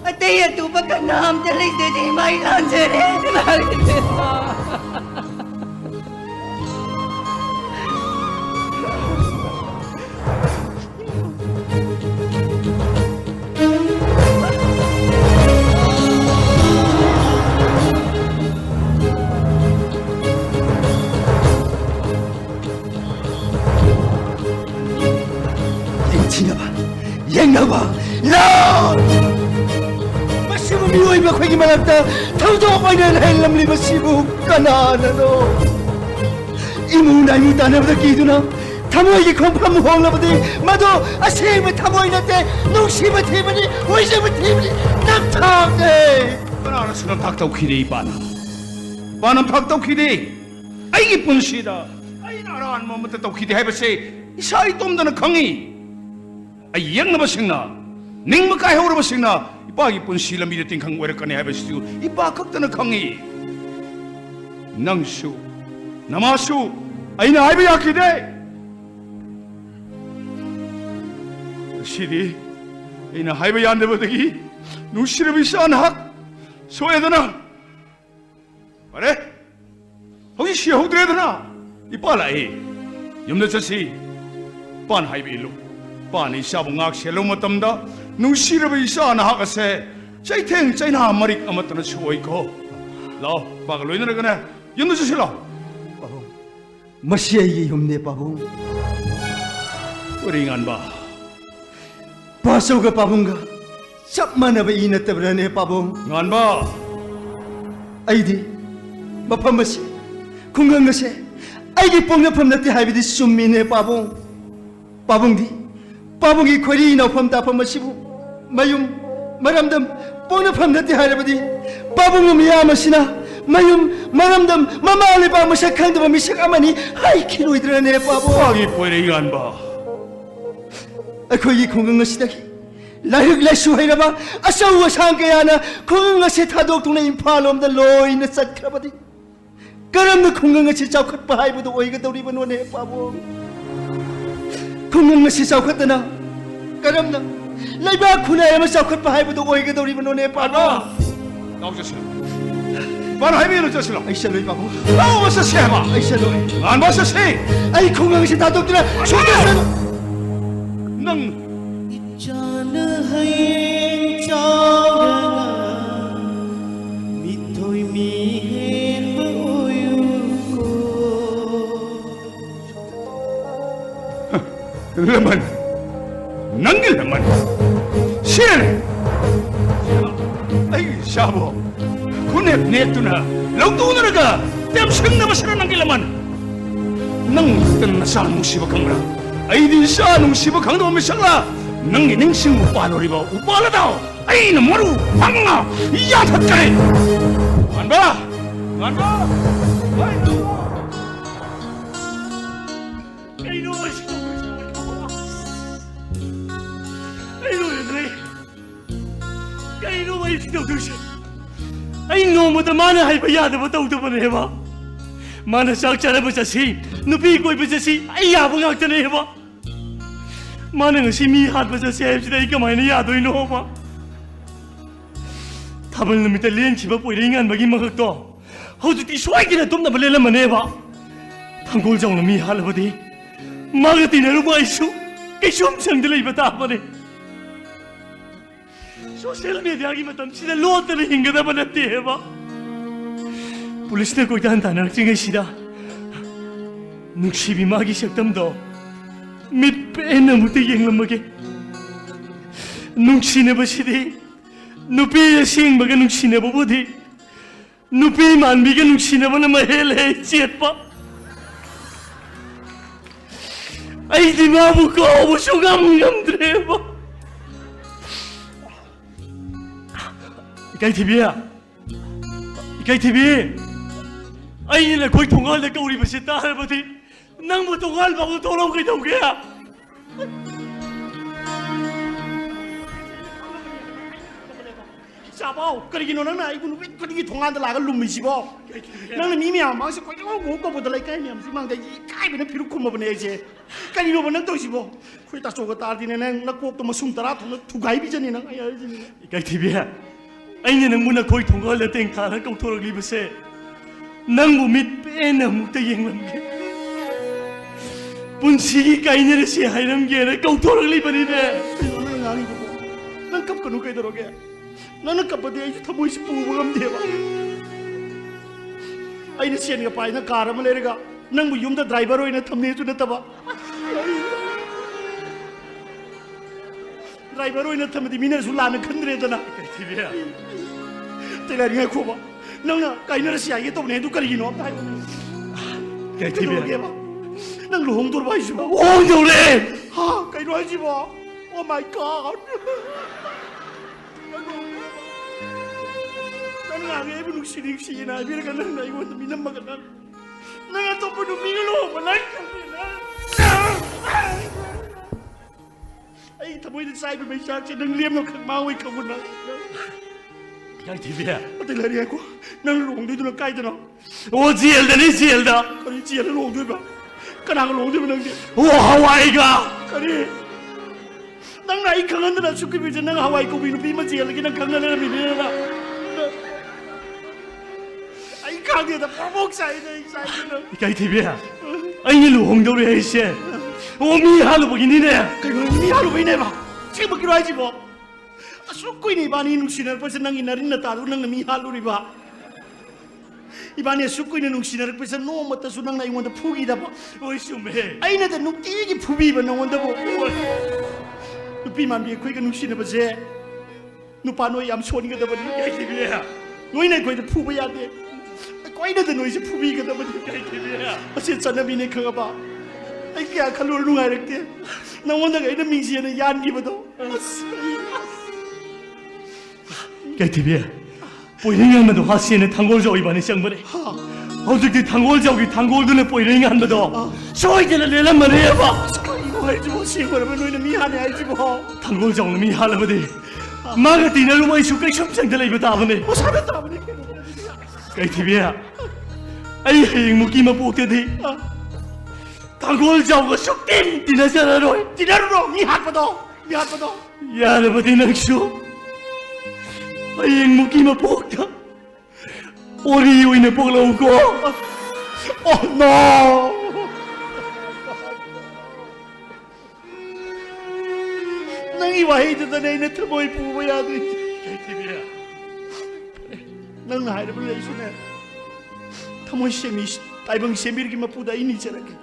Ataya tu baka naam talay dadi may lanjere yenga봐 야 마시부 미워이바ခွေကြီးမလာတာထောက်တော့ပိုင်းနဲ့ဟဲလမ်လီမစီဘူးကနာနော်အီမူနိုင်မူတန်တဲ့ကီဒနာထမွေကြီးခုံဖမှုဟောင်းလာပတိမတော့အရှိမထမွေနဲ့နုရှိမသေးမနီဝိရှိမသေးမနီနတ်ထောက်တယ် 그나라 수는 탁덕키리 바나 바나 탁덕키리 아이기 분시다 아이 나라 안 몸부터 떡키리 해버세 이사이 돔드는 강이 아이 영나버 생나 닝마 까이 오르버싱나 이빠기 뿐시 람비데 띵캉 오르까네 하베시주 이빠 칵다나 캉이 낭슈 나마슈 아이나 아이비 야키데 시디 아이나 아이비 얀데버데기 누시르비 산학 소에드나 말해 거기 시호드레드나 이빨라이 염려자시 빤 하이비로 빤이 샤봉악 셀로마탐다 누시르비 산학아세 짜이탱 짜이나 마릭 아마타나 추오이코 라 바글로이나가네 염려자시라 मसी आइए हमने पाबुंग 우링안 봐 पासों का पाबुंगा सब मन अब इन तबरने पाबुंग 안 봐. आइदी मफम से खुंगंग से आइगी पोंग फम नते हाइबिदि सुमिने पाबुंग पाबुंग दी पाबुंगी खोरी नफम ताफम सिबु मयुम मरमदम पोंग फम नते हाइबदि पाबुंग मिया मसिना मयुम मरमदम ममाले बा मसक खंदब मिसक अमनी हाइ खिलोइद्रने पाबुंग 빠기 뿌리안 봐. अखोई खुंगंग सिदगी लाइक लाइसु हैरबा असौ असांग कयाना खुंगंग से थादोक्तुना इम्फाल ओमदा लोइन चटखरबदि करम खुंगंग से चावखत हाइबदो ओइगदौरिबनोने पाबो खुंगंग से चावखतना करम लाइबा खुनाय अमा चावखत हाइबदो ओइगदौरिबनोने पाबो 나오셨어. 반 하이비로 졌어. 아이샤로이 पाबो 나오셨어 세마. 아이샤로이 안 봤었어. 아이 खुंगंग से थादोक्तुना सो데सन 능 जान है चावना मिथोई मिहेर बओयुको 레몬 ನಂಗೆ 레몬 시에 아이 샤보 군에 내뚜나 럭도우너가 땜생 남아서라 ನಂ게 레몬 능 뜬나 살 무시버 강라 아이디 샤 농시버 강도 오미상라 능이 능싱 우빠노리버 우빠라다오 아이는 뭐루 황나 이야 탑자리 안봐 안봐 Kaino ba siya? Kaino yun, Kaino ba yung siya? Ay no mo tamana hay bayada ba tawag ba na ba? Mana sakchara ba siya si? Nupi ko ba siya si? Ay yabang akta na ba? Mana nga si Mihat ba siya si F siya ikamay na yado ino ba? Tabal na mitalien siya ba pwede nga maging magagto? How did he swag na tum na balila man ba? Tanggol siya na Mihat ba di? Magati na rumay siya? Kay siyang dilay ba tapa ni? Social media की मतलब सीधा लोट नहीं हिंगदा बनाती है बा पुलिस ने कोई दान दाना रखेंगे सीधा नुक्शी बीमा की शक्तम दो मिट पे न मुते यंग लम्बे नुक्शी ने बसीदे नुपी यशिंग बगे नुक्शी ने बबूधी नुपी मानवी के नुक्शी ने बना महल है चेत पा आई दिमाग को वो शुगम गम द्रे बा Ikay TV ya, Ikay TV. Ay nila ko'y tungal na kauri basita harapati. Nang mo tungal ba kung tulong kay daw kaya? Sabaw, karigino nang na ibu nubit karigi thongan da lagal lummi sibo. Nang na mimi am mang se ko ko ko bodalai kai ni am si mang da kai bena phiru khum bane je. Karigino ba nang to sibo. Khoi ta so ga tar dine nang na kok to masung tara thong thugai bi jani nang ay ay jani. Ikay TV ya. Ay nang muna ko'y tungal na teng karan kau tulong libase. Nang bumit pe na mukta yung lamge. Punsigi kay nila siya ay lamge na kau tulong libani na. Nang ngang ko. Nang kap kanu kay daroge. Nang kap ba de thamoy si pu ngam de ba. Ay na siya nga pai na kara ma lerega. Nang bu yum da driver oi na thamne tu na taba. Driver oi na thamdi mina su la na khandre da na. Ikay TV ya. Tela ringa ko ba. Nang na kay na siya ye to ne du karigino ta. Ikay TV ya. Nang luhong tur ba si ba. Oh no re. Ha, kay no si ba. Oh my god. Nang nga ngayon mo nung sinig-sinig na, bira ka nang naiwan na minamaganan. Nang ato po nung minalo, malay ka na. Ay, tamo ꯃꯣꯏꯗ ꯆꯥꯏꯕ ꯃꯩꯆꯥꯛꯁꯦ ꯅꯪ ꯂꯦꯝꯅ ꯈꯛ ꯃꯥꯡꯉꯣꯏ ꯈꯪꯕ ꯅꯪ ꯀꯥꯏ ꯊꯤꯕꯤ ꯑꯇꯩ ꯂꯩꯔꯤ ꯍꯥꯏꯀꯣ ꯅꯪ ꯂꯨꯍꯣꯡꯗꯣꯏꯗꯨꯅ ꯀꯥꯏꯗꯅꯣ ꯑꯣ ꯖꯦꯜꯗꯅꯤ ꯖꯦꯜꯗ ꯀꯔꯤ ꯆꯦꯜꯂ ꯂꯨꯍꯣꯡꯗꯣꯏꯕ ꯀꯅꯥꯒ ꯂꯨꯍꯣꯡꯗꯣꯏꯕ ꯅꯪꯗꯤ ꯑꯣ ꯍꯋꯥꯏꯒ ꯀꯔꯤ ꯅꯪꯅ ꯑꯩ ꯈꯪꯍꯟꯗꯅ ꯁꯨꯛꯀꯤꯕꯤꯁꯦ ꯅꯪ ꯍꯋꯥꯏ ꯀꯧꯕꯤ ꯅꯨꯄꯤ ꯑꯃ ꯆꯦꯜꯂꯒꯤ ꯅꯪ ꯈꯪꯅ ꯂꯩꯔꯝꯃꯤꯅꯤꯅ ꯑꯩ ꯈꯪꯗꯦꯗ ꯄ꯭ꯔꯃꯣꯛ ꯆꯥꯏꯗ ꯑꯩ ꯆꯥꯏꯗꯅ ꯏꯀꯥꯏ ꯊꯤꯕꯤ ꯑꯩꯅ ꯂꯨꯍꯣꯡꯗꯧꯔꯦ ꯍꯥꯏꯁꯦ ꯑꯣ ꯃꯤ ꯍꯥꯜꯂꯨꯕꯒꯤꯅꯤꯅꯦ ꯀꯩꯅꯣ ꯃꯤ ꯍꯥꯜꯂꯨꯕꯩꯅꯦꯕ ꯁꯤꯃꯛꯀꯤꯔꯣ ꯍꯥꯏꯁꯤꯕꯣ ꯑꯁꯨꯛ ꯀꯨꯏꯅ ꯏꯕꯥꯅꯤ ꯅꯨꯡꯁꯤꯅꯔꯛꯄꯁꯦ ꯅꯪꯒꯤ ꯅꯔꯤꯟ ꯅꯇꯥꯗꯨ ꯅꯪꯅ ꯃꯤ ꯍꯥꯜꯂꯨꯔꯤꯕ ꯏꯕꯥꯅꯤ ꯑꯁꯨꯛ ꯀꯨꯏꯅ ꯅꯨꯡꯁꯤꯅꯔꯛꯄꯁꯦ ꯅꯣꯡꯃꯇꯁꯨ ꯅꯪꯅ ꯑꯩꯉꯣꯟꯗ ꯐꯨꯈꯤꯗꯕ ꯍꯣꯏ ꯆꯨꯝꯃꯦ ꯑꯩꯅꯗ ꯅꯨꯡꯇꯤꯒꯤ ꯐꯨꯕꯤꯕ ꯅꯪꯉꯣꯟꯗꯕꯨ ꯅꯨꯄꯤ ꯃꯥꯟꯕꯤ ꯑꯩꯈꯣꯏꯒ ꯅꯨꯡꯁꯤꯅꯕꯁꯦ ꯅꯨꯄꯥ ꯅꯣꯏ ꯌꯥꯝ ꯁꯣꯟꯒꯗꯕꯅꯤ ꯏꯀꯥꯏ ꯊꯤꯕꯤ ꯅꯣꯏꯅ ꯑꯩꯈꯣꯏꯗ ꯐꯨꯕ ꯌꯥꯗꯦ ꯑꯩꯈꯣꯏꯅꯗ ꯅꯣꯏꯁꯦ ꯐꯨꯕꯤꯒꯗꯕꯅꯤ ꯏꯀꯥꯏ ꯊꯤꯕꯤ ꯑꯁꯤ ꯆꯠꯅꯕꯤꯅꯦ ꯈꯪꯉꯕ ꯑꯩ ꯀꯌా ꯈꯜꯂꯨꯔ ꯅꯨꯡꯉꯥꯏꯔꯛꯇꯦ ꯅꯪꯉꯣꯟꯗꯒ ꯑꯩꯅ ꯃꯤꯡꯁꯦꯅ ꯌꯥꯟꯈꯤꯕꯗꯣ ꯑꯁ ꯏꯀꯥꯏ ꯊꯤꯕꯤ ꯄꯣꯏꯔꯩꯉꯥꯟꯕꯗꯣ ꯍꯥꯁꯦꯅ ꯊꯥꯡꯒꯣꯜꯖꯥꯎ 이번에 ꯆꯪꯕꯅꯦ ꯍꯧꯖꯤꯛꯇꯤ ꯊꯥꯡꯒꯣꯜꯖꯥꯎꯒꯤ ꯊꯥꯡꯒꯣꯜꯗꯨꯅ ꯄꯣꯏꯔꯩꯉꯥꯟꯕꯗꯣ ꯁꯣꯏꯗꯅ ꯂꯦꯜꯂꯝꯃꯅꯦꯕ ꯀꯩꯅꯣ ꯍꯥꯏꯁꯤꯕꯣ ꯁꯦꯡꯕꯔꯕ ꯅꯣꯏꯅ ꯃꯤ ꯍꯥꯟꯅ ꯍꯥꯏꯁꯤꯕꯣ ꯊꯥꯡꯒꯣꯜꯖꯥꯎꯅ ꯃꯤ ꯍꯥꯜꯂꯕꯗꯤ 마가 디나로 뭐 이슈 꽤 shum상들 입에 다보네. 사면 다보네. 그이 TV야. 아이 행복이 뭐 보게디. 당골 자고 쑥딘 디나잖아로. 디나로 미핫버도 미핫버도. 야르 버디 낭쇼. 아이 행복이 뭐 보다. 오리 요인에 보러오고. Oh no. ꯅꯪꯒꯤ ꯋꯥꯍꯩꯗꯨꯗꯅꯦ ꯑꯩꯅ ꯊꯃꯣꯏ ꯄꯨꯕ ꯌꯥꯗ꯭ꯔꯤꯁꯦ ꯅꯪꯅ ꯍꯥꯏꯔꯕ ꯂꯩꯁꯨꯅꯦ ꯊꯃꯣꯏ ꯁꯦꯡꯃꯤ ꯇꯥꯏꯕꯪ ꯁꯦꯝꯕꯤꯔꯒꯤ ꯃꯄꯨꯗ ꯑꯩ ꯅꯤꯖꯔꯒꯦ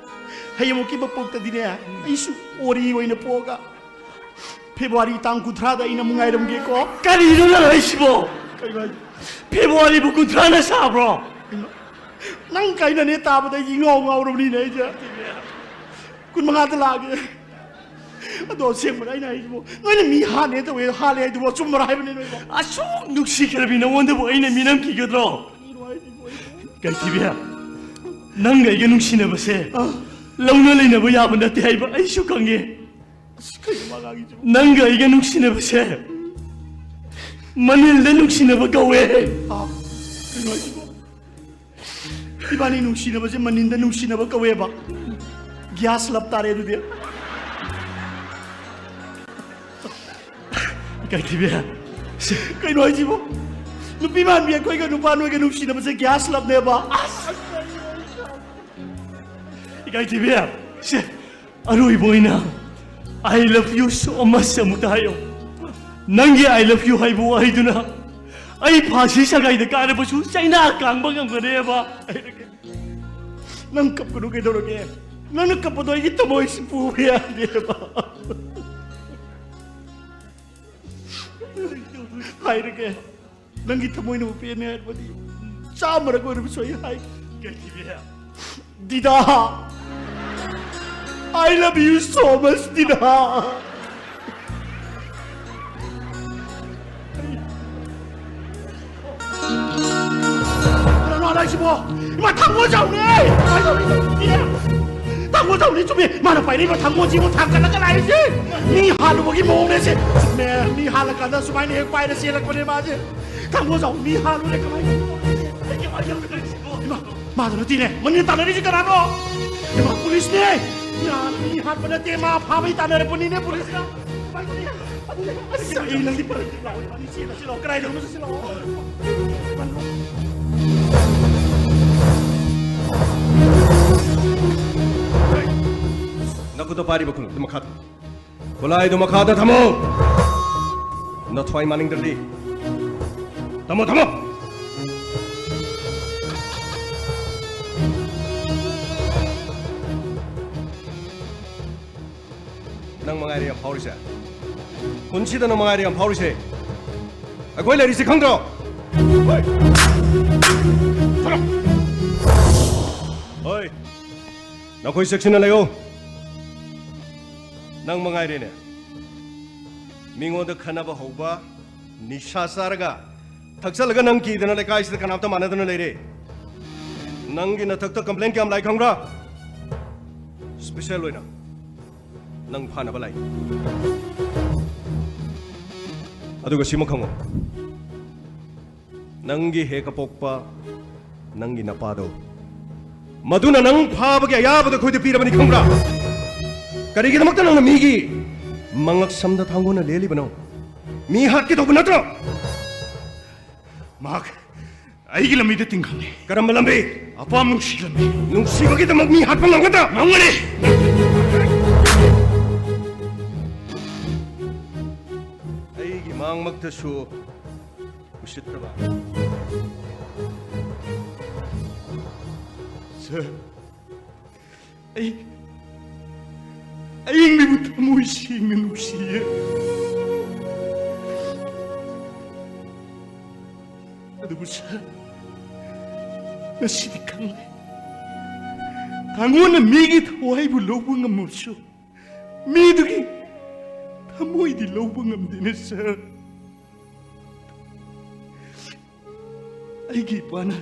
ꯍꯌꯦꯡꯃꯨꯛꯀꯤ ꯃꯄꯣꯛꯇꯗꯤꯅꯦ ꯑꯩꯁꯨ ꯑꯣꯔꯤ ꯑꯣꯏꯅ ꯄꯣꯛꯑꯒ ꯐꯦꯕ꯭ꯔꯨꯋꯥꯔꯤ ꯇꯥꯡ 9ꯗ ꯑꯩꯅ ꯑꯃꯨꯛ ꯉꯥꯏꯔꯝꯒꯦꯀꯣ ꯀꯔꯤꯅꯣ ꯅꯪ ꯍꯥꯏꯁꯤꯕꯣ ꯀꯩꯅꯣ ꯍꯥꯏꯁꯤꯕꯣ ꯐꯦꯕ꯭ꯔꯨꯋꯥꯔꯤꯕꯨ 9나 ꯁꯥꯕ꯭ꯔꯣ ꯅꯪ ꯀꯩꯅꯣꯅꯦ ꯇꯥꯕꯗ ꯑꯩ ꯉꯥꯎꯔꯕꯅꯤꯅꯦ ꯑꯩꯁꯦ 15ꯗ ꯂꯥꯛꯑꯒꯦ ꯑꯗꯣ ꯑꯁꯦꯡꯕꯅ ꯑꯩꯅ ꯍꯥꯏꯁꯤꯕꯣ ꯅꯣꯏꯅ ꯃꯤ ꯍꯥꯟꯅꯦ ꯇꯧꯋꯦ ꯍꯥꯜꯂꯦ ꯍꯥꯏꯗꯨꯕꯣ ꯆꯨꯝꯕ꯭ꯔꯥ ꯍꯥꯏꯕꯅꯦ ꯅꯣꯏꯕꯣ ꯑꯁꯨꯛ ꯅꯨꯡꯁꯤꯈ꯭ꯔꯕꯤ ꯅꯉꯣꯟꯗꯕꯨ ꯑꯩꯅ ꯃꯤꯅꯝꯈꯤꯒꯗ꯭ꯔꯣ ꯀꯩꯊꯤꯕꯤꯌꯥ ꯅꯪꯒ ꯑꯩꯒ ꯅꯨꯡꯁꯤꯅꯕꯁꯦ ꯂꯧꯅ ꯂꯩꯅꯕ ꯌꯥꯕ ꯅꯠꯇꯦ ꯍꯥꯏꯕ ꯑꯩꯁꯨ ꯈꯪꯉꯦ ꯅꯪꯒ ꯑꯩꯒ ꯅꯨꯡꯁꯤꯅꯕꯁꯦ ꯃꯅꯤꯜꯗ ꯅꯨꯡꯁꯤꯅꯕ ꯀꯧꯋꯦ 이반이 눅시너버지 만닌데 눅시너버 까왜봐 기아스 랍따래 두디 가이티비야 그이 너지 뭐 누비만 비에 거기가 누바노에게 눅시너버지 기아스 랍내봐 가이티비야 씨 아로이 보이나 I love you so much 아무다요 난게 I love you 하이보 하이두나 아이 파시샤가이드 까르보슈 짜이나 강방강거네봐 난 kapkuno kay doroge nan kapodo ito mo isipuya diba hayrige nang ito mo inupian niya badi samara ko rin soy hay 가이티비야 Dida I love you so much Didaอะไรสิบ่มาทำหัวเจ้านี่ทำหัวเจ้านี่จุ๊บมาไปนี่มาทำหัวจีมาทำกันแล้วกันอะไรสินี่หาลูกกี่โมงเนี่ยสิแม่นี่หาละกันนะสมัยนี้ไปนะสิละคนนี้มาสิทำหัวเจ้านี่หาลูกเนี่ยกันไหมมาตัวนี้เนี่ยมันนี่ตาเนี่ยสิกันนะบ่มา polis nih yaนี่หาpada tema พาไปตาเนี่ย polis nih polisนะไปตัวนี้saya nanti pergi lah ini sih lah sih kerai dong sih lah Nakuto pari bakun dumakat. Kulay dumakat na tamo. Not try maning derdi. Tamo tamo. Nang mga area paurise. Kunsida ng mga area paurise. Ako'y lari si Kangdro. Hoy. Hoy. Nako'y section na layo. nang mga irene mingoda khanaba hoba nisha sarga thaksalga nang ki dana le kai sida kanapta manadana leire nangi na thakta complaint kam lai khangra special loina nang phana balai ꯑꯗꯨꯒ ꯁꯤꯃ ꯈꯪꯉꯣ ꯅꯪꯒꯤ ꯍꯦꯛ ꯄꯣꯛꯄ ꯅꯪꯒꯤ ꯅꯄꯥꯗꯣ ꯃꯗꯨꯅ ꯅꯪ ꯐꯥꯕꯒꯤ ꯑꯌꯥꯕꯗꯣ ꯑꯩꯈꯣꯏꯗ ꯄꯤꯔꯕꯅꯤ ꯈꯪꯕ꯭ꯔꯥ ꯀꯔꯤꯒꯤꯗꯃꯛꯇ ꯅꯪꯅ ꯃꯤꯒꯤ ꯃꯉꯛ ꯁꯝꯗ ꯊꯥꯡꯒꯣꯜꯅ ꯂꯦꯜꯂꯤꯕꯅꯣ ꯃꯤ ꯍꯥꯠꯀꯦ ꯇꯧꯕ ꯅꯠꯇ꯭ꯔꯣ ꯃꯍꯥꯛ ꯑꯩꯒꯤ ꯂꯝꯕꯤꯗ ꯇꯤꯡꯈꯪꯅꯤ ꯀꯔꯝꯕ ꯂꯝꯕꯤ ꯑꯄꯥꯝ ꯅꯨꯡꯁꯤ ꯂꯝꯕꯤ ꯅꯨꯡꯁꯤꯕꯒꯤꯗꯃꯛ ꯃꯤ ꯍꯥꯠꯄ ꯉꯝꯒꯗ꯭ꯔꯥ ꯉꯝꯒꯅꯤ ꯑꯩꯒꯤ ꯃꯥꯡꯃꯛꯇꯁꯨ ꯎꯁꯤꯠꯇꯕ ꯁꯔ ꯑꯩꯕꯨ ꯊꯃꯣꯏ ꯁꯦꯡꯅ ꯅꯨꯡꯁꯤꯌꯦ ꯑꯗꯨꯕꯨ ꯁꯔ ꯉꯁꯤꯗꯤ ꯈꯪꯂꯦ ꯊꯥꯡꯒꯣꯜꯅ ꯃꯤꯒꯤ ꯊꯋꯥꯏꯕꯨ ꯂꯧꯕ ꯉꯝꯃꯕꯁꯨ ꯃꯤꯗꯨꯒꯤ ꯊꯃꯣꯏꯗꯤ ꯂꯧꯕ ꯉꯝꯗꯦꯅꯦ ꯁꯔ ꯑꯩꯒꯤ ꯏꯄꯥꯅ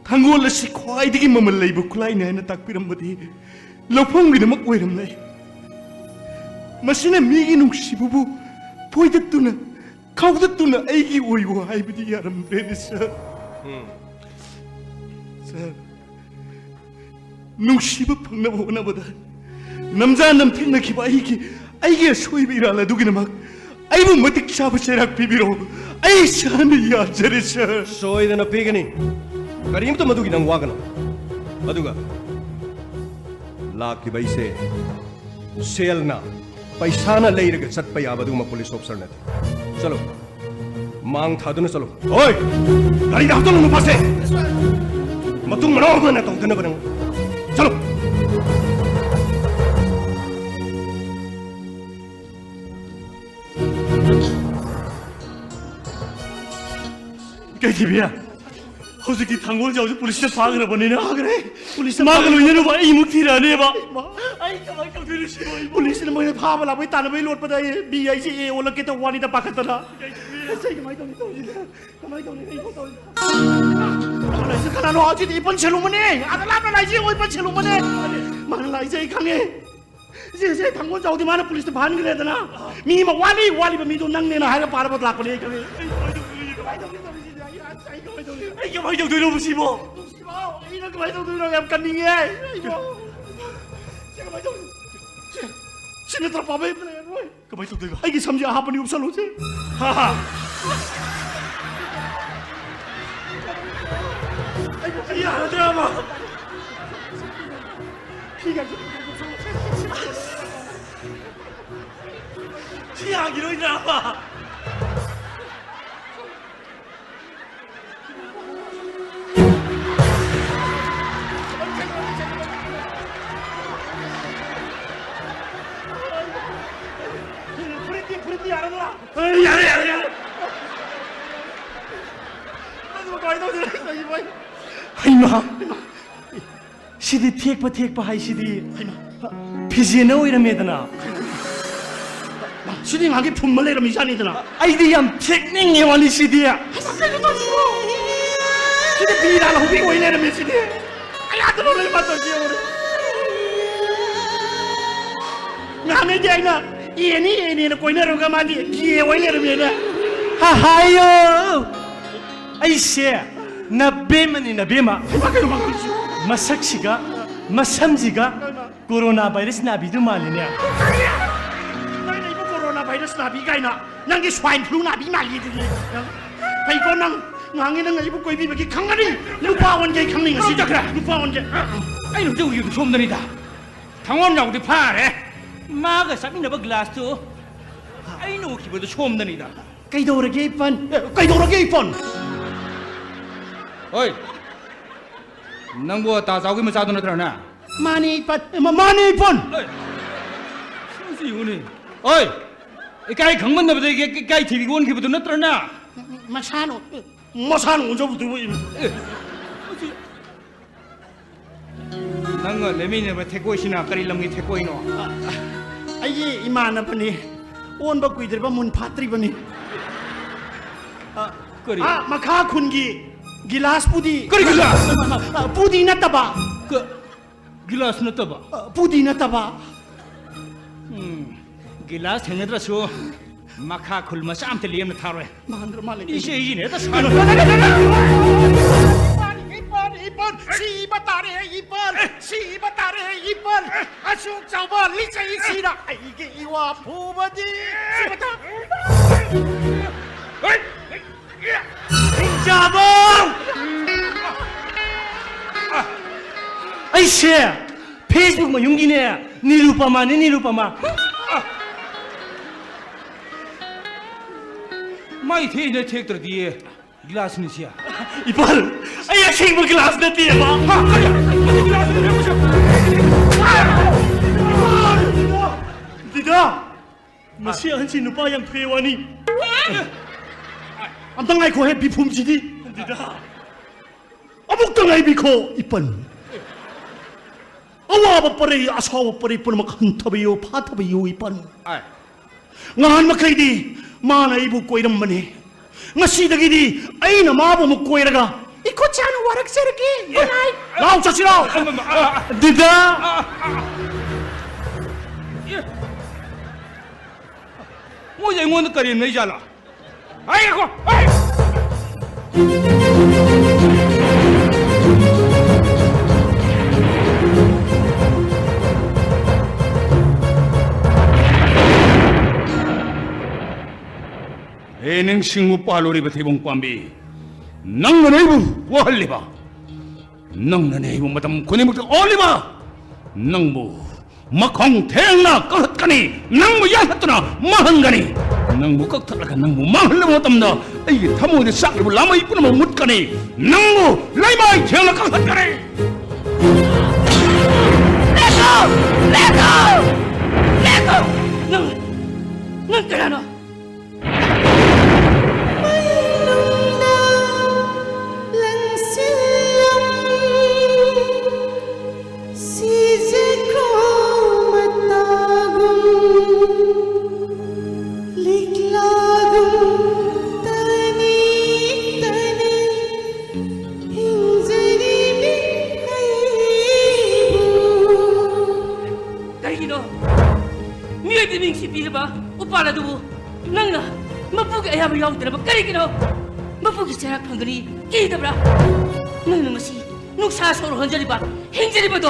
ꯊꯥꯡꯒꯣꯜ ꯑꯁꯤ ꯈ꯭ꯋꯥꯏꯗꯒꯤ ꯃꯃꯜ ꯂꯩꯕ ꯈꯨꯠꯂꯥꯏꯅꯤ ꯍꯥꯏꯅ ꯇꯥꯛꯄꯤꯔꯝꯕꯗꯤ ꯂꯧꯐꯝꯒꯤꯗꯃꯛ ꯑꯣꯏꯔꯝꯂꯦ ꯃꯁꯤꯅ ꯃꯤꯒꯤ ꯅꯨꯡꯁꯤꯕꯕꯨ ꯐꯣꯏꯗꯠꯇꯨꯅ ꯈꯥꯎꯗꯠꯇꯨꯅ ꯑꯩꯒꯤ ꯑꯣꯏꯌꯨ ꯍꯥꯏꯕꯗꯤ ꯌꯥꯔꯝꯗ꯭ꯔꯦꯅꯦ ꯁꯔ ꯁꯔ ꯅꯨꯡꯁꯤꯕ ꯐꯪꯅꯕ ꯍꯣꯠꯅꯕꯗ ꯅꯝꯖꯥ ꯅꯝꯊꯦꯡꯅꯈꯤꯕ ꯑꯩꯒꯤ ꯑꯁꯣꯏꯕ ꯏꯔꯥꯜ ꯑꯗꯨꯒꯤꯗꯃꯛ ꯑꯩꯕꯨ ꯃꯇꯤꯛ ꯆꯥꯕ ꯆꯩꯔꯥꯛ ꯄꯤꯕꯤꯔꯣ ꯑꯩ ꯏꯁꯥꯅ ꯌꯥꯖꯔꯦ ꯁꯔ ꯁꯣꯏꯗꯅ ꯄꯤꯒꯅꯤ ꯀꯔꯤꯝꯇ ꯃꯗꯨꯒꯤ ꯅꯪ ꯋꯥꯒꯅꯨ ꯑꯗꯨꯒ ꯂꯥꯛꯈꯤꯕ ꯑꯩꯁꯦ ꯁꯦꯜꯅ पैसा लेरग चट याबदुमा पुलिस ऑफिसर ने चलो मांग थादुना चलो ओय गाड़ी दा हतलो पासे मतुंग मनो मना तौदना बरंग चलो कैसी भैया हौजिकी थांगोल जाऊ पुलिस ने फागरे बनेने आगरे पुलिस मागलो इने बा ई मुक्ति रहने बा आई कमाई कौदिरि पुलिस ने मोय फाबा लाबै तानबै लोट पदा बी आई सी ए ओलक के तो वानी दा पाखतला सही कमाई तो कमाई तो नहीं फोटो लाइसे खाना लो आजी इपन छेलु मने आदला न लाइसे ओइ पन छेलु मने मान लाइसे खाने जे थांगोल जाऊ दि माने पुलिस ने भान गरे दना मी मा वाली बा मी तो नंगने ना हारे पार बत लाको ने कमे Ay, kamain daw doon si mo. Ay, kamain daw doon ang kaningi ay. Kamain daw. Sinatrapa ba yung player mo eh? Kamain daw doon. Ay, gisam siya hapon yung salon siya. Ha. Ay, kaya na drama. Siya, gino'y drama. सिदी थेक हाई सिदी फिजियन ओइरमेदना सिदी मागे फुम लेरमी जानिदना आइदि याम थेकनिंग वाली सिदी सिदी पीरा लहुबी ओइलेरमे सिदी आया दनो ले बातो जी ओरे नामे जाइना एनी न कोइना रोगा मादी की ओइलेरमेना हायो ऐसे नबेमा मसक्सिगा मसमजिगा कोरोना वायरस नाबिदु मालिने कोरोना वायरस नाबि गाइना नंगी स्वाइन फ्लू नाबि मालि दिनि फैको नंग ngangi nang ibu koi bibagi khangani lupa wonje khangni ngasi jakra lupa wonje ai nu jeu yu somdani da thangwon yaw di phare ma ga sabina ba glass tu ai nu ki bu somdani da kaidorage ipon oi nangbo ta jaw gi ma cha do na tra na mani ipon si uni oi ikai khangman na ba de kai thibi gon ki bu na tra na masano unjo bu du nang lemi ne ba thekoi sina kari lam gi thekoi no ai imana pani on ba kuidir ba mun phatri bani kari makha khungi gilas pudi kari gilas pudi na taba gilas na taba pudi na taba gilas hengedra so 마카 굴마 쌈테 리엠나 타로에 만들어 말래. 이제 이네 다 사는 이번 시바다래 이번 시바다래 이번 아쉬운 자와 리자이시라 이게 이와 부모지 시바다 자봉! 아이씨! 페이스북 뭐 용기네. 니루빠마네 니루빠마. 마이 테이네 테이크들 뒤에 글라스니 시야 이빨! 아야 생물 글라스 됐디야 마! Dida! Masih hansi nupa yang pewani. Antang ngai ko happy phum ji di. Dida. Abuk tang ngai bi ko ipan. Awa ba pare asawa pare pun makhan thabiyo pha thabiyo ipan. Ngan makai di mana ibu koiram mane. Ngasi dagi di aina mabu mu koiraga. Iko chana warak sergi. Yanai. Lau chasirao. Dida. 뭐 영원히 거리 내잖아. 아이고, 아이. 에능 싱우 빨로리바 대봉 빰비 낭는 에이부 와할리바 낭는 에이부 마담 고네무트 올리바 낭부 막홍 태양나 꺾었가니 낭부 야샀더나 마한가니 낭부 꺾었다가 낭부 마할려 못담다 이게 타모에 싹을 라마 이쁘나 못가니 낭부 라이마이 태양나 꺾었가니 레고 낭 그라노 오빠라도 낭나 마부기 아야바 야우드라 bakari기노 마부기 자락 판거리 끼다브라 낭나 마시 누사 서로 헌저리바 행저리바도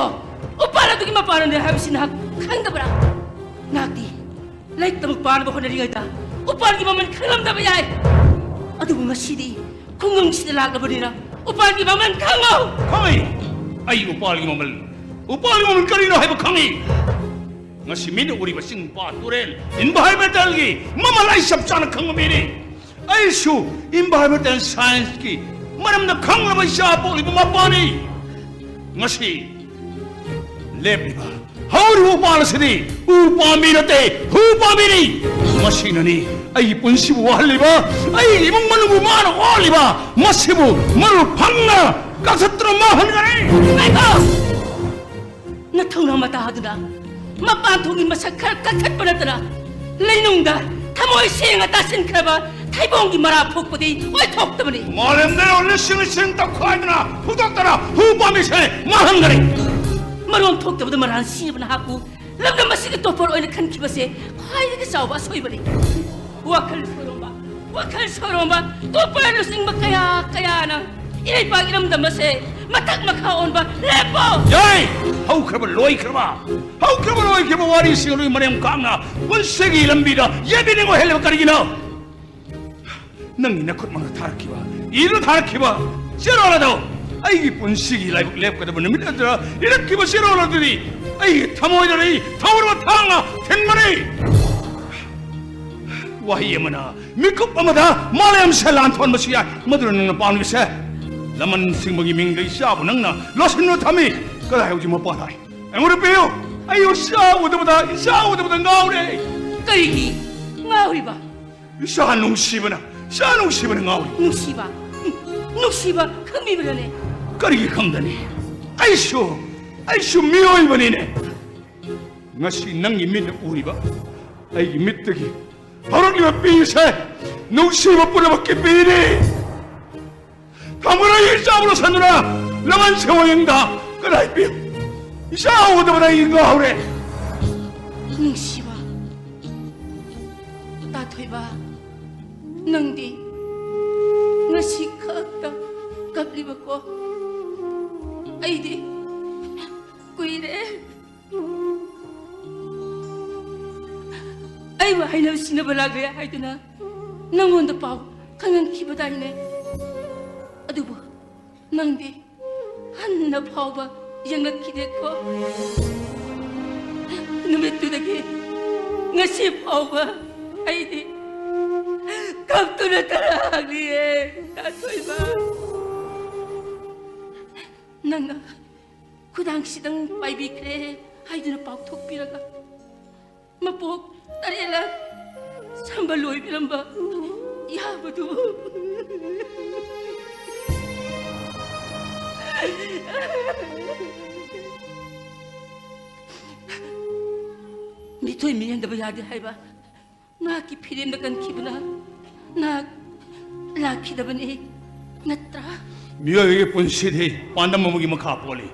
오빠라도 기 마빠는데 하비신 학 칸다브라 나디 라이트목 바르바 호너리가이다 오빠기 마만 칼람다바 야이 아두고 마시디 공공시들 라가버리라 오빠기 마만 강어 강이 아이 오빠기 마만 거리나 해봐 강이 ngasi mini uri basing pa turel imbahay metal gi mamalay sabsana kang mini ay shu imbahay metal science ki maram na kang na siya po ibu mapani ngasi lebi ba hauri upala sini upami nate upami ngasi nani ay punsibu wali ba ay imong manubu mano wali ba masibu maru pangna kasatra mahan gani aiko natang na matahaduna 마빠통이 마사칼 깍깍 뻔했더라 레이농다 타모의 시행아 따신 크라바 타이봉기 마라 폭보디 왜 톡더버니 말했네 원래 싱싱 딱 하이드나 후덕더라 후밤이세 마한가리 마론 톡더버도 말한 시입은 하고 람가 마시기 또포로 어느 칸 키버세 하이드게 싸워봐 소이버리 와칼 서로마 또포로 싱마 까야나 이래 빠기람다 마세 matak makaon ba lepo yai hau kraba loi kraba wari singului manem kamna bunsegi lambida yebini mo hele karigina nangi nakut mana tarkiba iru tarkiba sirolado ai bunsegi lep kada bunmi adra irakkiba siroladri ai tamoidari tawro tanga tenmani wahiyamana mikup amada malayam selan thon masiya madurun paunise laman singmagi mingai sabu nangna losinno thami kada hauji ma parai engore peo ayo saudabada ngaure kaigi ngauri ba sa nungsibana ngauri nungsiba khangibirane karigi khangdani aisho mioi banine ngasi nangi min uriba ai mittagi harakliba pise nungsiba purabakke pine kamu라 일자으로 사느라 나만 세워인가 그라이비 이사오도보다 인가 하래 ningsiba tat thoiba nangdi ngasi khakta kapliba ko aidi kuire ai wa haina sina balagre haiduna nangonda pau kangan kibadaine adubu nangdi hanna pauba yangakide ko numitudagi ngasi pauba aidi kaptuna taragriye tatoiba nanga kudang sidang paibikre haiduna pau thokpiraga mapok tarela sambaloi biramba yabadu 미토이 미행다바 야디 하이바 나기 피림다 간 기분아 나 라키다바니 나트라 미어에게 본시디 반담모기 마카폴리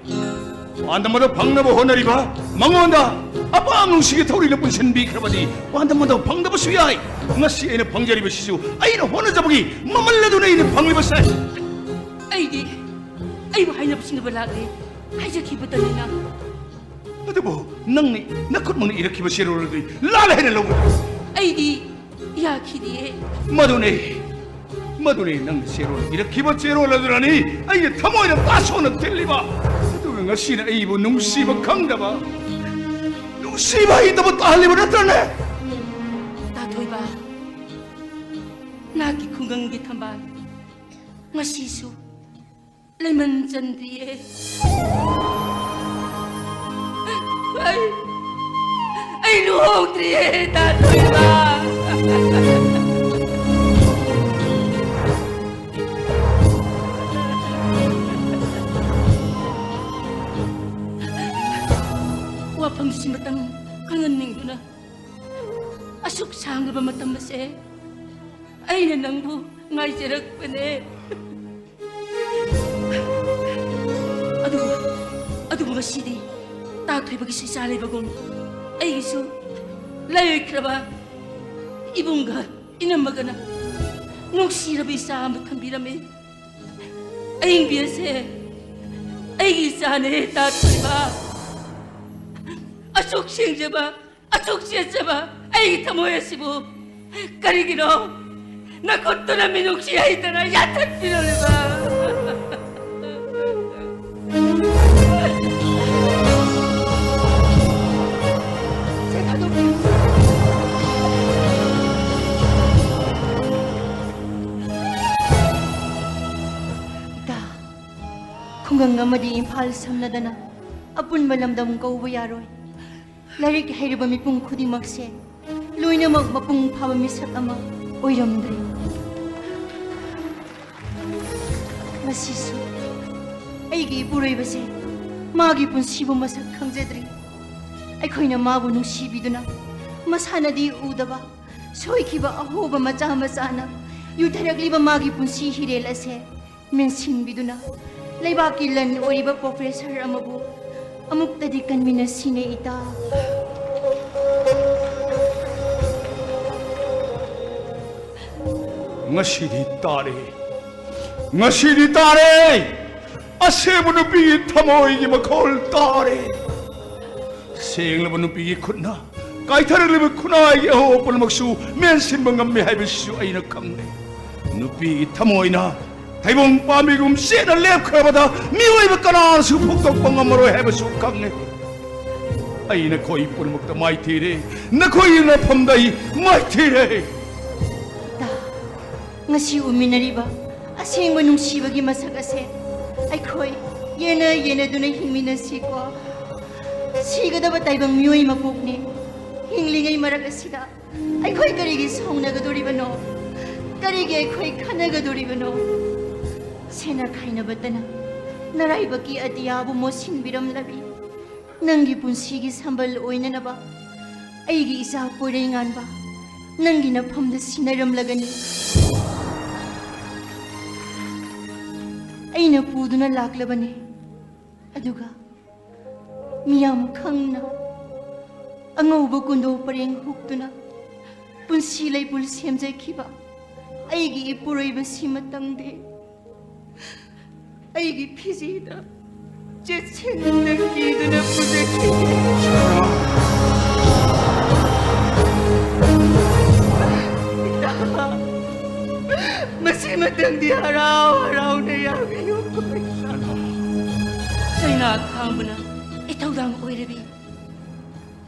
반담모도 방나보 호나리바 망원다 아빠 뭉시게 터리는 본신 비크라바디 반담모도 방나보 수야이 나시에는 방자리바 시수 아이는 호나자보기 마말라도네 이는 방리바사 아이디 아이고 하이나 부신다 발라그리 하이자 기분다니나 어디보 낭니 나컷먹니 이렇게 버시로르디 라라해는 로고 아이디 야키디에 마도네 낭 세로 이렇게 버시로르더라니 아이게 타모이는 따소는 들리바 누가 시나 이보 농시바 강다바 농시바 이다보 딸리버렸더네 나도이바 나기 건강기 탐바 ngasisu lemon chandriye ai luong triye ta toiba wa pangsi matang kanganing duna asuk sang ba matam se ai na nangbu ngai jerak pene aduh ngasidi ta thoibagi sisale bagong aigisu layoy kraba ibungga inamagana nuksirabi sa mathambirame aing biase aigi sane ta thoiba asuk singjaba aigi tamoyasibu karigino nakotona minuksi aitana yatat pinoleba khungang amadi imphal samnadana apun malamdam kauba yaroi larik hairiba mipung khudimak se loinamak mapung phaba misak ama oiramdri masisu aigi puroibase magi punsibu masak khangjadri aikhoina mabu nungsibiduna masanadi udaba soikiba ahoba macha machana yutharakliba magi punsi hirel ase mensinbiduna leibaki lan oriba professor amabu amuktadi kanmina sine ita ngashidi tare asebu nupi thamoigi makhol tare senglabu nupi khutna kaitharalibu khunai ho pulmaksu mensinba ngamme haibisu aina khamne nupi thamoina 타이봉 빠미금 씨나 랩크라바다 미워이브 까나수 폭독 뻥엄으로 해버수 강네 아이나 거의 뿌리 먹다 마이티레 나 거의 나 펌다이 마이티레 다 ngasi uminariba asengba nungsibagi masak ase aikoi yena duna hingmina siko sigadaba taibang mioi mapokne hinglingai marak asida aikoi karigi saunnagadoribano karigi aikoi khanagadoribano सेना खाइन बतना नराइबकी अतियाबु मोसिन बिरम लबी नंगी पुंसीगी संबल ओइननबा अइगी इसा पोरेंगानबा नंगी नफमद सिनरम लगनी अइना पुदुना लाक्लबने अदुगा मियाम खंगना अंगौब कुंदो परेंग हुक्तुना ꯄꯨꯟꯁꯤ ꯂꯩꯄꯨꯜ ꯁꯦꯝꯖꯈꯤꯕ ꯑꯩꯒꯤ ꯏꯄꯨꯔꯣꯏꯕꯁꯤꯃꯇꯪꯗꯤ ꯑꯩꯒꯤ ꯐꯤꯖꯤꯗ ꯆꯦꯠꯁꯤꯟꯅ ꯀꯤꯗꯨꯅ ꯄꯨꯖꯈꯤ ꯃꯁꯤꯃꯇꯪꯗꯤ ꯍꯔꯥꯎ ꯍꯔꯥꯎꯅ ꯌꯥꯕꯤꯌꯨ China khambana ithawdang oirabi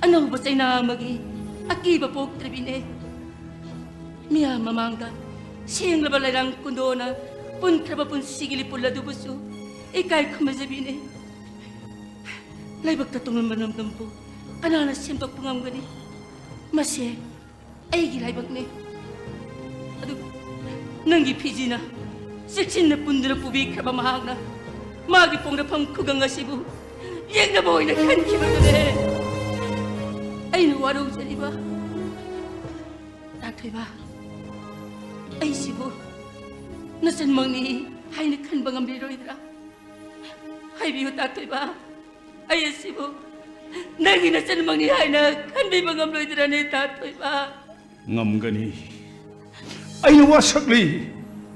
anauba China amagi akiba poktribine miya mamangda senglaba lairang kundona puntraba punsigili pulladubusu ikai khumajabine laibakta tungal manamdampu kanana sembak pungamgani mase aigi laibakne adu nangi phijina siksinna pundra pubikraba mahagna 마기 뽕라팡 구강하시고 얘가 보이나 간기만해 아이는 와로우자리바 나토이바 아이시고 너선 먹니 하이는 큰방암 리로이더라 하이비우 나토이바 아이시고 너기 너선 먹니 하이는 큰비방암 로이더라네 나토이바 ngamgani aina wasakli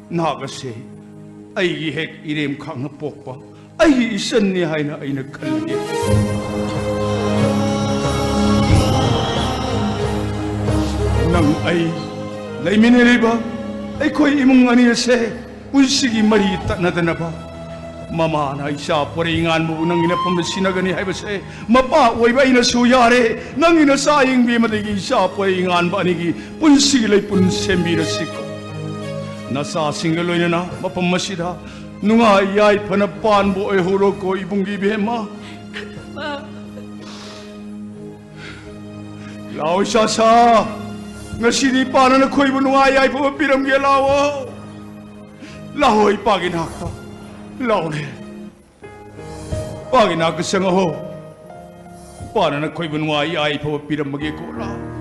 nagase aigi hek irem khang pokpa aigi isan ni haina aina khalge nang ai laimineriba ai khoi imung ani se punsigi mari tanadana ba mama na isa poringan mu nang ina pamsinagani haibase mapa oiba ina su yare nang ina saing bi madigi isa poringan ba ni gi punsigi lai pun sembira siko nasa singgaloy na mapamasida nunga yay panapan bo ay huro ko ibunggi bihema lao isa sa ngasini pana na ko'y nunga yay pumapiram ge lawo lahoy paginakta lao ne paginakta siya nga ho pana na ko'y nunga yay pumapiram magi ko lao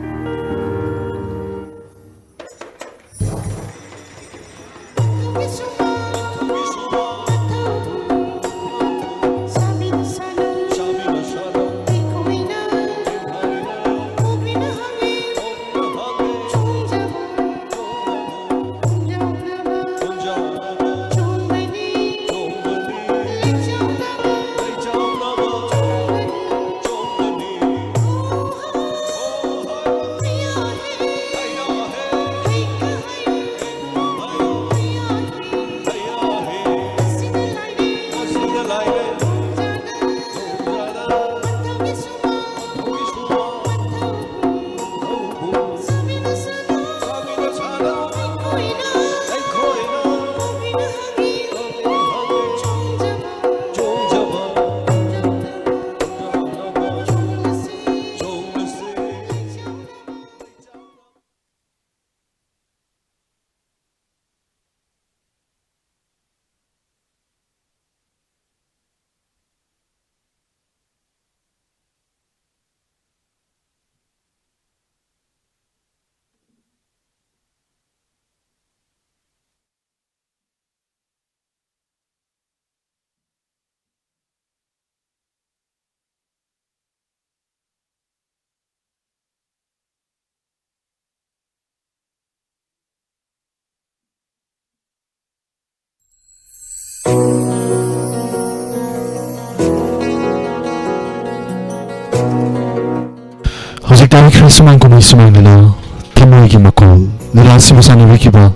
Hojikdami Christmas ko may sumangala tamoy gi makol nila simusana wikiba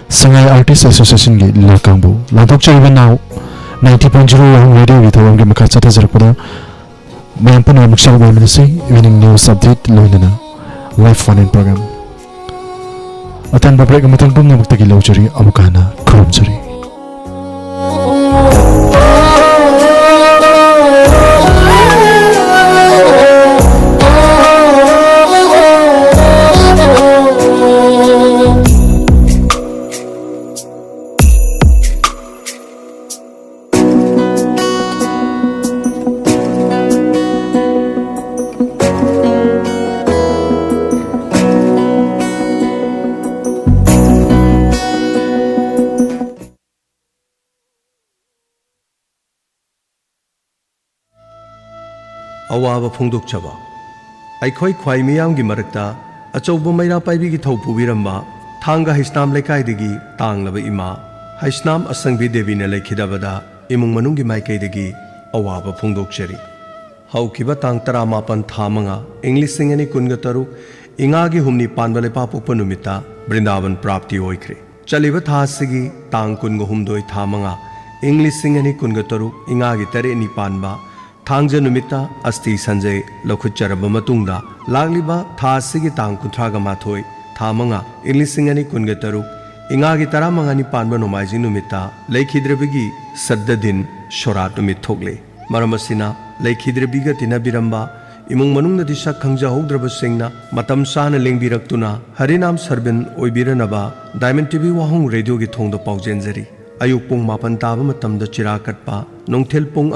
Sangay Artist Association gi lakangbo lantok chayban now 90.0 ang radio ito ang makachata zarakpada mayang puno magsyaw ba minasi evening news update loilana live fun-in program atan babray gamatang pong nga magtagilaw jari amukana kurum jari awaba phongdokchaba aikhoi khwai miyam gi marakta अचौब मैरा पाइबी की थौ पुबीरंबा थांगा हिस्नाम लेकाइदगी तांगलबा इमा हिस्नाम असंगबी देवी ने लेखिदबदा इमुंग मनुंगी माइकैदगी अवाब फोंदोकचरी हौखिबा तांग 18 था मंगा इंग्लिश सिंगनी कुनगा तरुक इंगागी हुमनी पानबा लेपा पोकपा नुमिता वृंदावन प्राप्ति होइख्रे चलिबा था सिगी तांग कुनगा हुमदोय था मंगा इंग्लिश सिंगनी कुनगा तरुक इंगागी तरे नि पानबा थांगजे नुमिता अस्ति संजय लखुचरबा मतुंगदा लागलिबा था सिगी तांग 38 था मंगा इंग्लिश सिंगनी कुनगा तरुक इंगागी 15 पानबा नोमाइजिंग नुमिता लेखिद्रबगी सद्द दिन शोरात नुमित थोगले मरमसिना लेखिद्रबिगा तिनाबिरंबा इमुंग मनुंगदि सक खंगजाहौद्रबसिंगना मतम साना लेंबिरक्तुना हरिनाम सर्बिन ओइबिरनबा डायमंड टीवी वाहुंग रेडियो की थोंदो पाउजेंजरी अयुक पुंग 9 ताबा मतमदा चिरा कटपा नोंथेल पुंग